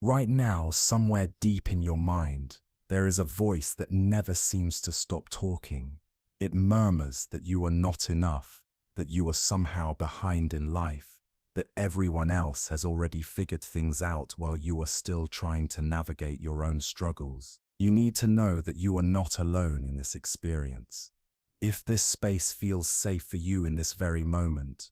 Right now, somewhere deep in your mind, there is a voice that never seems to stop talking. It murmurs that you are not enough, that you are somehow behind in life, that everyone else has already figured things out while you are still trying to navigate your own struggles. You need to know that you are not alone in this experience. If this space feels safe for you in this very moment,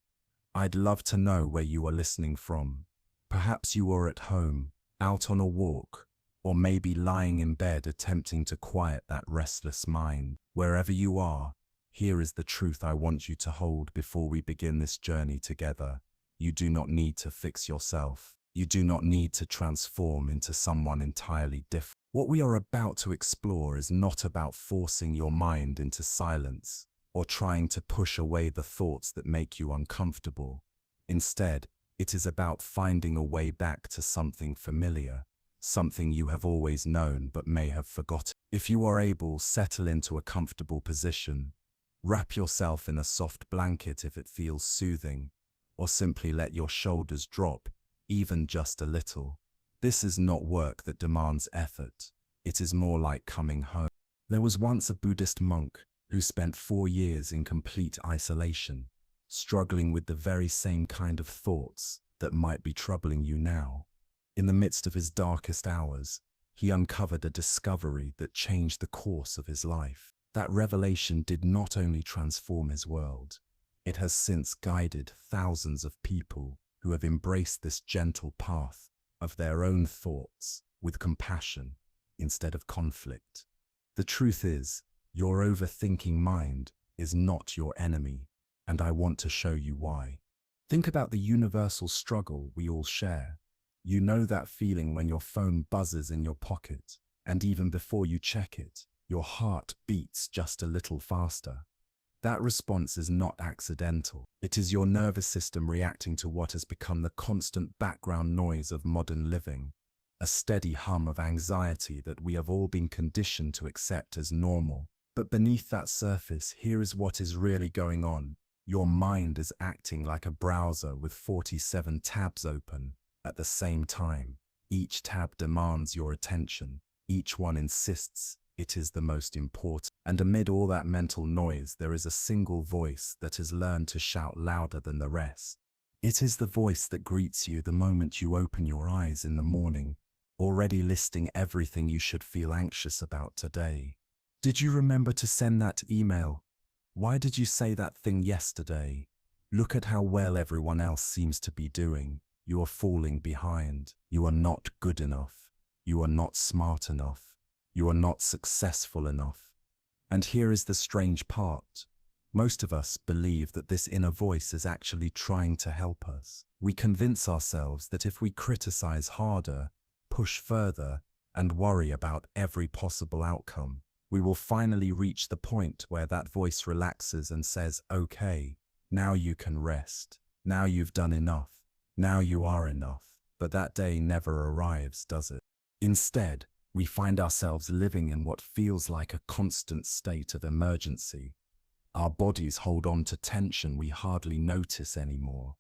I'd love to know where you are listening from. Perhaps you are at home, out on a walk, or maybe lying in bed attempting to quiet that restless mind. Wherever you are, here is the truth I want you to hold before we begin this journey together. You do not need to fix yourself. You do not need to transform into someone entirely different. What we are about to explore is not about forcing your mind into silence or trying to push away the thoughts that make you uncomfortable. Instead, it is about finding a way back to something familiar, something you have always known but may have forgotten. If you are able, settle into a comfortable position. Wrap yourself in a soft blanket if it feels soothing, or simply let your shoulders drop, even just a little. This is not work that demands effort. It is more like coming home. There was once a Buddhist monk who spent 4 years in complete isolation, struggling with the very same kind of thoughts that might be troubling you now. In the midst of his darkest hours, he uncovered a discovery that changed the course of his life. That revelation did not only transform his world, it has since guided thousands of people who have embraced this gentle path of their own thoughts with compassion instead of conflict. The truth is, your overthinking mind is not your enemy, and I want to show you why. Think about the universal struggle we all share. You know that feeling when your phone buzzes in your pocket, and even before you check it, your heart beats just a little faster. That response is not accidental. It is your nervous system reacting to what has become the constant background noise of modern living, a steady hum of anxiety that we have all been conditioned to accept as normal. But beneath that surface, here is what is really going on. Your mind is acting like a browser with 47 tabs open at the same time. Each tab demands your attention. Each one insists it is the most important. And amid all that mental noise, there is a single voice that has learned to shout louder than the rest. It is the voice that greets you the moment you open your eyes in the morning, already listing everything you should feel anxious about today. Did you remember to send that email? Why did you say that thing yesterday? Look at how well everyone else seems to be doing. You are falling behind. You are not good enough. You are not smart enough. You are not successful enough. And here is the strange part. Most of us believe that this inner voice is actually trying to help us. We convince ourselves that if we criticize harder, push further, and worry about every possible outcome, we will finally reach the point where that voice relaxes and says, okay, now you can rest. Now you've done enough. Now you are enough. But that day never arrives, does it? Instead, we find ourselves living in what feels like a constant state of emergency. Our bodies hold on to tension we hardly notice anymore.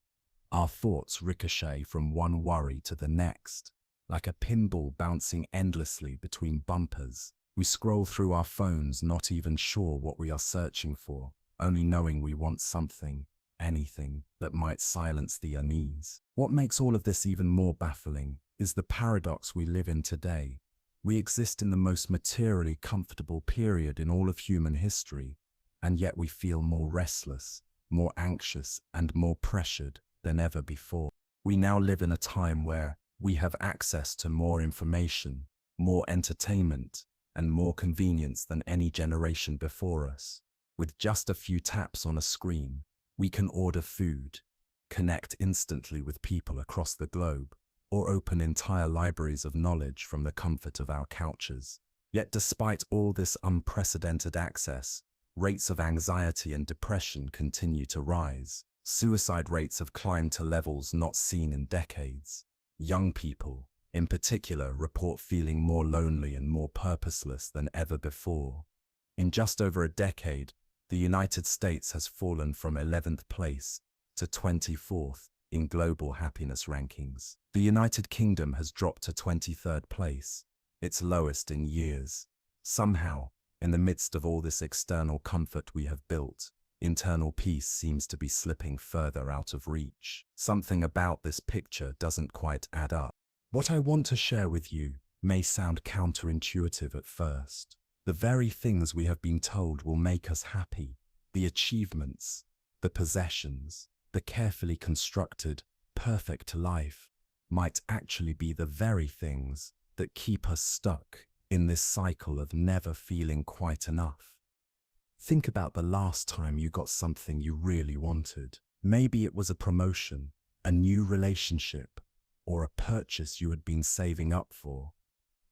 Our thoughts ricochet from one worry to the next, like a pinball bouncing endlessly between bumpers. We scroll through our phones, not even sure what we are searching for, only knowing we want something, anything, that might silence the unease. What makes all of this even more baffling is the paradox we live in today. We exist in the most materially comfortable period in all of human history, and yet we feel more restless, more anxious, and more pressured than ever before. We now live in a time where we have access to more information, more entertainment, and more convenience than any generation before us. With just a few taps on a screen, we can order food, connect instantly with people across the globe, or open entire libraries of knowledge from the comfort of our couches. Yet despite all this unprecedented access, rates of anxiety and depression continue to rise. Suicide rates have climbed to levels not seen in decades. Young people, in particular, report feeling more lonely and more purposeless than ever before. In just over a decade, the United States has fallen from 11th place to 24th in global happiness rankings. The United Kingdom has dropped to 23rd place, its lowest in years. Somehow, in the midst of all this external comfort we have built, internal peace seems to be slipping further out of reach. Something about this picture doesn't quite add up. What I want to share with you may sound counterintuitive at first. The very things we have been told will make us happy, the achievements, the possessions, the carefully constructed, perfect life, might actually be the very things that keep us stuck in this cycle of never feeling quite enough. Think about the last time you got something you really wanted. Maybe it was a promotion, a new relationship, or a purchase you had been saving up for.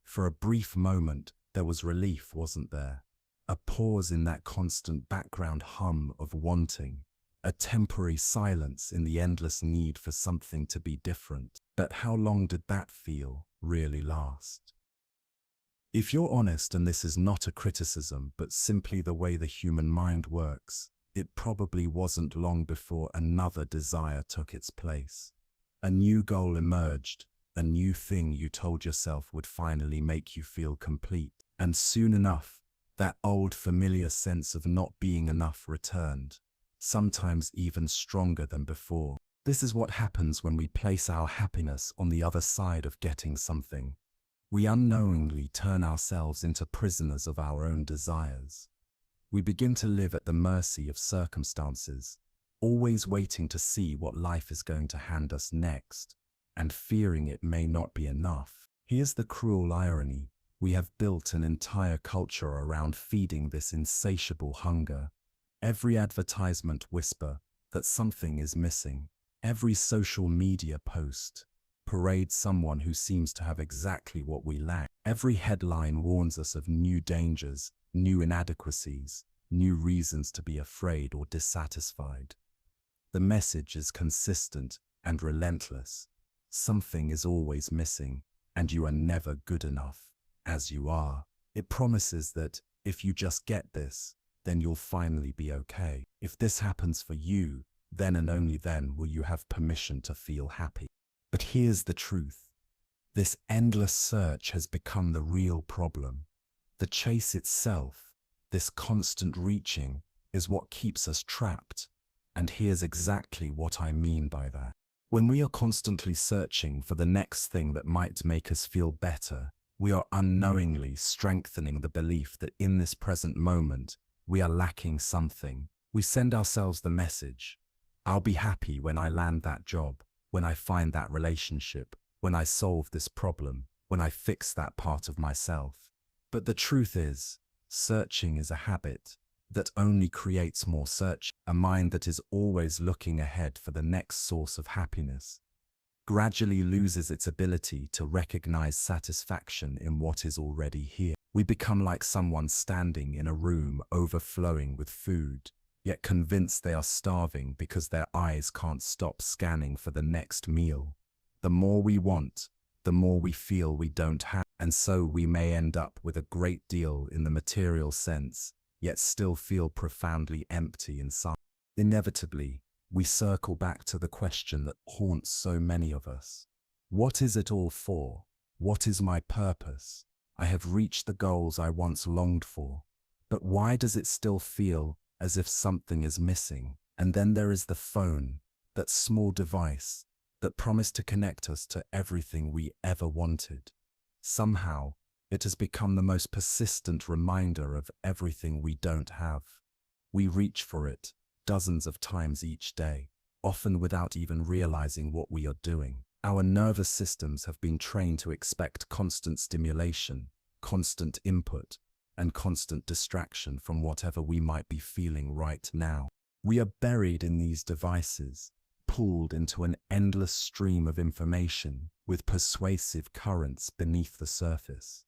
For a brief moment, there was relief, wasn't there? A pause in that constant background hum of wanting, a temporary silence in the endless need for something to be different. But how long did that feel really last? If you're honest, and this is not a criticism, but simply the way the human mind works, it probably wasn't long before another desire took its place. A new goal emerged, a new thing you told yourself would finally make you feel complete. And soon enough, that old familiar sense of not being enough returned, sometimes even stronger than before. This is what happens when we place our happiness on the other side of getting something. We unknowingly turn ourselves into prisoners of our own desires. We begin to live at the mercy of circumstances, always waiting to see what life is going to hand us next, and fearing it may not be enough. Here's the cruel irony. We have built an entire culture around feeding this insatiable hunger. Every advertisement whisper that something is missing. Every social media post parades someone who seems to have exactly what we lack. Every headline warns us of new dangers, new inadequacies, new reasons to be afraid or dissatisfied. The message is consistent and relentless. Something is always missing, and you are never good enough as you are. It promises that if you just get this, then you'll finally be okay. If this happens for you, then and only then will you have permission to feel happy. But here's the truth. This endless search has become the real problem. The chase itself, this constant reaching, is what keeps us trapped. And here's exactly what I mean by that. When we are constantly searching for the next thing that might make us feel better, we are unknowingly strengthening the belief that in this present moment, we are lacking something. We send ourselves the message, I'll be happy when I land that job, when I find that relationship, when I solve this problem, when I fix that part of myself. But the truth is, searching is a habit that only creates more search. A mind that is always looking ahead for the next source of happiness gradually loses its ability to recognize satisfaction in what is already here. We become like someone standing in a room overflowing with food, yet convinced they are starving because their eyes can't stop scanning for the next meal. The more we want, the more we feel we don't have, and so we may end up with a great deal in the material sense, yet still feel profoundly empty inside. Inevitably, we circle back to the question that haunts so many of us. What is it all for? What is my purpose? I have reached the goals I once longed for, but why does it still feel as if something is missing? And then there is the phone, that small device that promised to connect us to everything we ever wanted. Somehow, it has become the most persistent reminder of everything we don't have. We reach for it dozens of times each day, often without even realizing what we are doing. Our nervous systems have been trained to expect constant stimulation, constant input, and constant distraction from whatever we might be feeling right now. We are buried in these devices, pulled into an endless stream of information with persuasive currents beneath the surface.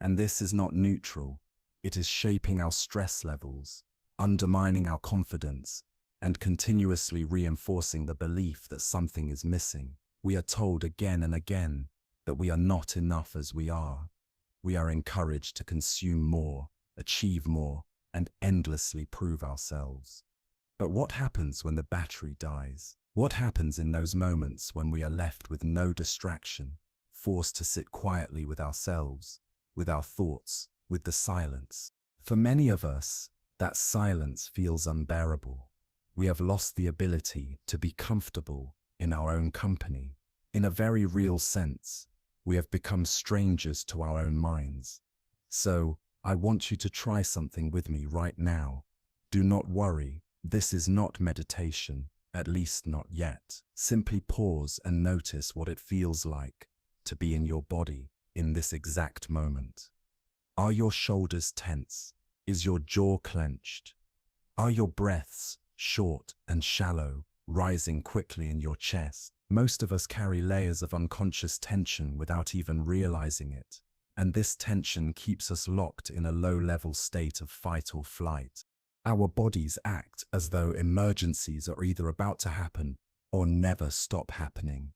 And this is not neutral. It is shaping our stress levels, undermining our confidence, and continuously reinforcing the belief that something is missing. We are told again and again that we are not enough as we are. We are encouraged to consume more, achieve more, and endlessly prove ourselves. But what happens when the battery dies? What happens in those moments when we are left with no distraction, forced to sit quietly with ourselves, with our thoughts, with the silence? For many of us, that silence feels unbearable. We have lost the ability to be comfortable in our own company. In a very real sense, we have become strangers to our own minds. So, I want you to try something with me right now. Do not worry, this is not meditation, at least not yet. Simply pause and notice what it feels like to be in your body in this exact moment. Are your shoulders tense? Is your jaw clenched? Are your breaths short and shallow, rising quickly in your chest? Most of us carry layers of unconscious tension without even realizing it, and this tension keeps us locked in a low-level state of fight or flight. Our bodies act as though emergencies are either about to happen or never stop happening.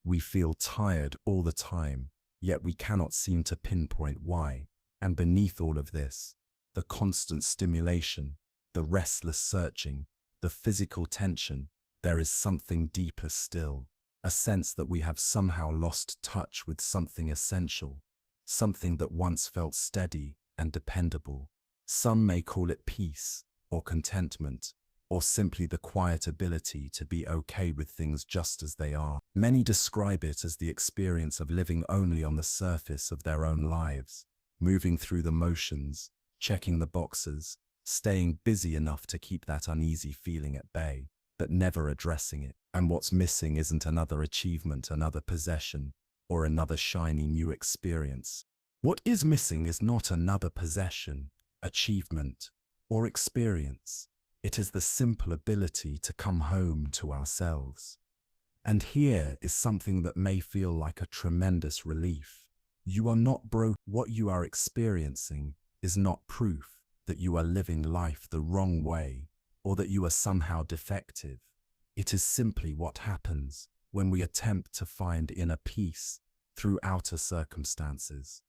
We feel tired all the time, yet we cannot seem to pinpoint why. And beneath all of this, the constant stimulation, the restless searching, the physical tension, there is something deeper still, a sense that we have somehow lost touch with something essential, something that once felt steady and dependable. Some may call it peace, or contentment, or simply the quiet ability to be okay with things just as they are. Many describe it as the experience of living only on the surface of their own lives, moving through the motions, checking the boxes, staying busy enough to keep that uneasy feeling at bay, but never addressing it. And what's missing isn't another achievement, another possession, or another shiny new experience. What is missing is not another possession, achievement, or experience. It is the simple ability to come home to ourselves. And here is something that may feel like a tremendous relief. You are not broke. What you are experiencing is not proof that you are living life the wrong way or that you are somehow defective. It is simply what happens when we attempt to find inner peace through outer circumstances.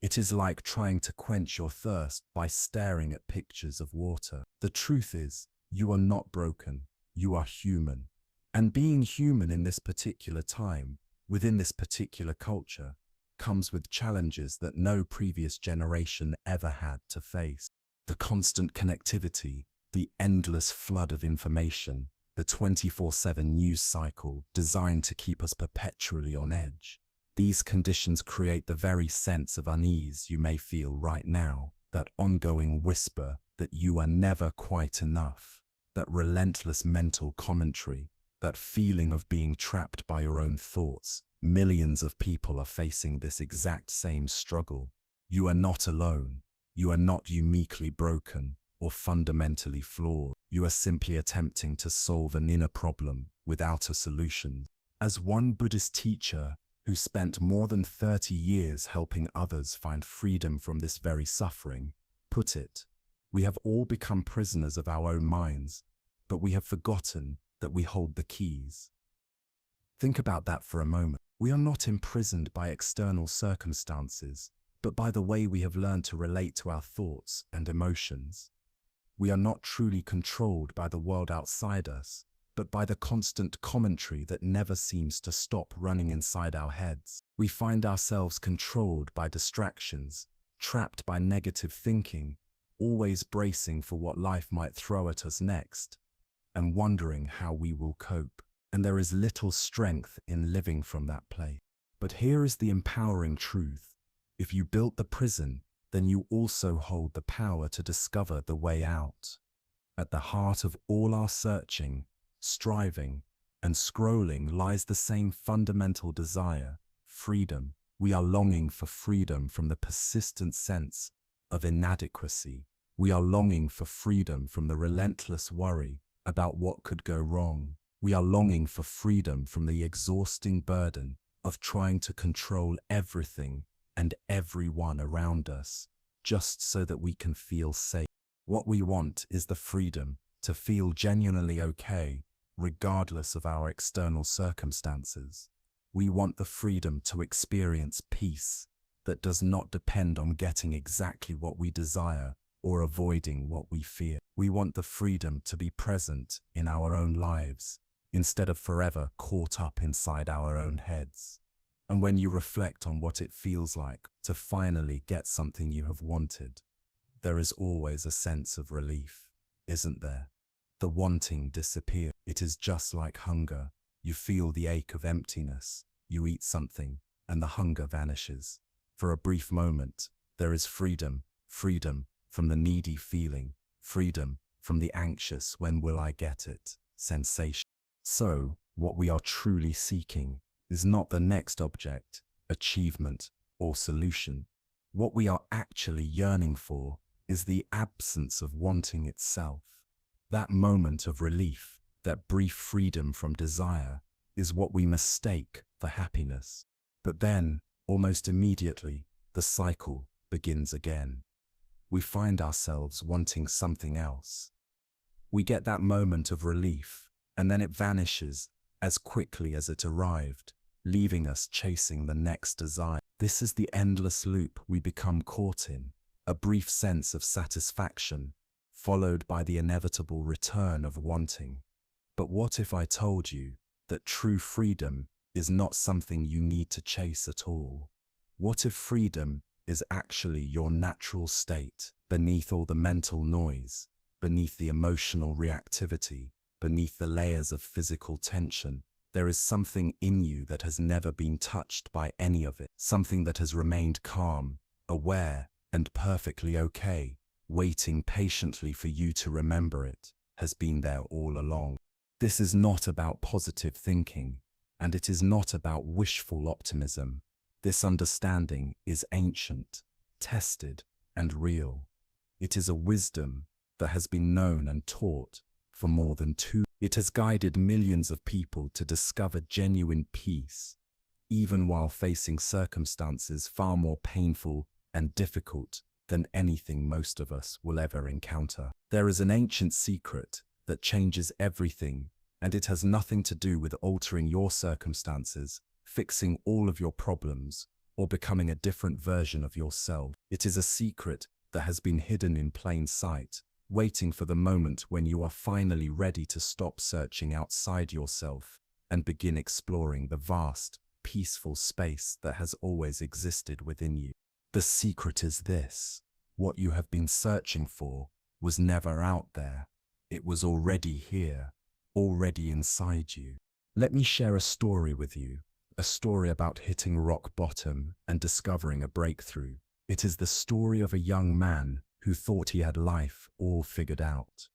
It is like trying to quench your thirst by staring at pictures of water. The truth is, you are not broken, you are human. And being human in this particular time, within this particular culture, comes with challenges that no previous generation ever had to face. The constant connectivity, the endless flood of information, the 24/7 news cycle designed to keep us perpetually on edge. These conditions create the very sense of unease you may feel right now, that ongoing whisper that you are never quite enough, that relentless mental commentary, that feeling of being trapped by your own thoughts. Millions of people are facing this exact same struggle. You are not alone. You are not uniquely broken or fundamentally flawed. You are simply attempting to solve an inner problem without a solution. As one Buddhist teacher who spent more than 30 years helping others find freedom from this very suffering, put it, we have all become prisoners of our own minds, but we have forgotten that we hold the keys. Think about that for a moment. We are not imprisoned by external circumstances, but by the way we have learned to relate to our thoughts and emotions. We are not truly controlled by the world outside us, but by the constant commentary that never seems to stop running inside our heads. We find ourselves controlled by distractions, trapped by negative thinking, always bracing for what life might throw at us next, and wondering how we will cope. And there is little strength in living from that place. But here is the empowering truth. If you built the prison, then you also hold the power to discover the way out. At the heart of all our searching, striving, and scrolling lies the same fundamental desire, freedom. We are longing for freedom from the persistent sense of inadequacy. We are longing for freedom from the relentless worry about what could go wrong. We are longing for freedom from the exhausting burden of trying to control everything and everyone around us, just so that we can feel safe. What we want is the freedom to feel genuinely okay, regardless of our external circumstances. We want the freedom to experience peace that does not depend on getting exactly what we desire or avoiding what we fear. We want the freedom to be present in our own lives, instead of forever caught up inside our own heads. And when you reflect on what it feels like to finally get something you have wanted, there is always a sense of relief, isn't there? The wanting disappears. It is just like hunger. You feel the ache of emptiness. You eat something, and the hunger vanishes. For a brief moment, there is freedom, freedom from the needy feeling, freedom from the anxious "when will I get it" sensation. So, what we are truly seeking is not the next object, achievement, or solution. What we are actually yearning for is the absence of wanting itself. That moment of relief, that brief freedom from desire, is what we mistake for happiness. But then, almost immediately, the cycle begins again. We find ourselves wanting something else. We get that moment of relief, and then it vanishes as quickly as it arrived, leaving us chasing the next desire. This is the endless loop we become caught in, a brief sense of satisfaction, followed by the inevitable return of wanting. But what if I told you that true freedom is not something you need to chase at all? What if freedom is actually your natural state, beneath all the mental noise, beneath the emotional reactivity, beneath the layers of physical tension? There is something in you that has never been touched by any of it, something that has remained calm, aware, and perfectly okay, waiting patiently for you to remember it, has been there all along. This is not about positive thinking, and it is not about wishful optimism. This understanding is ancient, tested, and real. It is a wisdom that has been known and taught for more than It has guided millions of people to discover genuine peace, even while facing circumstances far more painful and difficult than anything most of us will ever encounter. There is an ancient secret that changes everything, and it has nothing to do with altering your circumstances, fixing all of your problems, or becoming a different version of yourself. It is a secret that has been hidden in plain sight, waiting for the moment when you are finally ready to stop searching outside yourself and begin exploring the vast, peaceful space that has always existed within you. The secret is this: what you have been searching for was never out there. It was already here, already inside you. Let me share a story with you, a story about hitting rock bottom and discovering a breakthrough. It is the story of a young man who thought he had life all figured out.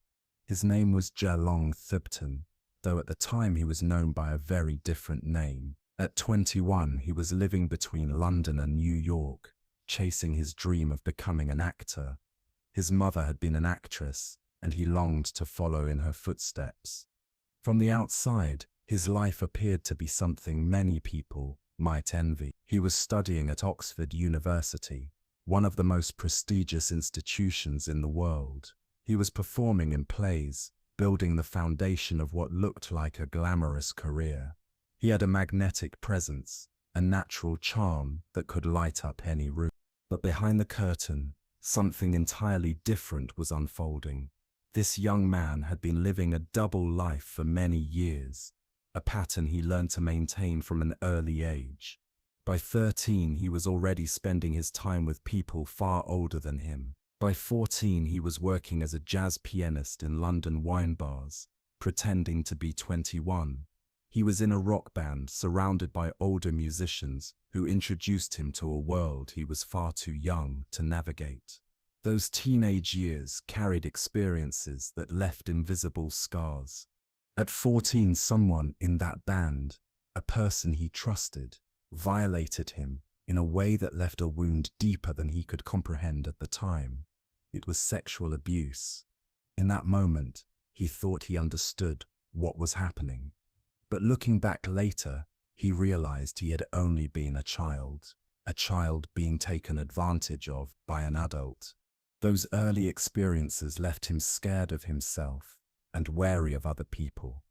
His name was Jelong Thubten, though at the time he was known by a very different name. At 21, he was living between London and New York, chasing his dream of becoming an actor. His mother had been an actress, and he longed to follow in her footsteps. From the outside, his life appeared to be something many people might envy. He was studying at Oxford University, one of the most prestigious institutions in the world. He was performing in plays, building the foundation of what looked like a glamorous career. He had a magnetic presence, a natural charm that could light up any room. But behind the curtain, something entirely different was unfolding. This young man had been living a double life for many years, a pattern he learned to maintain from an early age. By 13, he was already spending his time with people far older than him. By 14, he was working as a jazz pianist in London wine bars, pretending to be 21. He was in a rock band surrounded by older musicians who introduced him to a world he was far too young to navigate. Those teenage years carried experiences that left invisible scars. At 14, someone in that band, a person he trusted, violated him in a way that left a wound deeper than he could comprehend at the time. It was sexual abuse. In that moment, he thought he understood what was happening. But looking back later, he realized he had only been a child being taken advantage of by an adult. Those early experiences left him scared of himself and wary of other people.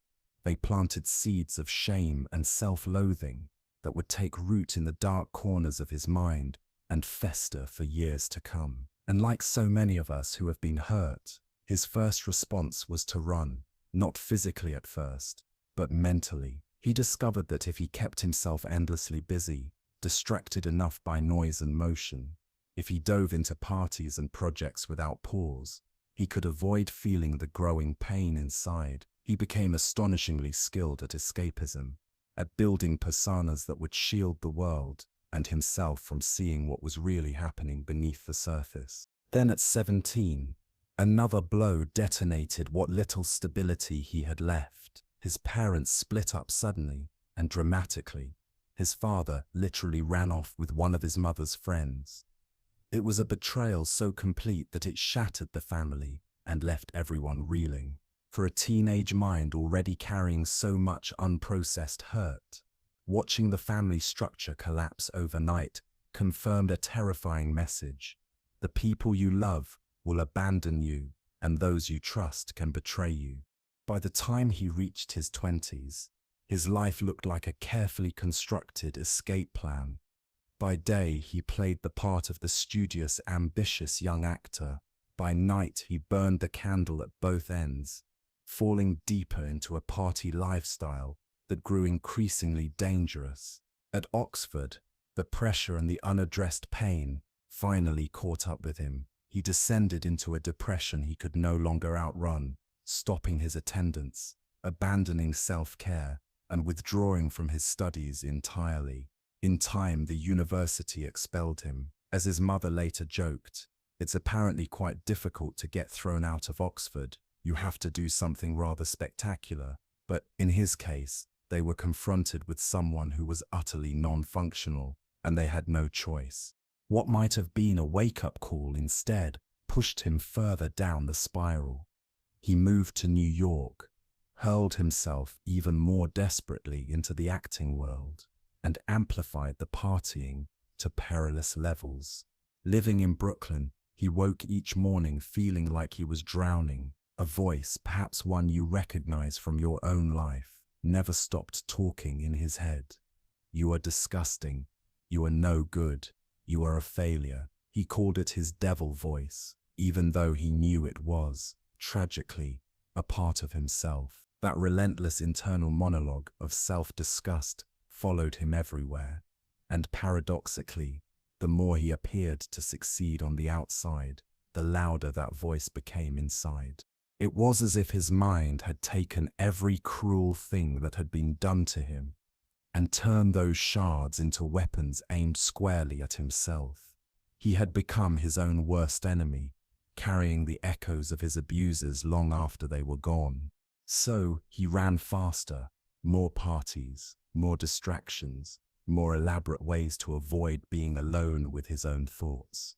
They planted seeds of shame and self-loathing that would take root in the dark corners of his mind and fester for years to come. And like so many of us who have been hurt, his first response was to run, not physically at first, but mentally. He discovered that if he kept himself endlessly busy, distracted enough by noise and motion, if he dove into parties and projects without pause, he could avoid feeling the growing pain inside. He became astonishingly skilled at escapism, at building personas that would shield the world and himself from seeing what was really happening beneath the surface. Then at 17, another blow detonated what little stability he had left. His parents split up suddenly and dramatically. His father literally ran off with one of his mother's friends. It was a betrayal so complete that it shattered the family and left everyone reeling. For a teenage mind already carrying so much unprocessed hurt, watching the family structure collapse overnight confirmed a terrifying message. The people you love will abandon you, and those you trust can betray you. By the time he reached his 20s, his life looked like a carefully constructed escape plan. By day, he played the part of the studious, ambitious young actor. By night, he burned the candle at both ends, falling deeper into a party lifestyle that grew increasingly dangerous. At Oxford, the pressure and the unaddressed pain finally caught up with him. He descended into a depression he could no longer outrun, stopping his attendance, abandoning self-care, and withdrawing from his studies entirely. In time, the university expelled him. As his mother later joked, "It's apparently quite difficult to get thrown out of Oxford. You have to do something rather spectacular." But in his case, they were confronted with someone who was utterly non-functional, and they had no choice. What might have been a wake-up call instead pushed him further down the spiral. He moved to New York, hurled himself even more desperately into the acting world, and amplified the partying to perilous levels. Living in Brooklyn, he woke each morning feeling like he was drowning. A voice, perhaps one you recognize from your own life, never stopped talking in his head. "You are disgusting. You are no good. You are a failure." He called it his devil voice, even though he knew it was, tragically, a part of himself. That relentless internal monologue of self-disgust followed him everywhere, and paradoxically, the more he appeared to succeed on the outside, the louder that voice became inside. It was as if his mind had taken every cruel thing that had been done to him and turned those shards into weapons aimed squarely at himself. He had become his own worst enemy, carrying the echoes of his abusers long after they were gone. So he ran faster, more parties, more distractions, more elaborate ways to avoid being alone with his own thoughts.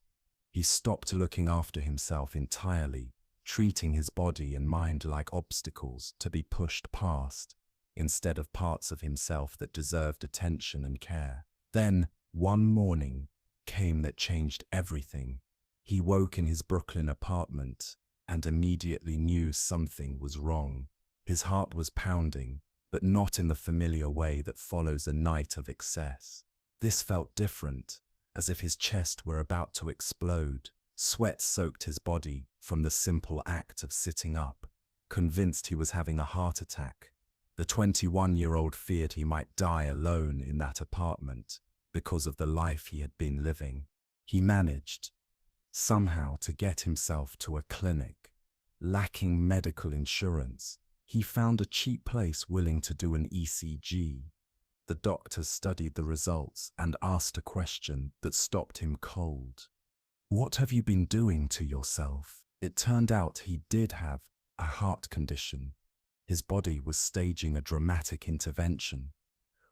He stopped looking after himself entirely, treating his body and mind like obstacles to be pushed past, instead of parts of himself that deserved attention and care. Then, one morning came that changed everything. He woke in his Brooklyn apartment and immediately knew something was wrong. His heart was pounding, but not in the familiar way that follows a night of excess. This felt different, as if his chest were about to explode. Sweat soaked his body from the simple act of sitting up, convinced he was having a heart attack. The 21-year-old feared he might die alone in that apartment because of the life he had been living. He managed, somehow, to get himself to a clinic. Lacking medical insurance, he found a cheap place willing to do an ECG. The doctor studied the results and asked a question that stopped him cold. "What have you been doing to yourself?" It turned out he did have a heart condition. His body was staging a dramatic intervention.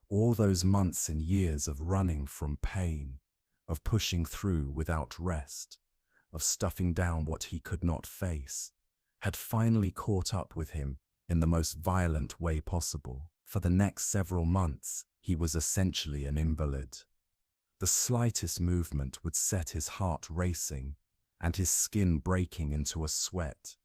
All those months and years of running from pain, of pushing through without rest, of stuffing down what he could not face, had finally caught up with him in the most violent way possible. For the next several months, he was essentially an invalid. The slightest movement would set his heart racing and his skin breaking into a sweat.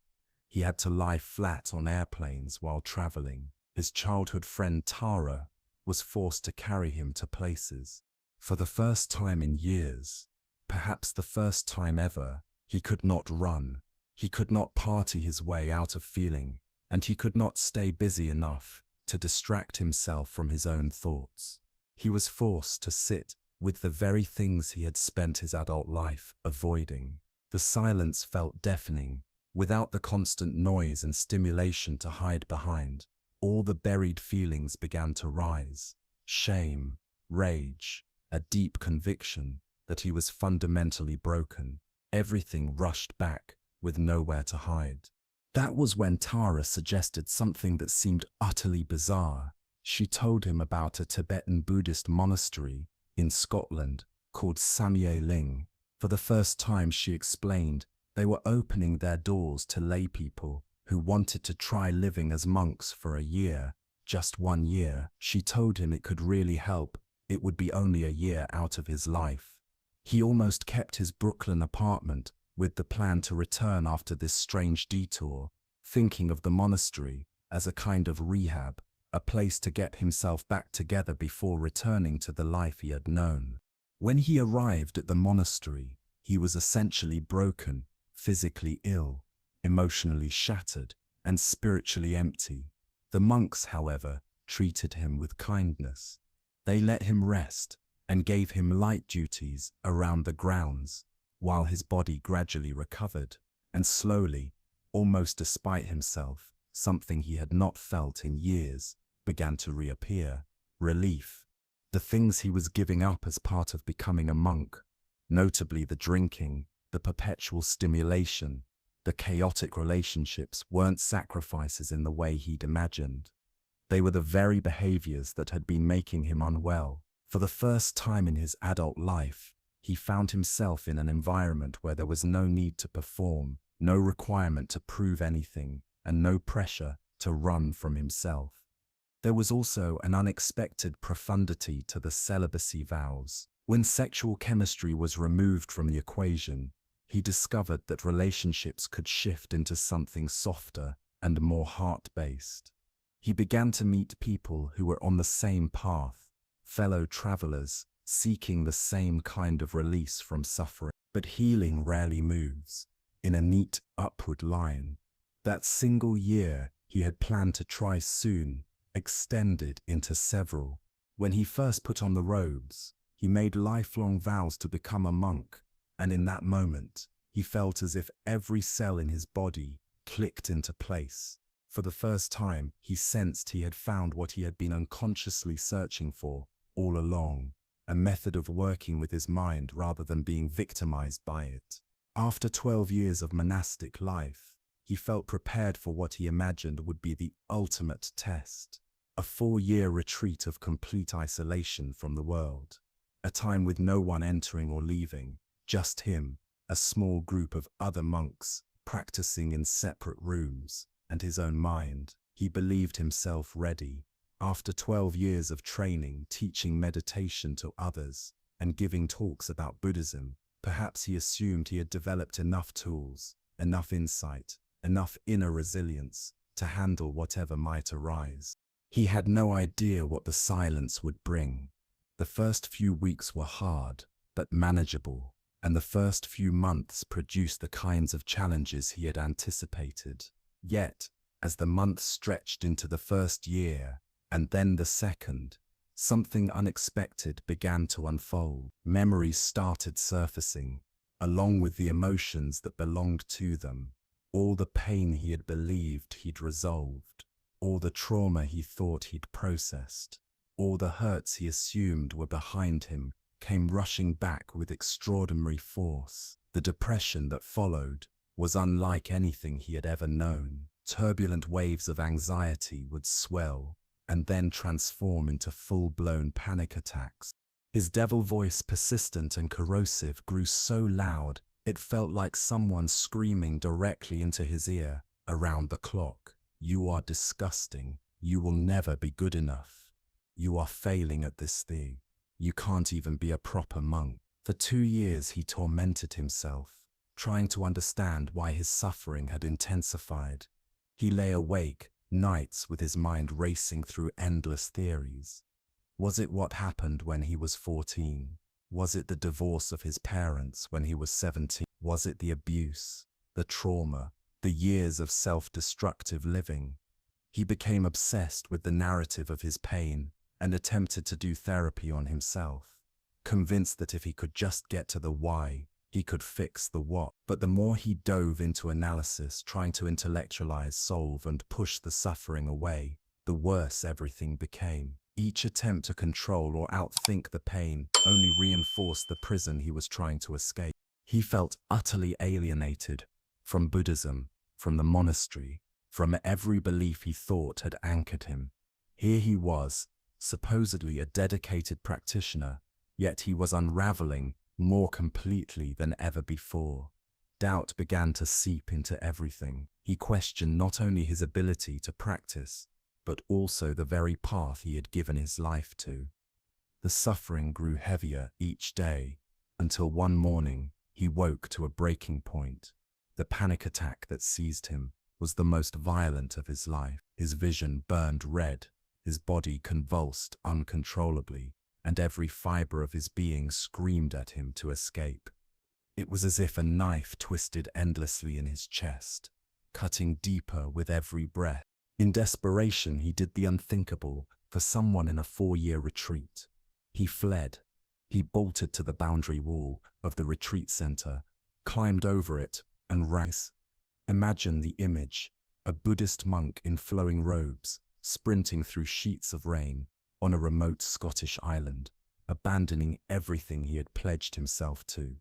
He had to lie flat on airplanes while traveling. His childhood friend Tara was forced to carry him to places. For the first time in years, perhaps the first time ever, he could not run. He could not party his way out of feeling, and he could not stay busy enough to distract himself from his own thoughts. He was forced to sit with the very things he had spent his adult life avoiding. The silence felt deafening, without the constant noise and stimulation to hide behind. All the buried feelings began to rise: shame, rage, a deep conviction that he was fundamentally broken. Everything rushed back, with nowhere to hide. That was when Tara suggested something that seemed utterly bizarre. She told him about a Tibetan Buddhist monastery in Scotland called Samye Ling. For the first time, she explained, they were opening their doors to lay people who wanted to try living as monks for a year, just 1 year. She told him it could really help. It would be only a year out of his life. He almost kept his Brooklyn apartment with the plan to return after this strange detour, thinking of the monastery as a kind of rehab, a place to get himself back together before returning to the life he had known. When he arrived at the monastery, he was essentially broken, physically ill, emotionally shattered, and spiritually empty. The monks, however, treated him with kindness. They let him rest and gave him light duties around the grounds, while his body gradually recovered, and slowly, almost despite himself, something he had not felt in years began to reappear: relief. The things he was giving up as part of becoming a monk, notably the drinking, the perpetual stimulation, the chaotic relationships, weren't sacrifices in the way he'd imagined. They were the very behaviors that had been making him unwell. For the first time in his adult life, he found himself in an environment where there was no need to perform, no requirement to prove anything, and no pressure to run from himself. There was also an unexpected profundity to the celibacy vows. When sexual chemistry was removed from the equation, he discovered that relationships could shift into something softer and more heart-based. He began to meet people who were on the same path, fellow travelers seeking the same kind of release from suffering. But healing rarely moves in a neat upward line. That single year he had planned to try soon extended into several. When he first put on the robes, he made lifelong vows to become a monk, and in that moment, he felt as if every cell in his body clicked into place. For the first time, he sensed he had found what he had been unconsciously searching for all along: a method of working with his mind rather than being victimized by it. After 12 years of monastic life, he felt prepared for what he imagined would be the ultimate test: a 4-year retreat of complete isolation from the world. A time with no one entering or leaving, just him, a small group of other monks, practicing in separate rooms, and his own mind. He believed himself ready. After 12 years of training, teaching meditation to others, and giving talks about Buddhism, perhaps he assumed he had developed enough tools, enough insight, enough inner resilience to handle whatever might arise. He had no idea what the silence would bring. The first few weeks were hard, but manageable, and the first few months produced the kinds of challenges he had anticipated. Yet, as the months stretched into the first year, and then the second, something unexpected began to unfold. Memories started surfacing, along with the emotions that belonged to them. All the pain he had believed he'd resolved, all the trauma he thought he'd processed, all the hurts he assumed were behind him came rushing back with extraordinary force. The depression that followed was unlike anything he had ever known. Turbulent waves of anxiety would swell and then transform into full-blown panic attacks. His devil voice, persistent and corrosive, grew so loud it felt like someone screaming directly into his ear, around the clock. "You are disgusting. You will never be good enough. You are failing at this thing. You can't even be a proper monk." For 2 years he tormented himself, trying to understand why his suffering had intensified. He lay awake nights with his mind racing through endless theories. Was it what happened when he was 14? Was it the divorce of his parents when he was 17? Was it the abuse, the trauma, the years of self-destructive living? He became obsessed with the narrative of his pain and attempted to do therapy on himself, convinced that if he could just get to the why, he could fix the what. But the more he dove into analysis, trying to intellectualize, solve, and push the suffering away, the worse everything became. Each attempt to control or outthink the pain only reinforced the prison he was trying to escape. He felt utterly alienated from Buddhism, from the monastery, from every belief he thought had anchored him. Here he was, supposedly a dedicated practitioner, yet he was unraveling more completely than ever before. Doubt began to seep into everything. He questioned not only his ability to practice, but also the very path he had given his life to. The suffering grew heavier each day, until one morning he woke to a breaking point. The panic attack that seized him was the most violent of his life. His vision burned red, his body convulsed uncontrollably, and every fiber of his being screamed at him to escape. It was as if a knife twisted endlessly in his chest, cutting deeper with every breath. In desperation, he did the unthinkable for someone in a 4-year retreat. He fled. He bolted to the boundary wall of the retreat center, climbed over it, and ran. Imagine the image: a Buddhist monk in flowing robes, sprinting through sheets of rain on a remote Scottish island, abandoning everything he had pledged himself to.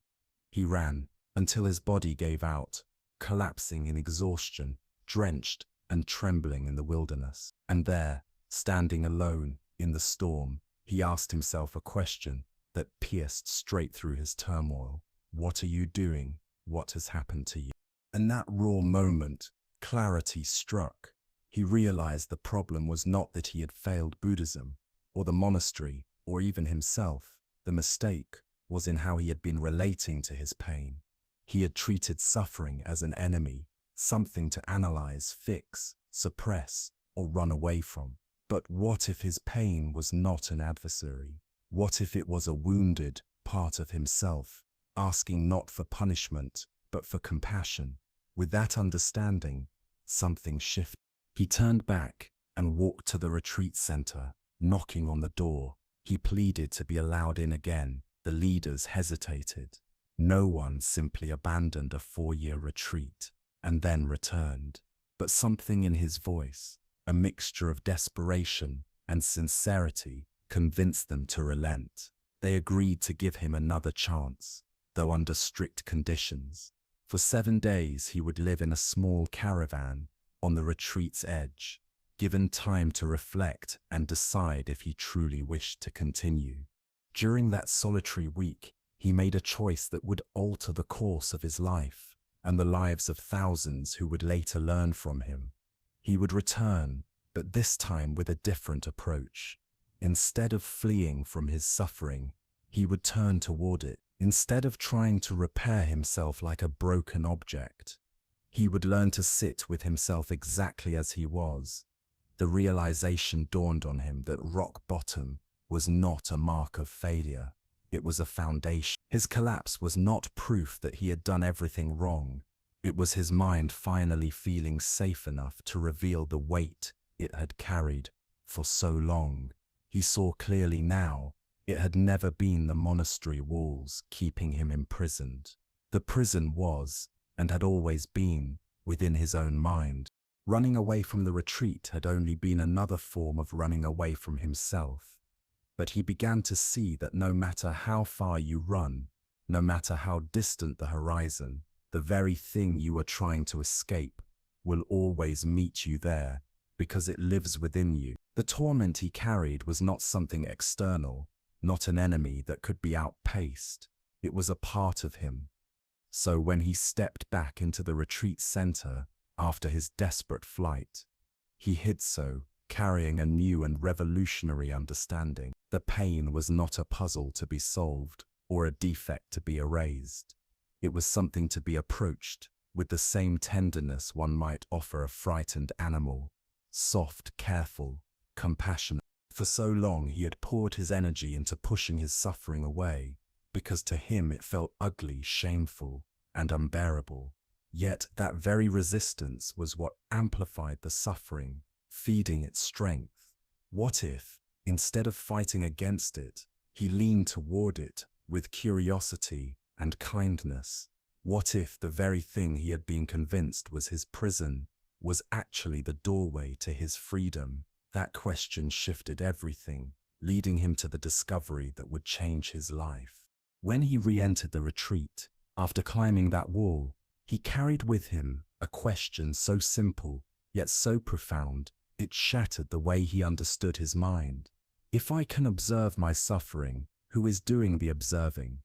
He ran until his body gave out, collapsing in exhaustion, drenched and trembling in the wilderness. And there, standing alone in the storm, he asked himself a question that pierced straight through his turmoil. What are you doing? What has happened to you? In that raw moment, clarity struck. He realized the problem was not that he had failed Buddhism, or the monastery, or even himself. The mistake was in how he had been relating to his pain. He had treated suffering as an enemy, something to analyze, fix, suppress, or run away from. But what if his pain was not an adversary? What if it was a wounded part of himself, asking not for punishment, but for compassion? With that understanding, something shifted. He turned back and walked to the retreat center, knocking on the door. He pleaded to be allowed in again. The leaders hesitated. No one simply abandoned a 4-year retreat and then returned. But something in his voice, a mixture of desperation and sincerity, convinced them to relent. They agreed to give him another chance, though under strict conditions. For 7 days he would live in a small caravan on the retreat's edge, given time to reflect and decide if he truly wished to continue. During that solitary week, he made a choice that would alter the course of his life and the lives of thousands who would later learn from him. He would return, but this time with a different approach. Instead of fleeing from his suffering, he would turn toward it. Instead of trying to repair himself like a broken object, he would learn to sit with himself exactly as he was. The realization dawned on him that rock bottom was not a mark of failure. It was a foundation. His collapse was not proof that he had done everything wrong. It was his mind finally feeling safe enough to reveal the weight it had carried for so long. He saw clearly now. It had never been the monastery walls keeping him imprisoned. The prison was, and had always been, within his own mind. Running away from the retreat had only been another form of running away from himself. But he began to see that no matter how far you run, no matter how distant the horizon, the very thing you are trying to escape will always meet you there, because it lives within you. The torment he carried was not something external, not an enemy that could be outpaced. It was a part of him. So when he stepped back into the retreat center after his desperate flight, he hid so, carrying a new and revolutionary understanding. The pain was not a puzzle to be solved or a defect to be erased. It was something to be approached with the same tenderness one might offer a frightened animal, soft, careful, compassionate. For so long he had poured his energy into pushing his suffering away, because to him it felt ugly, shameful, and unbearable. Yet that very resistance was what amplified the suffering, feeding its strength? What if, instead of fighting against it, he leaned toward it with curiosity and kindness? What if the very thing he had been convinced was his prison was actually the doorway to his freedom? That question shifted everything, leading him to the discovery that would change his life. When he re-entered the retreat, after climbing that wall, he carried with him a question so simple, yet so profound, it shattered the way he understood his mind. If I can observe my suffering, who is doing the observing?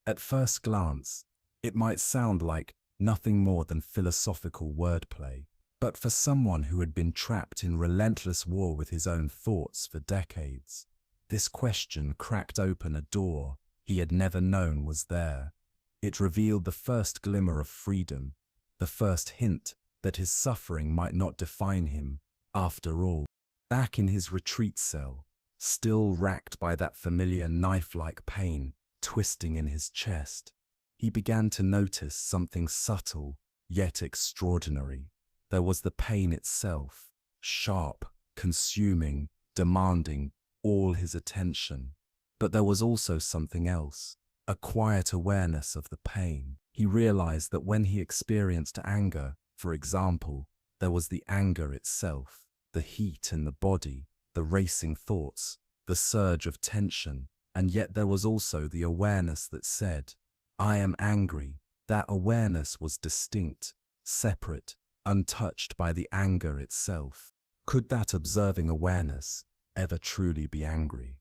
At first glance, it might sound like nothing more than philosophical wordplay. But for someone who had been trapped in relentless war with his own thoughts for decades, this question cracked open a door he had never known was there. It revealed the first glimmer of freedom, the first hint that his suffering might not define him after all. Back in his retreat cell, still racked by that familiar knife-like pain twisting in his chest, he began to notice something subtle yet extraordinary. There was the pain itself, sharp, consuming, demanding all his attention. But there was also something else, a quiet awareness of the pain. He realized that when he experienced anger, for example, there was the anger itself, the heat in the body, the racing thoughts, the surge of tension, and yet there was also the awareness that said, "I am angry." That awareness was distinct, separate, untouched by the anger itself. Could that observing awareness ever truly be angry?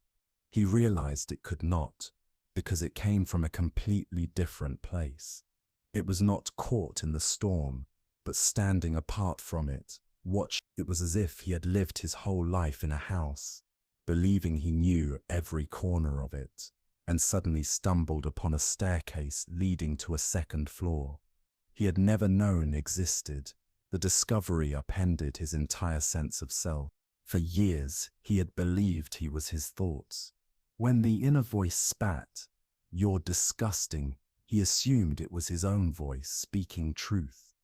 He realized it could not, because it came from a completely different place. It was not caught in the storm, but standing apart from it, watched. It was as if he had lived his whole life in a house, believing he knew every corner of it, and suddenly stumbled upon a staircase leading to a second floor he had never known existed. The discovery upended his entire sense of self. For years, he had believed he was his thoughts. When the inner voice spat, "You're disgusting," he assumed it was his own voice speaking truth.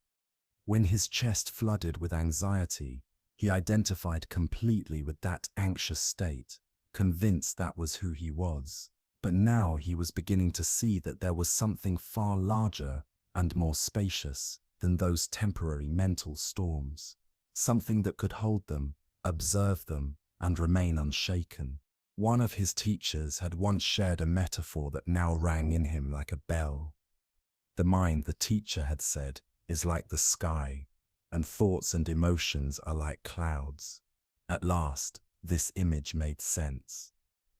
When his chest flooded with anxiety, he identified completely with that anxious state, convinced that was who he was. But now he was beginning to see that there was something far larger and more spacious than those temporary mental storms, something that could hold them, observe them, and remain unshaken. One of his teachers had once shared a metaphor that now rang in him like a bell. The mind, the teacher had said, is like the sky, and thoughts and emotions are like clouds. At last, this image made sense.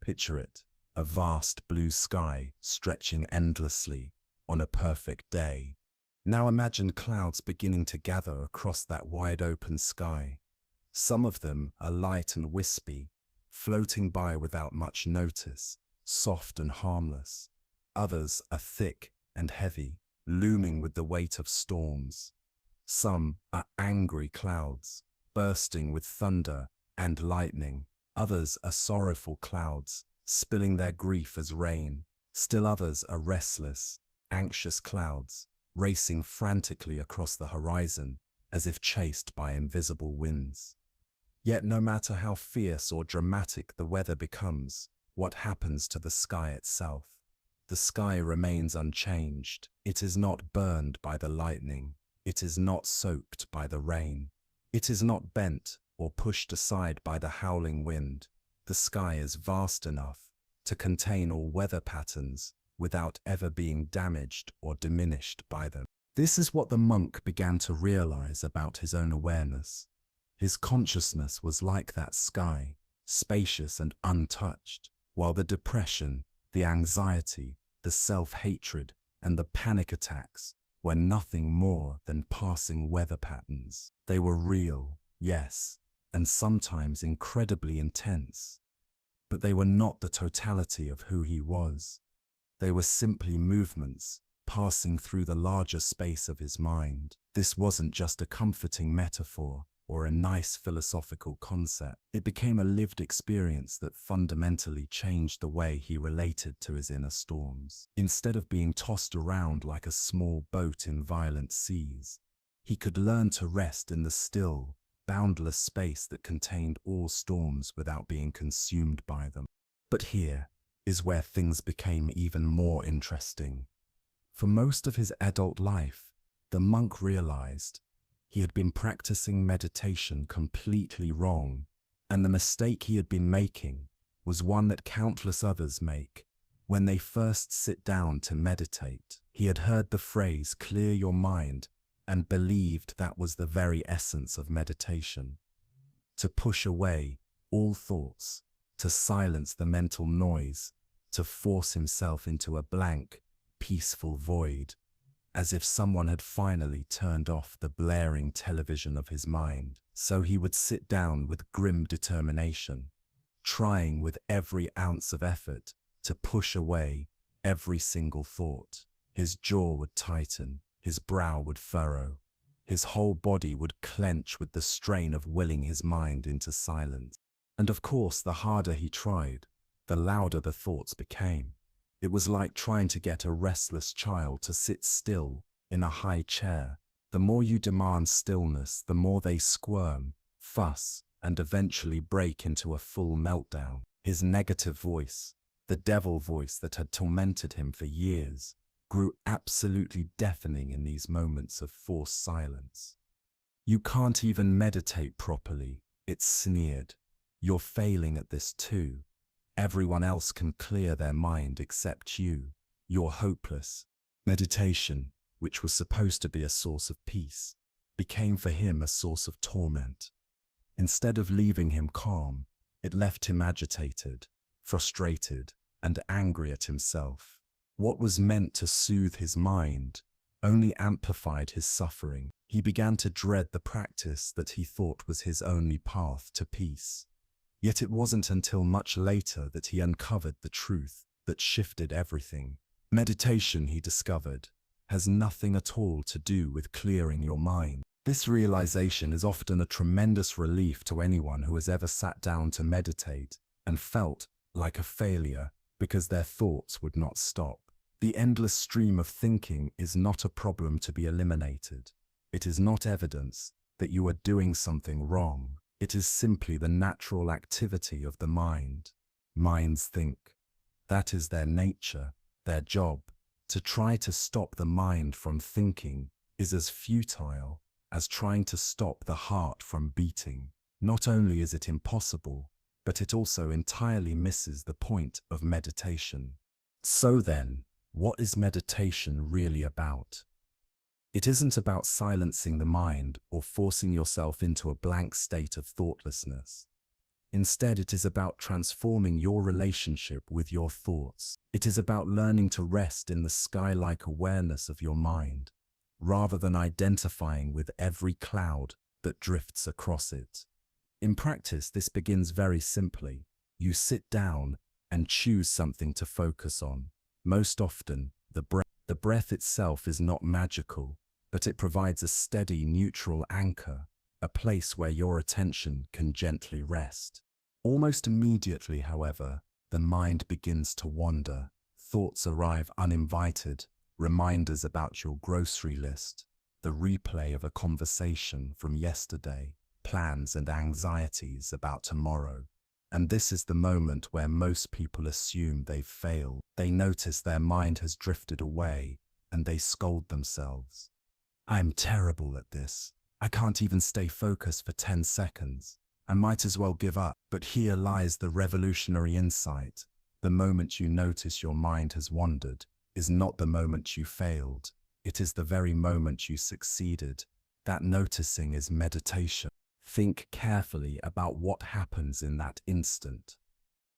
Picture it, a vast blue sky stretching endlessly on a perfect day. Now imagine clouds beginning to gather across that wide open sky. Some of them are light and wispy, floating by without much notice, soft and harmless. Others are thick and heavy, looming with the weight of storms. Some are angry clouds, bursting with thunder and lightning. Others are sorrowful clouds, spilling their grief as rain. Still others are restless, anxious clouds, racing frantically across the horizon as if chased by invisible winds. Yet no matter how fierce or dramatic the weather becomes, what happens to the sky itself? The sky remains unchanged. It is not burned by the lightning. It is not soaked by the rain. It is not bent or pushed aside by the howling wind. The sky is vast enough to contain all weather patterns without ever being damaged or diminished by them. This is what the monk began to realize about his own awareness. His consciousness was like that sky, spacious and untouched, while the depression, the anxiety, the self-hatred, and the panic attacks were nothing more than passing weather patterns. They were real, yes, and sometimes incredibly intense. But they were not the totality of who he was. They were simply movements passing through the larger space of his mind. This wasn't just a comforting metaphor or a nice philosophical concept. It became a lived experience that fundamentally changed the way he related to his inner storms. Instead of being tossed around like a small boat in violent seas, he could learn to rest in the still, boundless space that contained all storms without being consumed by them. But here is where things became even more interesting. For most of his adult life, the monk realized he had been practicing meditation completely wrong, and the mistake he had been making was one that countless others make when they first sit down to meditate. He had heard the phrase, "clear your mind," and believed that was the very essence of meditation. To push away all thoughts, to silence the mental noise, to force himself into a blank, peaceful void, as if someone had finally turned off the blaring television of his mind. So he would sit down with grim determination, trying with every ounce of effort to push away every single thought. His jaw would tighten, his brow would furrow, his whole body would clench with the strain of willing his mind into silence. And of course, the harder he tried, the louder the thoughts became. It was like trying to get a restless child to sit still in a high chair. The more you demand stillness, the more they squirm, fuss, and eventually break into a full meltdown. His negative voice, the devil voice that had tormented him for years, grew absolutely deafening in these moments of forced silence. "You can't even meditate properly," it sneered. "You're failing at this too. Everyone else can clear their mind except you. You're hopeless." Meditation, which was supposed to be a source of peace, became for him a source of torment. Instead of leaving him calm, it left him agitated, frustrated, and angry at himself. What was meant to soothe his mind only amplified his suffering. He began to dread the practice that he thought was his only path to peace. Yet it wasn't until much later that he uncovered the truth that shifted everything. Meditation, he discovered, has nothing at all to do with clearing your mind. This realization is often a tremendous relief to anyone who has ever sat down to meditate and felt like a failure because their thoughts would not stop. The endless stream of thinking is not a problem to be eliminated. It is not evidence that you are doing something wrong. It is simply the natural activity of the mind. Minds think. That is their nature, their job. To try to stop the mind from thinking is as futile as trying to stop the heart from beating. Not only is it impossible, but it also entirely misses the point of meditation. So then, what is meditation really about? It isn't about silencing the mind or forcing yourself into a blank state of thoughtlessness. Instead, it is about transforming your relationship with your thoughts. It is about learning to rest in the sky-like awareness of your mind, rather than identifying with every cloud that drifts across it. In practice, this begins very simply. You sit down and choose something to focus on. Most often, the breath. The breath itself is not magical, but it provides a steady, neutral anchor, a place where your attention can gently rest. Almost immediately, however, the mind begins to wander. Thoughts arrive uninvited, reminders about your grocery list, the replay of a conversation from yesterday, plans and anxieties about tomorrow. And this is the moment where most people assume they've failed. They notice their mind has drifted away, and they scold themselves. "I'm terrible at this. I can't even stay focused for 10 seconds. I might as well give up." But here lies the revolutionary insight. The moment you notice your mind has wandered is not the moment you failed. It is the very moment you succeeded. That noticing is meditation. Think carefully about what happens in that instant.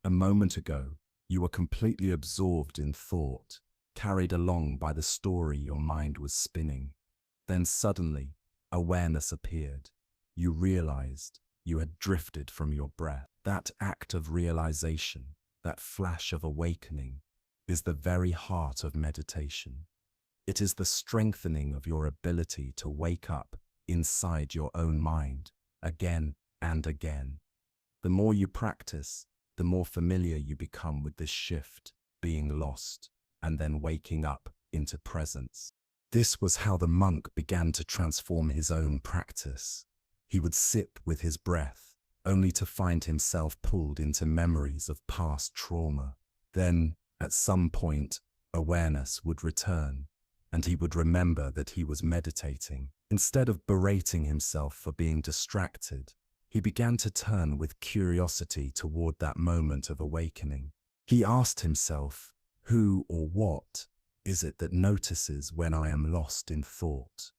A moment ago, you were completely absorbed in thought, carried along by the story your mind was spinning. Then suddenly, awareness appeared. You realized you had drifted from your breath. That act of realization, that flash of awakening, is the very heart of meditation. It is the strengthening of your ability to wake up inside your own mind, again and again. The more you practice, the more familiar you become with this shift, being lost, and then waking up into presence. This was how the monk began to transform his own practice. He would sip with his breath, only to find himself pulled into memories of past trauma. Then, at some point, awareness would return, and he would remember that he was meditating. Instead of berating himself for being distracted, he began to turn with curiosity toward that moment of awakening. He asked himself, who or what is it that notices when I am lost in thought?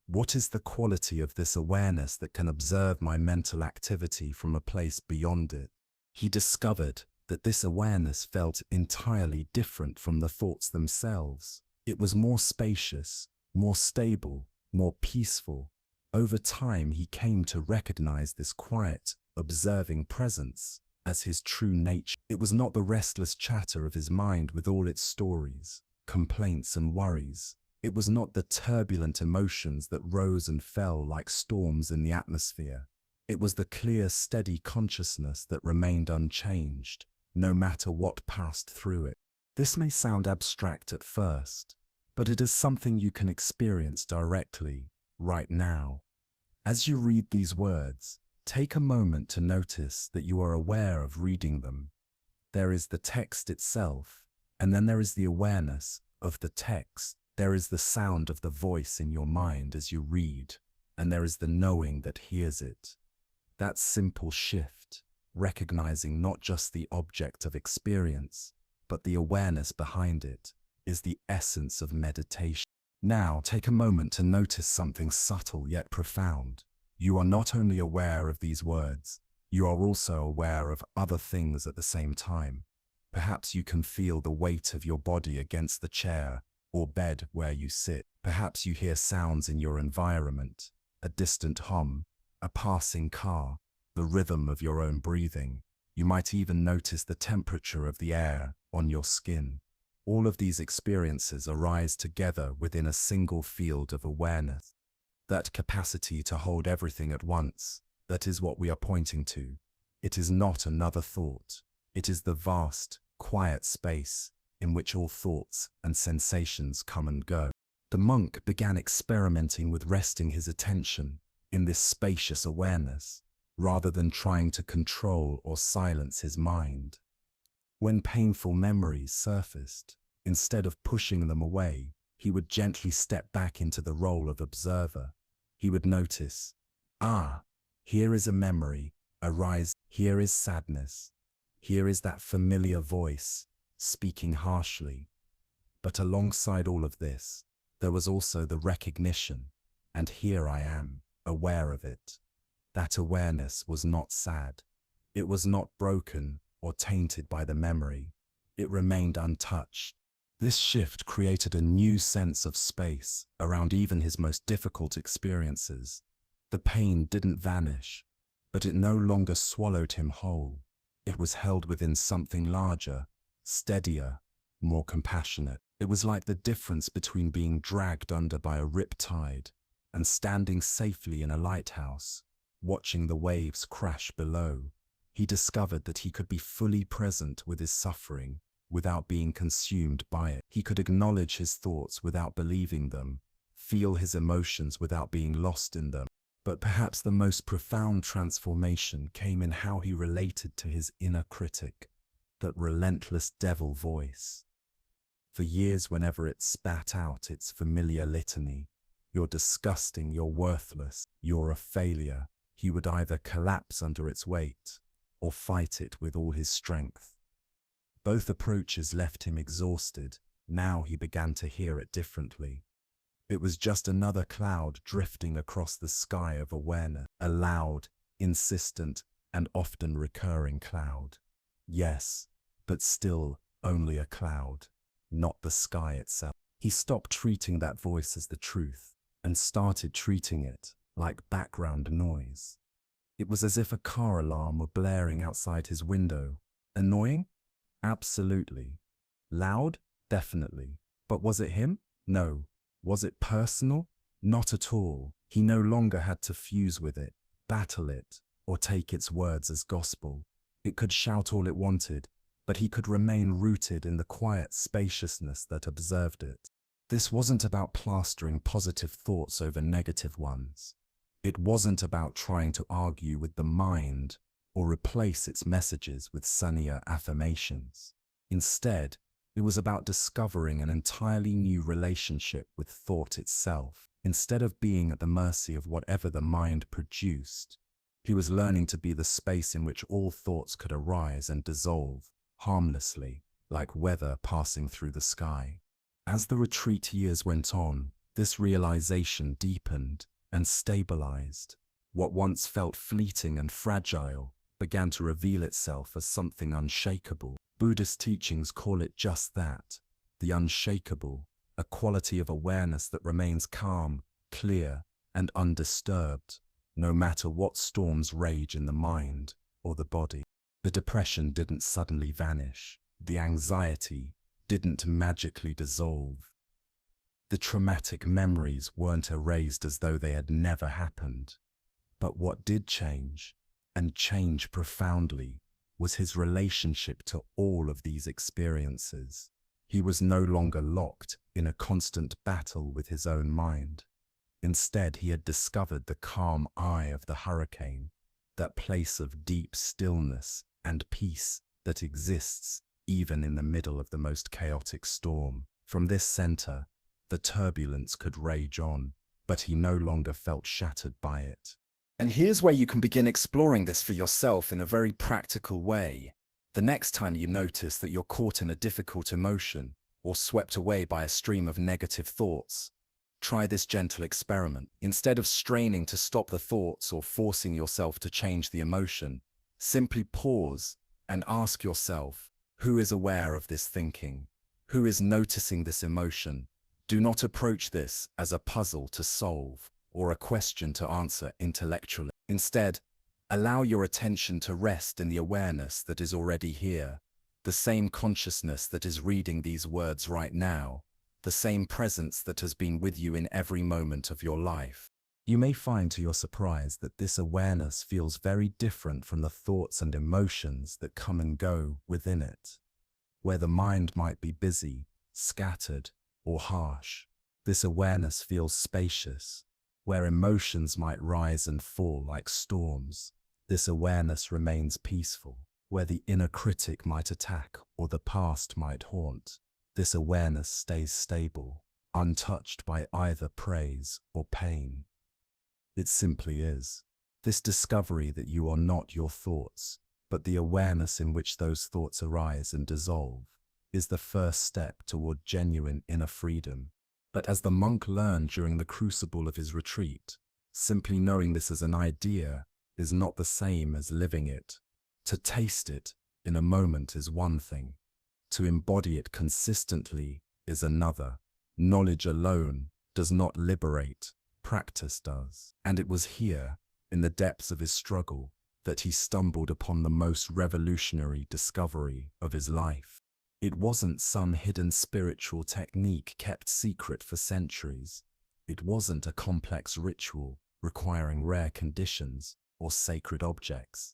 What is the quality of this awareness that can observe my mental activity from a place beyond it? He discovered that this awareness felt entirely different from the thoughts themselves. It was more spacious, more stable, more peaceful. Over time, he came to recognize this quiet, observing presence as his true nature. It was not the restless chatter of his mind with all its stories, complaints and worries. It was not the turbulent emotions that rose and fell like storms in the atmosphere. It was the clear, steady consciousness that remained unchanged, no matter what passed through it. This may sound abstract at first, but it is something you can experience directly, right now. As you read these words, take a moment to notice that you are aware of reading them. There is the text itself, and then there is the awareness of the text. There is the sound of the voice in your mind as you read, and there is the knowing that hears it. That simple shift, recognizing not just the object of experience, but the awareness behind it, is the essence of meditation. Now, take a moment to notice something subtle yet profound. You are not only aware of these words, you are also aware of other things at the same time. Perhaps you can feel the weight of your body against the chair or bed where you sit. Perhaps you hear sounds in your environment, a distant hum, a passing car, the rhythm of your own breathing. You might even notice the temperature of the air on your skin. All of these experiences arise together within a single field of awareness. That capacity to hold everything at once, that is what we are pointing to. It is not another thought. It is the vast, quiet space in which all thoughts and sensations come and go. The monk began experimenting with resting his attention in this spacious awareness, rather than trying to control or silence his mind. When painful memories surfaced, instead of pushing them away, he would gently step back into the role of observer. He would notice, here is a memory, arise, here is sadness, here is that familiar voice, speaking harshly. But alongside all of this, there was also the recognition, and here I am, aware of it. That awareness was not sad. It was not broken or tainted by the memory. It remained untouched. This shift created a new sense of space around even his most difficult experiences. The pain didn't vanish, but it no longer swallowed him whole. It was held within something larger, steadier, more compassionate. It was like the difference between being dragged under by a riptide and standing safely in a lighthouse, watching the waves crash below. He discovered that he could be fully present with his suffering without being consumed by it. He could acknowledge his thoughts without believing them, feel his emotions without being lost in them. But perhaps the most profound transformation came in how he related to his inner critic, that relentless devil voice. For years, whenever it spat out its familiar litany, "You're disgusting, you're worthless, you're a failure," he would either collapse under its weight or fight it with all his strength. Both approaches left him exhausted. Now he began to hear it differently. It was just another cloud drifting across the sky of awareness, a loud, insistent, and often recurring cloud. Yes, but still only a cloud, not the sky itself. He stopped treating that voice as the truth and started treating it like background noise. It was as if a car alarm were blaring outside his window. Annoying? Absolutely. Loud? Definitely. But was it him? No. Was it personal? Not at all. He no longer had to fuse with it, battle it, or take its words as gospel. It could shout all it wanted, but he could remain rooted in the quiet spaciousness that observed it. This wasn't about plastering positive thoughts over negative ones. It wasn't about trying to argue with the mind or replace its messages with sunnier affirmations. Instead, it was about discovering an entirely new relationship with thought itself. Instead of being at the mercy of whatever the mind produced, he was learning to be the space in which all thoughts could arise and dissolve, harmlessly, like weather passing through the sky. As the retreat years went on, this realization deepened and stabilized. What once felt fleeting and fragile began to reveal itself as something unshakable. Buddhist teachings call it just that, the unshakable, a quality of awareness that remains calm, clear, and undisturbed, no matter what storms rage in the mind or the body. The depression didn't suddenly vanish. The anxiety didn't magically dissolve. The traumatic memories weren't erased as though they had never happened. But what did change, and change profoundly, was his relationship to all of these experiences. He was no longer locked in a constant battle with his own mind. Instead, he had discovered the calm eye of the hurricane, that place of deep stillness and peace that exists even in the middle of the most chaotic storm. From this center, the turbulence could rage on, but he no longer felt shattered by it. And here's where you can begin exploring this for yourself in a very practical way. The next time you notice that you're caught in a difficult emotion or swept away by a stream of negative thoughts, try this gentle experiment. Instead of straining to stop the thoughts or forcing yourself to change the emotion, simply pause and ask yourself, who is aware of this thinking? Who is noticing this emotion? Do not approach this as a puzzle to solve or a question to answer intellectually. Instead, allow your attention to rest in the awareness that is already here, the same consciousness that is reading these words right now, the same presence that has been with you in every moment of your life. You may find to your surprise that this awareness feels very different from the thoughts and emotions that come and go within it. Where the mind might be busy, scattered, or harsh, this awareness feels spacious. Where emotions might rise and fall like storms, this awareness remains peaceful. Where the inner critic might attack or the past might haunt, this awareness stays stable, untouched by either praise or pain. It simply is. This discovery that you are not your thoughts, but the awareness in which those thoughts arise and dissolve, is the first step toward genuine inner freedom. But as the monk learned during the crucible of his retreat, simply knowing this as an idea is not the same as living it. To taste it in a moment is one thing. To embody it consistently is another. Knowledge alone does not liberate, practice does. And it was here, in the depths of his struggle, that he stumbled upon the most revolutionary discovery of his life. It wasn't some hidden spiritual technique kept secret for centuries. It wasn't a complex ritual requiring rare conditions or sacred objects.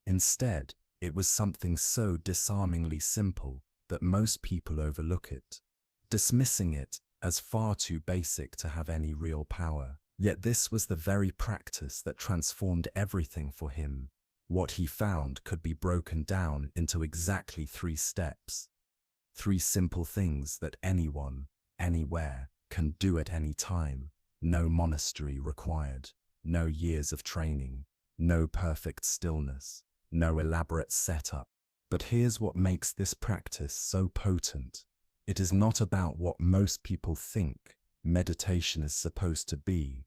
Instead, it was something so disarmingly simple that most people overlook it, dismissing it as far too basic to have any real power. Yet this was the very practice that transformed everything for him. What he found could be broken down into exactly 3 steps. 3 simple things that anyone, anywhere, can do at any time. No monastery required, no years of training, no perfect stillness, no elaborate setup. But here's what makes this practice so potent. It is not about what most people think meditation is supposed to be.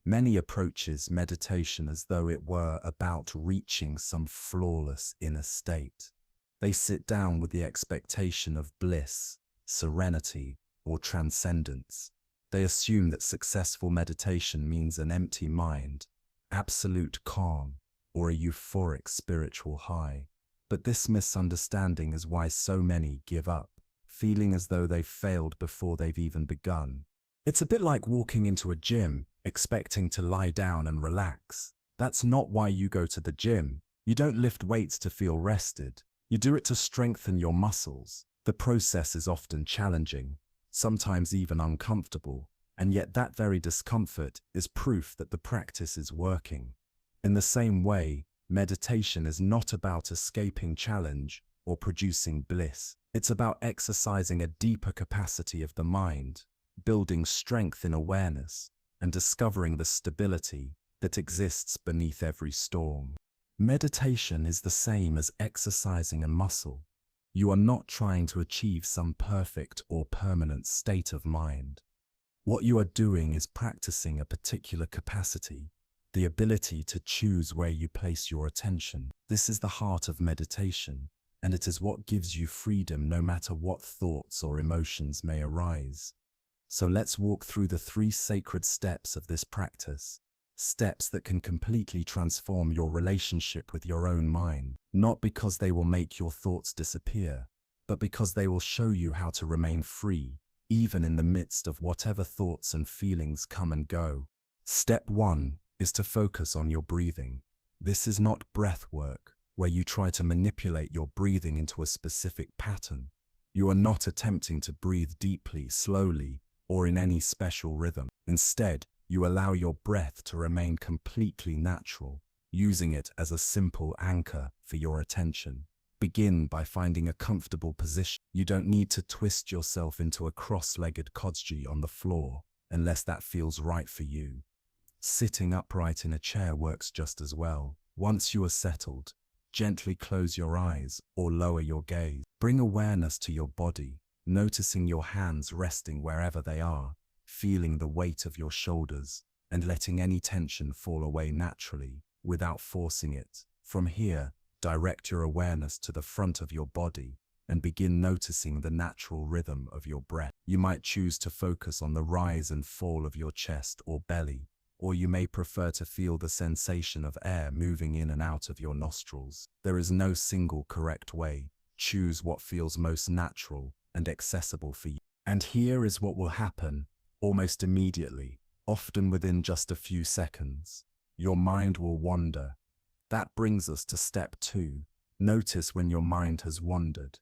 Many approaches meditation as though it were about reaching some flawless inner state. They sit down with the expectation of bliss, serenity, or transcendence. They assume that successful meditation means an empty mind, absolute calm, or a euphoric spiritual high. But this misunderstanding is why so many give up, feeling as though they've failed before they've even begun. It's a bit like walking into a gym, expecting to lie down and relax. That's not why you go to the gym. You don't lift weights to feel rested. You do it to strengthen your muscles. The process is often challenging, sometimes even uncomfortable, And yet that very discomfort is proof that the practice is working. In the same way, meditation is not about escaping challenge or producing bliss. It's about exercising a deeper capacity of the mind, building strength in awareness, and discovering the stability that exists beneath every storm. Meditation is the same as exercising a muscle. You are not trying to achieve some perfect or permanent state of mind. What you are doing is practicing a particular capacity, the ability to choose where you place your attention. This is the heart of meditation, and it is what gives you freedom no matter what thoughts or emotions may arise. So let's walk through the 3 sacred steps of this practice, steps that can completely transform your relationship with your own mind, not because they will make your thoughts disappear, but because they will show you how to remain free, even in the midst of whatever thoughts and feelings come and go. Step 1 is to focus on your breathing. This is not breath work, where you try to manipulate your breathing into a specific pattern. You are not attempting to breathe deeply, slowly, or in any special rhythm. Instead, you allow your breath to remain completely natural, using it as a simple anchor for your attention. Begin by finding a comfortable position. You don't need to twist yourself into a cross-legged kojji on the floor unless that feels right for you. Sitting upright in a chair works just as well. Once you are settled, gently close your eyes or lower your gaze. Bring awareness to your body, noticing your hands resting wherever they are, feeling the weight of your shoulders, and letting any tension fall away naturally, without forcing it. From here, direct your awareness to the front of your body and begin noticing the natural rhythm of your breath. You might choose to focus on the rise and fall of your chest or belly, or you may prefer to feel the sensation of air moving in and out of your nostrils. There is no single correct way. Choose what feels most natural and accessible for you. And here is what will happen almost immediately, often within just a few seconds. Your mind will wander. That brings us to step 2. Notice when your mind has wandered.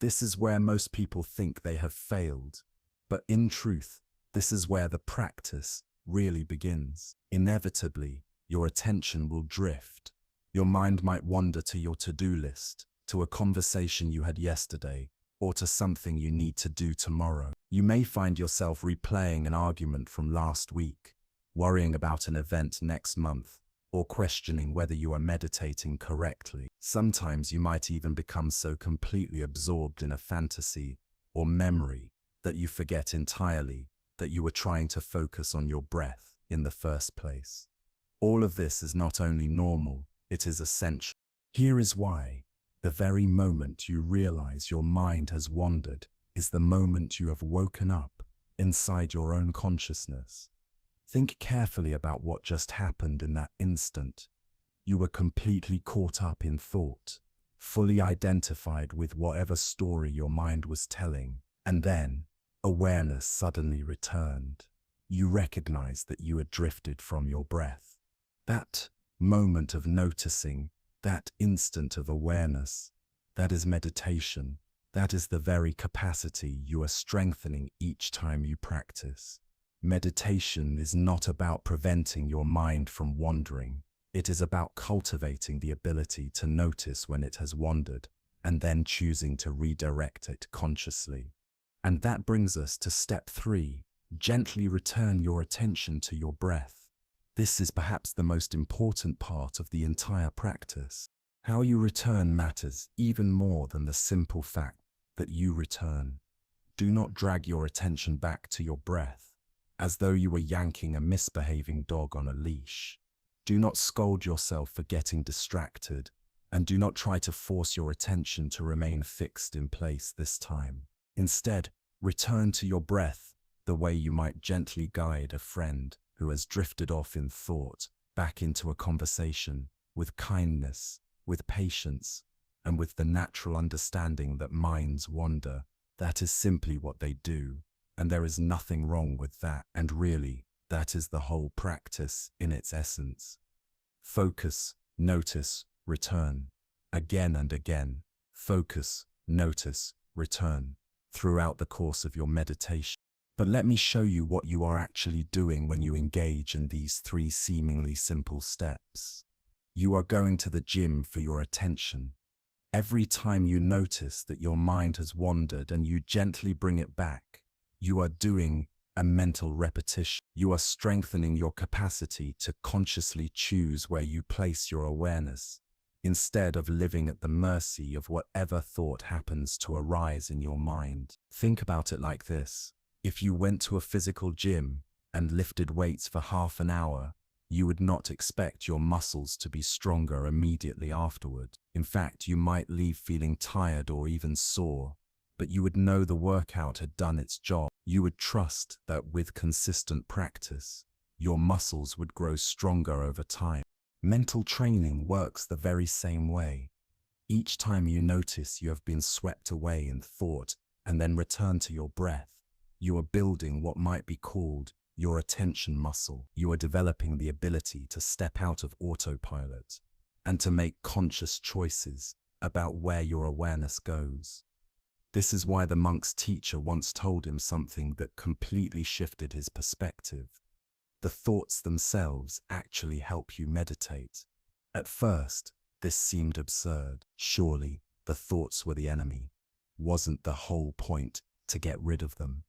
This is where most people think they have failed, but in truth, this is where the practice really begins. Inevitably, your attention will drift. Your mind might wander to your to-do list, to a conversation you had yesterday, or to something you need to do tomorrow. You may find yourself replaying an argument from last week, worrying about an event next month, or questioning whether you are meditating correctly. Sometimes you might even become so completely absorbed in a fantasy or memory that you forget entirely that you were trying to focus on your breath in the first place. All of this is not only normal, it is essential. Here is why. The very moment you realize your mind has wandered is the moment you have woken up inside your own consciousness. Think carefully about what just happened in that instant. You were completely caught up in thought, fully identified with whatever story your mind was telling, and then awareness suddenly returned. You recognized that you had drifted from your breath. That moment of noticing, that instant of awareness, that is meditation. That is the very capacity you are strengthening each time you practice. Meditation is not about preventing your mind from wandering. It is about cultivating the ability to notice when it has wandered and then choosing to redirect it consciously. And that brings us to step 3. Gently return your attention to your breath. This is perhaps the most important part of the entire practice. How you return matters even more than the simple fact that you return. Do not drag your attention back to your breath, as though you were yanking a misbehaving dog on a leash. Do not scold yourself for getting distracted, and do not try to force your attention to remain fixed in place this time. Instead, return to your breath the way you might gently guide a friend who has drifted off in thought back into a conversation, with kindness, with patience, and with the natural understanding that minds wander. That is simply what they do, and there is nothing wrong with that. And really, that is the whole practice in its essence. Focus, notice, return. Again and again. Focus, notice, return. Throughout the course of your meditation. But let me show you what you are actually doing when you engage in these 3 seemingly simple steps. You are going to the gym for your attention. Every time you notice that your mind has wandered and you gently bring it back, you are doing a mental repetition. You are strengthening your capacity to consciously choose where you place your awareness, instead of living at the mercy of whatever thought happens to arise in your mind. Think about it like this. If you went to a physical gym and lifted weights for half an hour, you would not expect your muscles to be stronger immediately afterward. In fact, you might leave feeling tired or even sore, but you would know the workout had done its job. You would trust that with consistent practice, your muscles would grow stronger over time. Mental training works the very same way. Each time you notice you have been swept away in thought and then return to your breath, you are building what might be called your attention muscle. You are developing the ability to step out of autopilot and to make conscious choices about where your awareness goes. This is why the monk's teacher once told him something that completely shifted his perspective. The thoughts themselves actually help you meditate. At first, this seemed absurd. Surely, the thoughts were the enemy. Wasn't the whole point to get rid of them?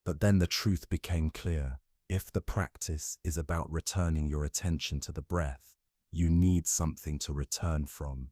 But then the truth became clear. If the practice is about returning your attention to the breath, you need something to return from.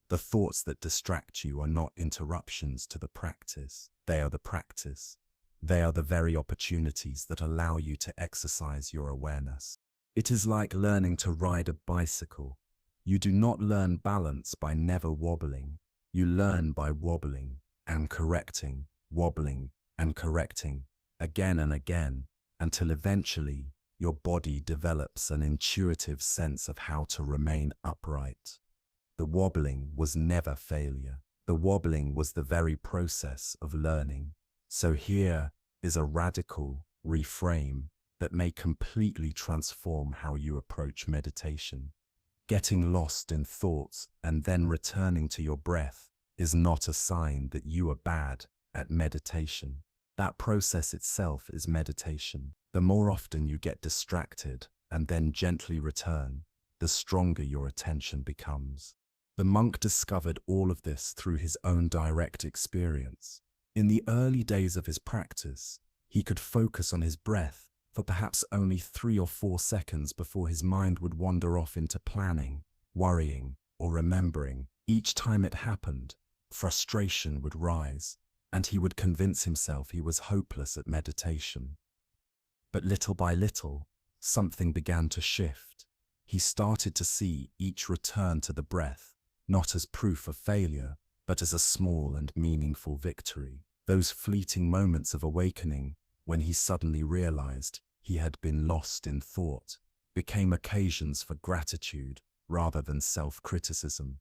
The thoughts that distract you are not interruptions to the practice. They are the practice. They are the very opportunities that allow you to exercise your awareness. It is like learning to ride a bicycle. You do not learn balance by never wobbling. You learn by wobbling and correcting, wobbling and correcting, again and again, until eventually your body develops an intuitive sense of how to remain upright. The wobbling was never failure. The wobbling was the very process of learning. So here is a radical reframe that may completely transform how you approach meditation. Getting lost in thoughts and then returning to your breath is not a sign that you are bad at meditation. That process itself is meditation. The more often you get distracted and then gently return, the stronger your attention becomes. The monk discovered all of this through his own direct experience. In the early days of his practice, he could focus on his breath for perhaps only 3 or 4 seconds before his mind would wander off into planning, worrying, or remembering. Each time it happened, frustration would rise, and he would convince himself he was hopeless at meditation. But little by little, something began to shift. He started to see each return to the breath not as proof of failure, but as a small and meaningful victory. Those fleeting moments of awakening, when he suddenly realized he had been lost in thought, became occasions for gratitude rather than self-criticism.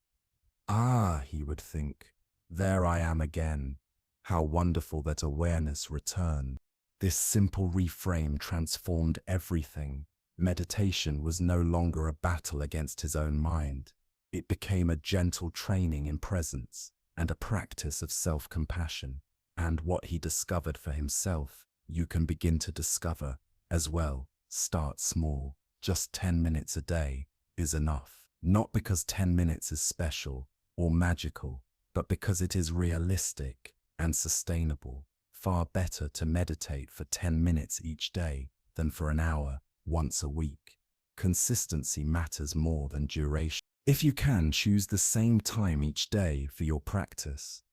Ah, he would think, there I am again. How wonderful that awareness returned. This simple reframe transformed everything. Meditation was no longer a battle against his own mind. It became a gentle training in presence and a practice of self-compassion. And what he discovered for himself, you can begin to discover as well. Start small. Just 10 minutes a day is enough. Not because 10 minutes is special or magical, but because it is realistic and sustainable. Far better to meditate for 10 minutes each day than for an hour once a week. Consistency matters more than duration. If you can, choose the same time each day for your practice.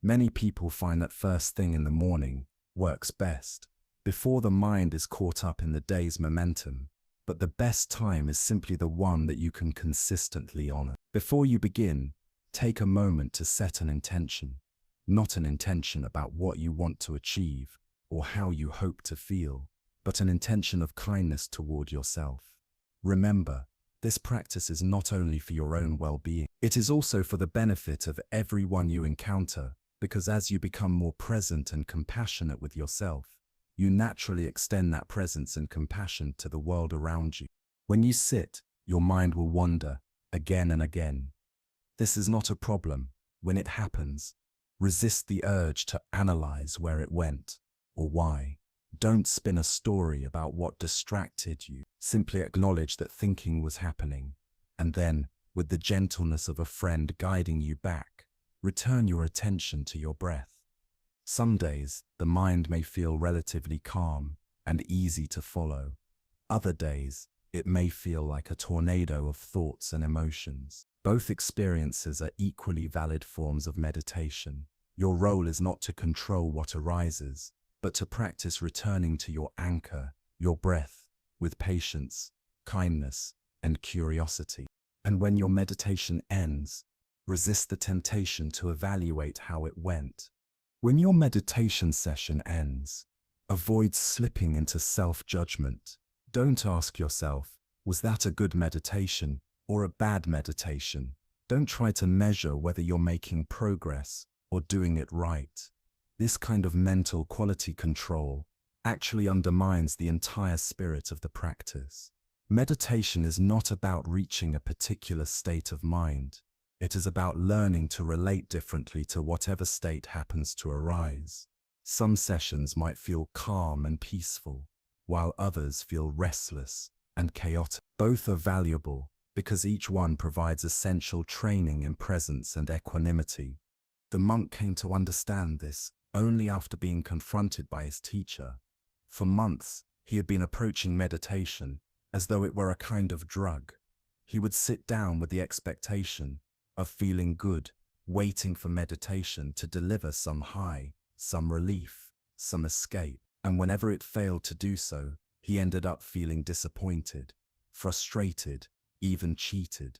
Many people find that first thing in the morning works best, before the mind is caught up in the day's momentum. But the best time is simply the one that you can consistently honor. Before you begin, take a moment to set an intention. Not an intention about what you want to achieve or how you hope to feel, but an intention of kindness toward yourself. Remember, this practice is not only for your own well-being, it is also for the benefit of everyone you encounter, because as you become more present and compassionate with yourself, you naturally extend that presence and compassion to the world around you. When you sit, your mind will wander again and again. This is not a problem. When it happens, resist the urge to analyze where it went or why. Don't spin a story about what distracted you. Simply acknowledge that thinking was happening, and then, with the gentleness of a friend guiding you back, return your attention to your breath. Some days, the mind may feel relatively calm and easy to follow. Other days, it may feel like a tornado of thoughts and emotions. Both experiences are equally valid forms of meditation. Your role is not to control what arises, but to practice returning to your anchor, your breath, with patience, kindness, and curiosity. And when your meditation ends, resist the temptation to evaluate how it went. When your meditation session ends, avoid slipping into self-judgment. Don't ask yourself, was that a good meditation or a bad meditation? Don't try to measure whether you're making progress or doing it right. This kind of mental quality control actually undermines the entire spirit of the practice. Meditation is not about reaching a particular state of mind. It is about learning to relate differently to whatever state happens to arise. Some sessions might feel calm and peaceful, while others feel restless and chaotic. Both are valuable because each one provides essential training in presence and equanimity. The monk came to understand this only after being confronted by his teacher. For months, he had been approaching meditation as though it were a kind of drug. He would sit down with the expectation of feeling good, waiting for meditation to deliver some high, some relief, some escape. And whenever it failed to do so, he ended up feeling disappointed, frustrated, even cheated.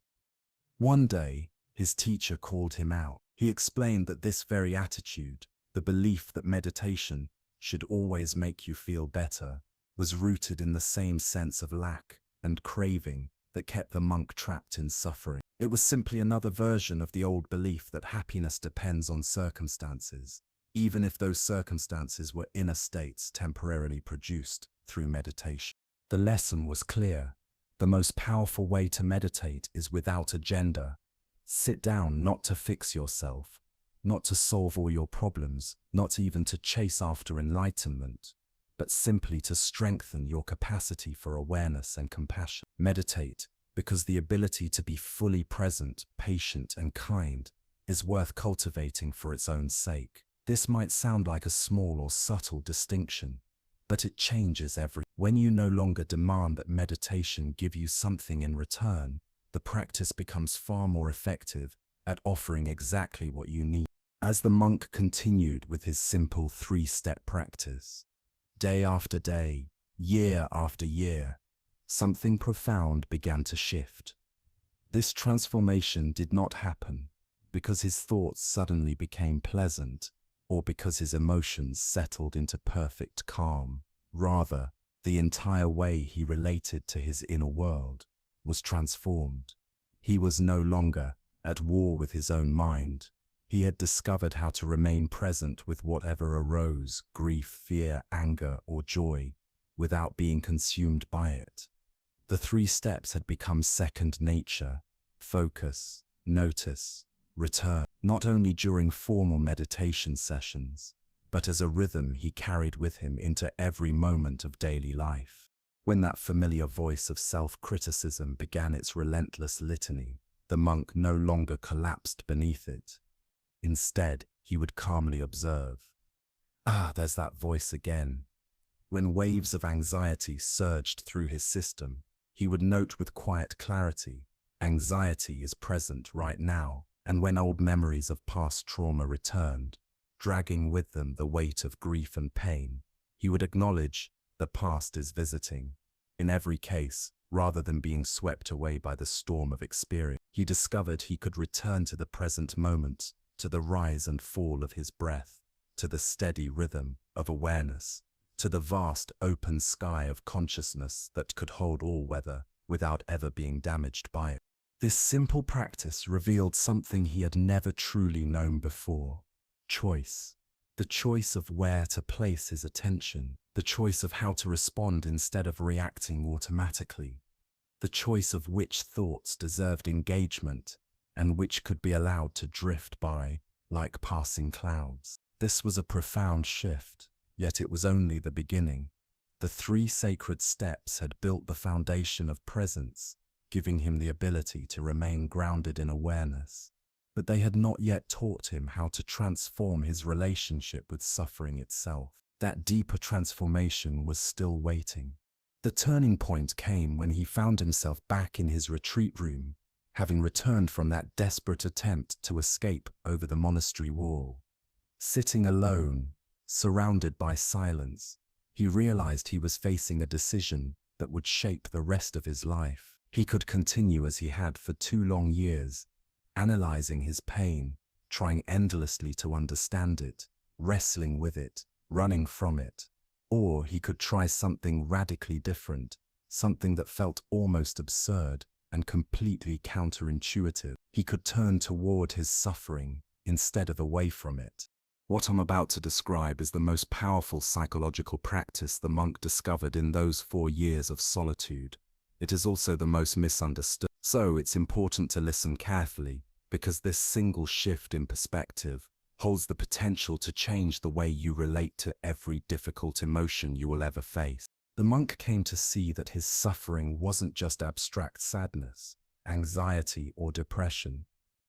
One day, his teacher called him out. He explained that this very attitude, the belief that meditation should always make you feel better, was rooted in the same sense of lack and craving that kept the monk trapped in suffering. It was simply another version of the old belief that happiness depends on circumstances, even if those circumstances were inner states temporarily produced through meditation. The lesson was clear. The most powerful way to meditate is without agenda. Sit down not to fix yourself, not to solve all your problems, not even to chase after enlightenment, but simply to strengthen your capacity for awareness and compassion. Meditate because the ability to be fully present, patient, and kind is worth cultivating for its own sake. This might sound like a small or subtle distinction, but it changes everything. When you no longer demand that meditation give you something in return, the practice becomes far more effective at offering exactly what you need. As the monk continued with his simple 3-step practice, day after day, year after year, something profound began to shift. This transformation did not happen because his thoughts suddenly became pleasant or because his emotions settled into perfect calm. Rather, the entire way he related to his inner world was transformed. He was no longer at war with his own mind. He had discovered how to remain present with whatever arose, grief, fear, anger, or joy, without being consumed by it. The 3 steps had become second nature: focus, notice, return, not only during formal meditation sessions, but as a rhythm he carried with him into every moment of daily life. When that familiar voice of self-criticism began its relentless litany, the monk no longer collapsed beneath it. Instead, he would calmly observe, there's that voice again. When waves of anxiety surged through his system, he would note with quiet clarity, anxiety is present right now. And when old memories of past trauma returned, dragging with them the weight of grief and pain, he would acknowledge the past is visiting. In every case, rather than being swept away by the storm of experience, he discovered he could return to the present moment, to the rise and fall of his breath, to the steady rhythm of awareness, to the vast open sky of consciousness that could hold all weather without ever being damaged by it. This simple practice revealed something he had never truly known before: choice. The choice of where to place his attention, the choice of how to respond instead of reacting automatically, the choice of which thoughts deserved engagement and which could be allowed to drift by like passing clouds. This was a profound shift. Yet it was only the beginning. The 3 sacred steps had built the foundation of presence, giving him the ability to remain grounded in awareness. But they had not yet taught him how to transform his relationship with suffering itself. That deeper transformation was still waiting. The turning point came when he found himself back in his retreat room, having returned from that desperate attempt to escape over the monastery wall. Sitting alone, surrounded by silence, he realized he was facing a decision that would shape the rest of his life. He could continue as he had for 2 long years, analyzing his pain, trying endlessly to understand it, wrestling with it, running from it. Or he could try something radically different, something that felt almost absurd and completely counterintuitive. He could turn toward his suffering instead of away from it. What I'm about to describe is the most powerful psychological practice the monk discovered in those 4 years of solitude. It is also the most misunderstood. So it's important to listen carefully, because this single shift in perspective holds the potential to change the way you relate to every difficult emotion you will ever face. The monk came to see that his suffering wasn't just abstract sadness, anxiety, or depression.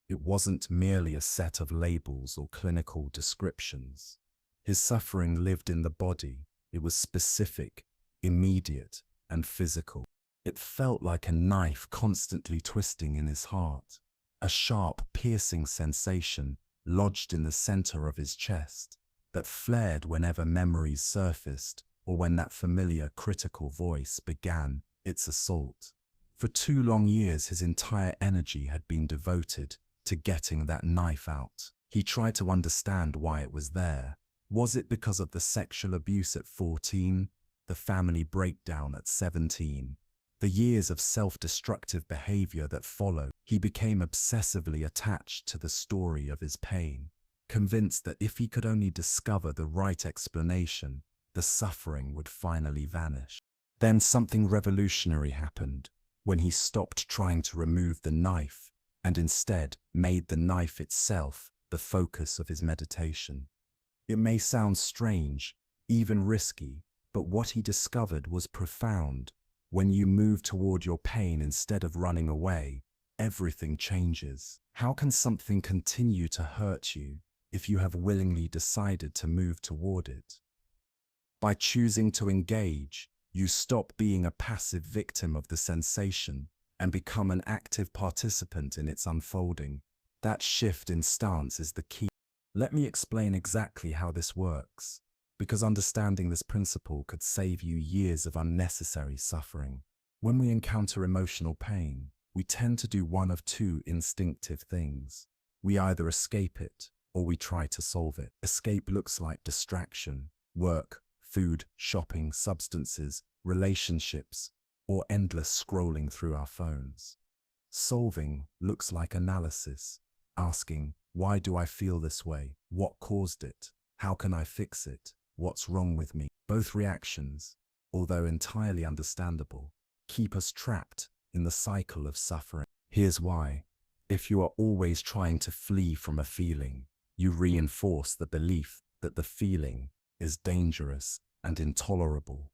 It wasn't merely a set of labels or clinical descriptions. His suffering lived in the body. It was specific, immediate, and physical. It felt like a knife constantly twisting in his heart, a sharp, piercing sensation lodged in the center of his chest that flared whenever memories surfaced or when that familiar critical voice began its assault. For 2 long years, his entire energy had been devoted to getting that knife out. He tried to understand why it was there. Was it because of the sexual abuse at 14, the family breakdown at 17, the years of self-destructive behavior that followed? He became obsessively attached to the story of his pain, convinced that if he could only discover the right explanation, the suffering would finally vanish. Then something revolutionary happened, when he stopped trying to remove the knife and instead made the knife itself the focus of his meditation. It may sound strange, even risky, but what he discovered was profound. When you move toward your pain instead of running away, everything changes. How can something continue to hurt you if you have willingly decided to move toward it? By choosing to engage, you stop being a passive victim of the sensation and become an active participant in its unfolding. That shift in stance is the key. Let me explain exactly how this works, because understanding this principle could save you years of unnecessary suffering. When we encounter emotional pain, we tend to do one of 2 instinctive things. We either escape it or we try to solve it. Escape looks like distraction, work, food, shopping, substances, relationships, or endless scrolling through our phones. Solving looks like analysis, asking, why do I feel this way? What caused it? How can I fix it? What's wrong with me? Both reactions, although entirely understandable, keep us trapped in the cycle of suffering. Here's why. If you are always trying to flee from a feeling, you reinforce the belief that the feeling is dangerous and intolerable.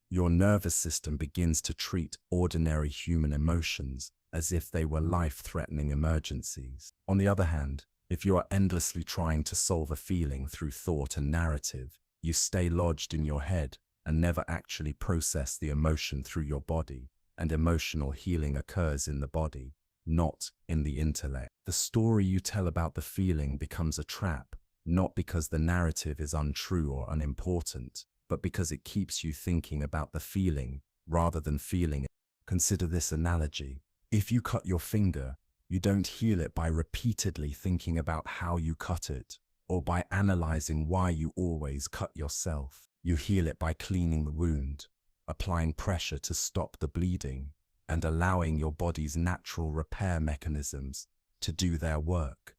Your nervous system begins to treat ordinary human emotions as if they were life-threatening emergencies. On the other hand, if you are endlessly trying to solve a feeling through thought and narrative, you stay lodged in your head and never actually process the emotion through your body, and emotional healing occurs in the body, not in the intellect. The story you tell about the feeling becomes a trap, not because the narrative is untrue or unimportant, but because it keeps you thinking about the feeling rather than feeling it. Consider this analogy. If you cut your finger, you don't heal it by repeatedly thinking about how you cut it, or by analyzing why you always cut yourself. You heal it by cleaning the wound, applying pressure to stop the bleeding, and allowing your body's natural repair mechanisms to do their work.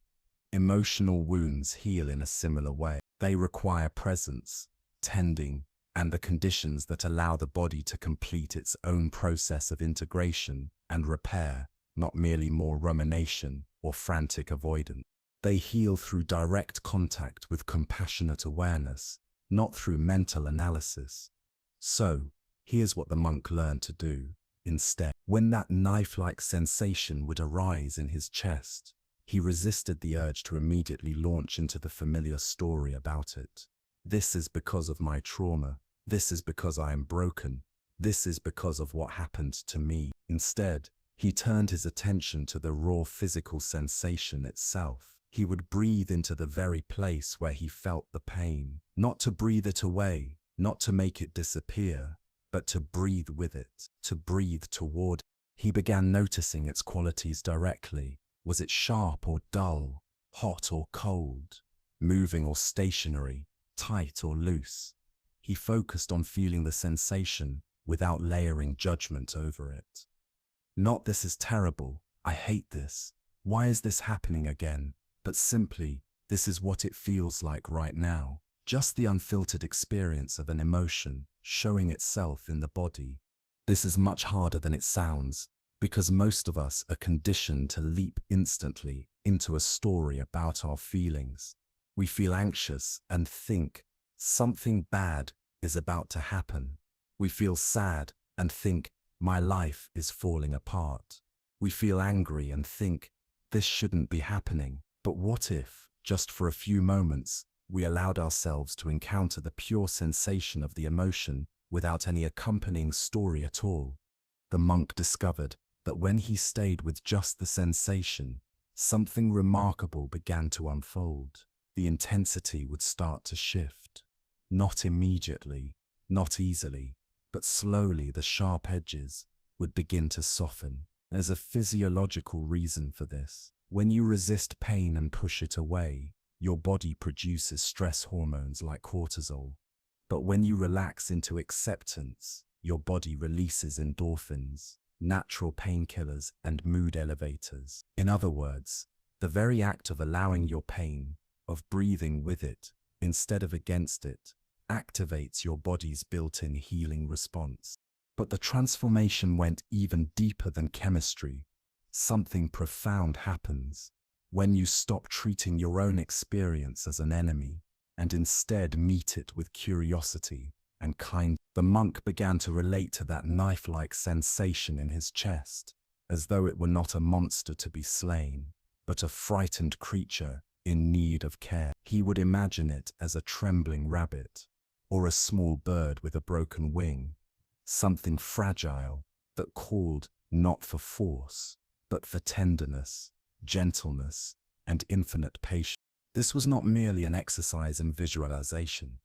Emotional wounds heal in a similar way. They require presence, tending, and the conditions that allow the body to complete its own process of integration and repair, not merely more rumination or frantic avoidance. They heal through direct contact with compassionate awareness, not through mental analysis. So, here's what the monk learned to do instead. When that knife-like sensation would arise in his chest, he resisted the urge to immediately launch into the familiar story about it. This is because of my trauma. This is because I am broken. This is because of what happened to me. Instead, he turned his attention to the raw physical sensation itself. He would breathe into the very place where he felt the pain, not to breathe it away, not to make it disappear, but to breathe with it, to breathe toward. He began noticing its qualities directly. Was it sharp or dull, hot or cold, moving or stationary, tight or loose? He focused on feeling the sensation without layering judgment over it. Not "this is terrible, I hate this, why is this happening again?" but simply, "this is what it feels like right now." Just the unfiltered experience of an emotion showing itself in the body. This is much harder than it sounds, because most of us are conditioned to leap instantly into a story about our feelings. We feel anxious and think something bad is about to happen. We feel sad and think my life is falling apart. We feel angry and think this shouldn't be happening. But what if, just for a few moments, we allowed ourselves to encounter the pure sensation of the emotion without any accompanying story at all? The monk discovered that when he stayed with just the sensation, something remarkable began to unfold. The intensity would start to shift. Not immediately, not easily, but slowly the sharp edges would begin to soften. There's a physiological reason for this. When you resist pain and push it away, your body produces stress hormones like cortisol. But when you relax into acceptance, your body releases endorphins, natural painkillers and mood elevators. In other words, the very act of allowing your pain, of breathing with it instead of against it, activates your body's built-in healing response. But the transformation went even deeper than chemistry. Something profound happens when you stop treating your own experience as an enemy and instead meet it with curiosity and kindness. The monk began to relate to that knife-like sensation in his chest, as though it were not a monster to be slain, but a frightened creature in need of care. He would imagine it as a trembling rabbit, or a small bird with a broken wing, something fragile that called not for force, but for tenderness, gentleness, and infinite patience. This was not merely an exercise in visualization.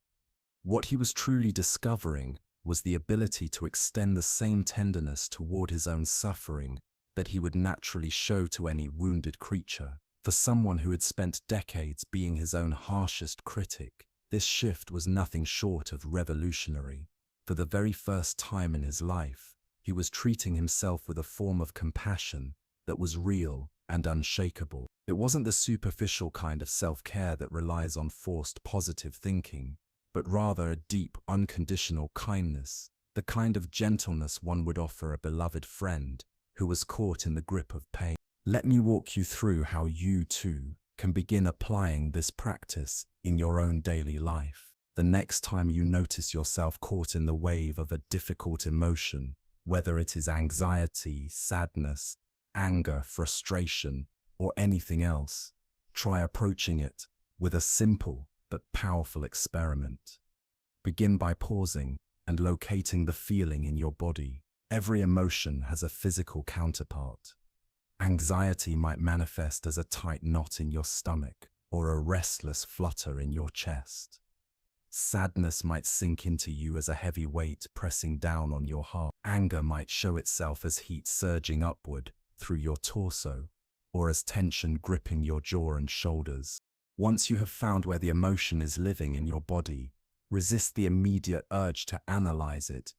What he was truly discovering was the ability to extend the same tenderness toward his own suffering that he would naturally show to any wounded creature. For someone who had spent decades being his own harshest critic, this shift was nothing short of revolutionary. For the very first time in his life, he was treating himself with a form of compassion that was real and unshakable. It wasn't the superficial kind of self-care that relies on forced positive thinking, but rather a deep, unconditional kindness, the kind of gentleness one would offer a beloved friend who was caught in the grip of pain. Let me walk you through how you, too, can begin applying this practice in your own daily life. The next time you notice yourself caught in the wave of a difficult emotion, whether it is anxiety, sadness, anger, frustration, or anything else, try approaching it with a simple but powerful experiment. Begin by pausing and locating the feeling in your body. Every emotion has a physical counterpart. Anxiety might manifest as a tight knot in your stomach or a restless flutter in your chest. Sadness might sink into you as a heavy weight pressing down on your heart. Anger might show itself as heat surging upward through your torso, or as tension gripping your jaw and shoulders. Once you have found where the emotion is living in your body, resist the immediate urge to analyze it,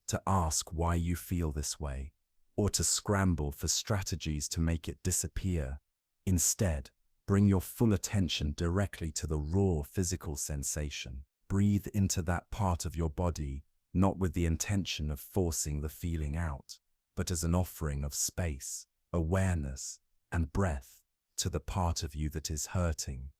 to ask why you feel this way, or to scramble for strategies to make it disappear. Instead, bring your full attention directly to the raw physical sensation. Breathe into that part of your body, not with the intention of forcing the feeling out, but as an offering of space, awareness, and breath to the part of you that is hurting.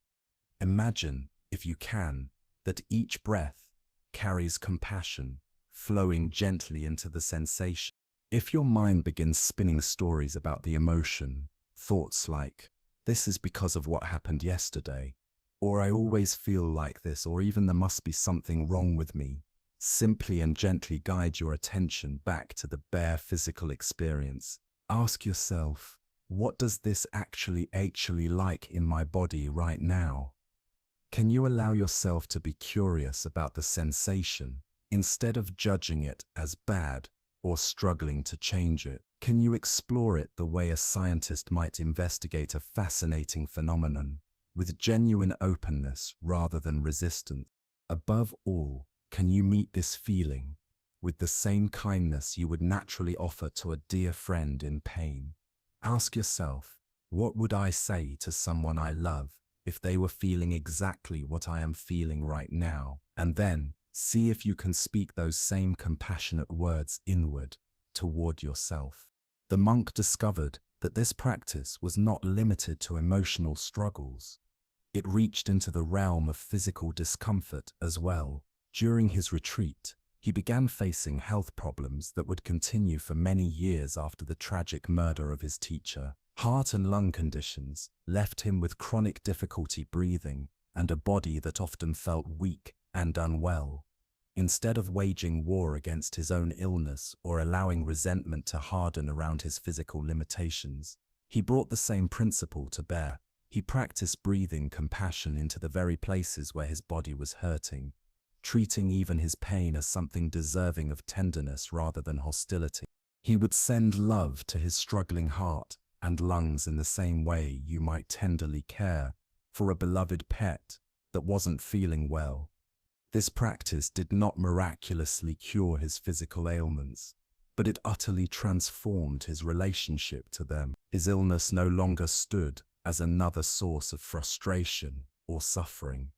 Imagine, if you can, that each breath carries compassion, flowing gently into the sensation. If your mind begins spinning stories about the emotion, thoughts like, "This is because of what happened yesterday," or "I always feel like this," or even "there must be something wrong with me," simply and gently guide your attention back to the bare physical experience. Ask yourself, what does this actually like in my body right now? Can you allow yourself to be curious about the sensation instead of judging it as bad or struggling to change it? Can you explore it the way a scientist might investigate a fascinating phenomenon, with genuine openness rather than resistance? Above all, can you meet this feeling with the same kindness you would naturally offer to a dear friend in pain? Ask yourself, what would I say to someone I love if they were feeling exactly what I am feeling right now? And then, see if you can speak those same compassionate words inward toward yourself. The monk discovered that this practice was not limited to emotional struggles. It reached into the realm of physical discomfort as well. During his retreat, he began facing health problems that would continue for many years after the tragic murder of his teacher. Heart and lung conditions left him with chronic difficulty breathing and a body that often felt weak and unwell. Instead of waging war against his own illness or allowing resentment to harden around his physical limitations, he brought the same principle to bear. He practiced breathing compassion into the very places where his body was hurting, treating even his pain as something deserving of tenderness rather than hostility. He would send love to his struggling heart and lungs in the same way you might tenderly care for a beloved pet that wasn't feeling well. This practice did not miraculously cure his physical ailments, but it utterly transformed his relationship to them. His illness no longer stood as another source of frustration or suffering.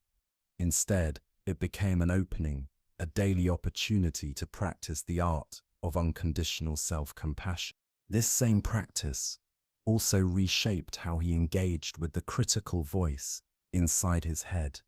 Instead, it became an opening, a daily opportunity to practice the art of unconditional self-compassion. This same practice also reshaped how he engaged with the critical voice inside his head,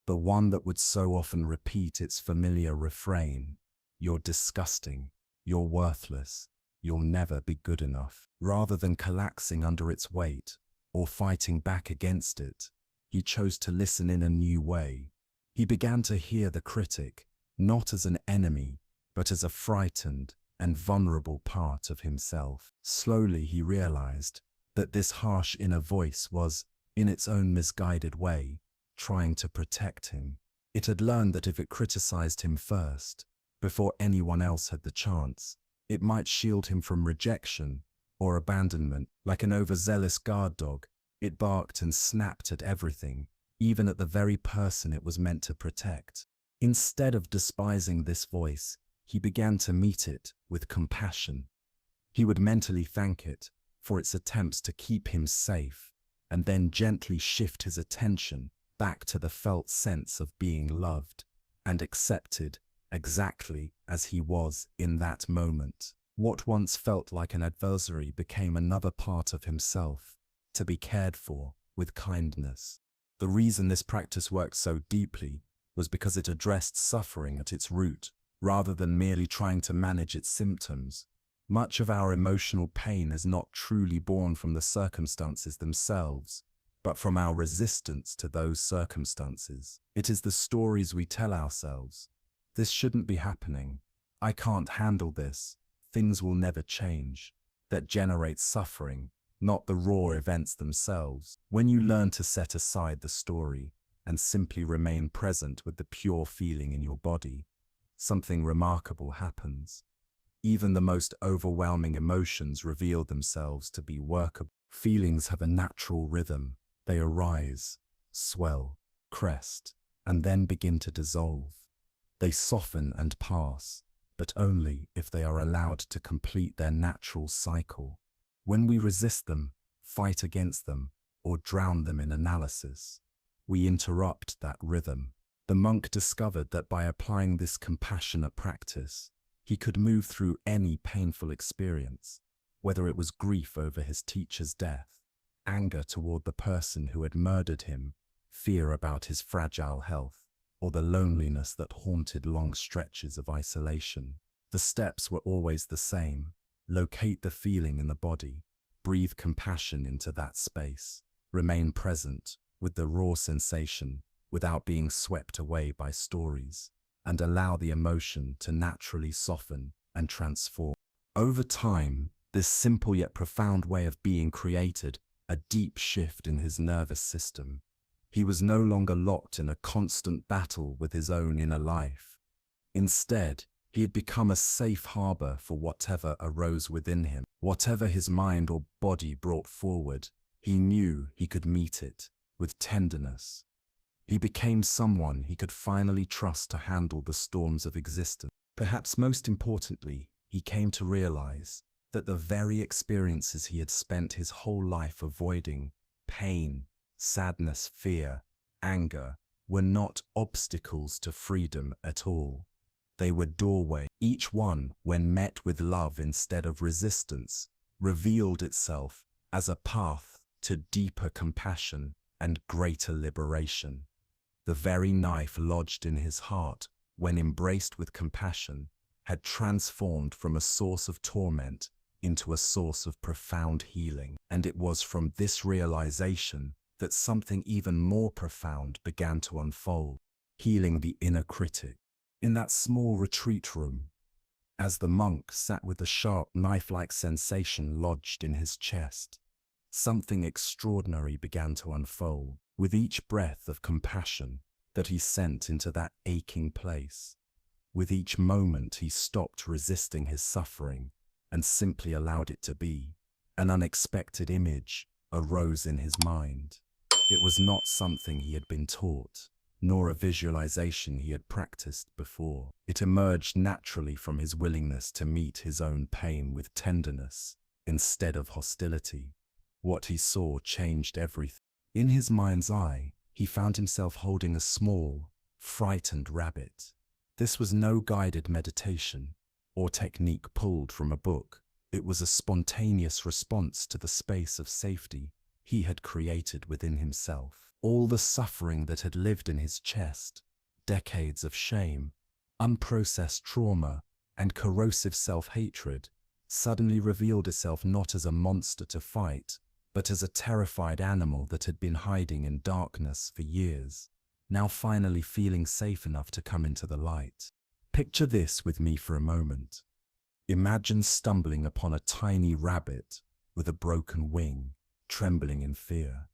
the one that would so often repeat its familiar refrain, "You're disgusting, you're worthless, you'll never be good enough." Rather than collapsing under its weight or fighting back against it, he chose to listen in a new way. He began to hear the critic not as an enemy, but as a frightened and vulnerable part of himself. Slowly he realized that this harsh inner voice was, in its own misguided way, trying to protect him. It had learned that if it criticized him first, before anyone else had the chance, it might shield him from rejection or abandonment. Like an overzealous guard dog, it barked and snapped at everything, even at the very person it was meant to protect. Instead of despising this voice, he began to meet it with compassion. He would mentally thank it for its attempts to keep him safe, and then gently shift his attention back to the felt sense of being loved and accepted exactly as he was in that moment. What once felt like an adversary became another part of himself, to be cared for with kindness. The reason this practice worked so deeply was because it addressed suffering at its root, rather than merely trying to manage its symptoms. Much of our emotional pain is not truly born from the circumstances themselves, but from our resistance to those circumstances. It is the stories we tell ourselves. "This shouldn't be happening. I can't handle this. Things will never change," that generate suffering, not the raw events themselves. When you learn to set aside the story and simply remain present with the pure feeling in your body, something remarkable happens. Even the most overwhelming emotions reveal themselves to be workable. Feelings have a natural rhythm. They arise, swell, crest, and then begin to dissolve. They soften and pass, but only if they are allowed to complete their natural cycle. When we resist them, fight against them, or drown them in analysis, we interrupt that rhythm. The monk discovered that by applying this compassionate practice, he could move through any painful experience, whether it was grief over his teacher's death, anger toward the person who had murdered him, fear about his fragile health, or the loneliness that haunted long stretches of isolation. The steps were always the same. Locate the feeling in the body. Breathe compassion into that space. Remain present with the raw sensation without being swept away by stories, and allow the emotion to naturally soften and transform. Over time, this simple yet profound way of being created a deep shift in his nervous system. He was no longer locked in a constant battle with his own inner life. Instead, he had become a safe harbor for whatever arose within him. Whatever his mind or body brought forward, he knew he could meet it with tenderness. He became someone he could finally trust to handle the storms of existence. Perhaps most importantly, he came to realize that the very experiences he had spent his whole life avoiding, pain, sadness, fear, anger, were not obstacles to freedom at all. They were doorways. Each one, when met with love instead of resistance, revealed itself as a path to deeper compassion and greater liberation. The very knife lodged in his heart, when embraced with compassion, had transformed from a source of torment into a source of profound healing. And it was from this realization that something even more profound began to unfold, healing the inner critic. In that small retreat room, as the monk sat with the sharp knife-like sensation lodged in his chest, something extraordinary began to unfold. With each breath of compassion that he sent into that aching place, with each moment he stopped resisting his suffering and simply allowed it to be, an unexpected image arose in his mind. It was not something he had been taught, nor a visualization he had practiced before. It emerged naturally from his willingness to meet his own pain with tenderness instead of hostility. What he saw changed everything. In his mind's eye, he found himself holding a small, frightened rabbit. This was no guided meditation or technique pulled from a book. It was a spontaneous response to the space of safety he had created within himself. All the suffering that had lived in his chest, decades of shame, unprocessed trauma, and corrosive self-hatred, suddenly revealed itself not as a monster to fight, but as a terrified animal that had been hiding in darkness for years, now finally feeling safe enough to come into the light. Picture this with me for a moment. Imagine stumbling upon a tiny rabbit with a broken wing, trembling in fear.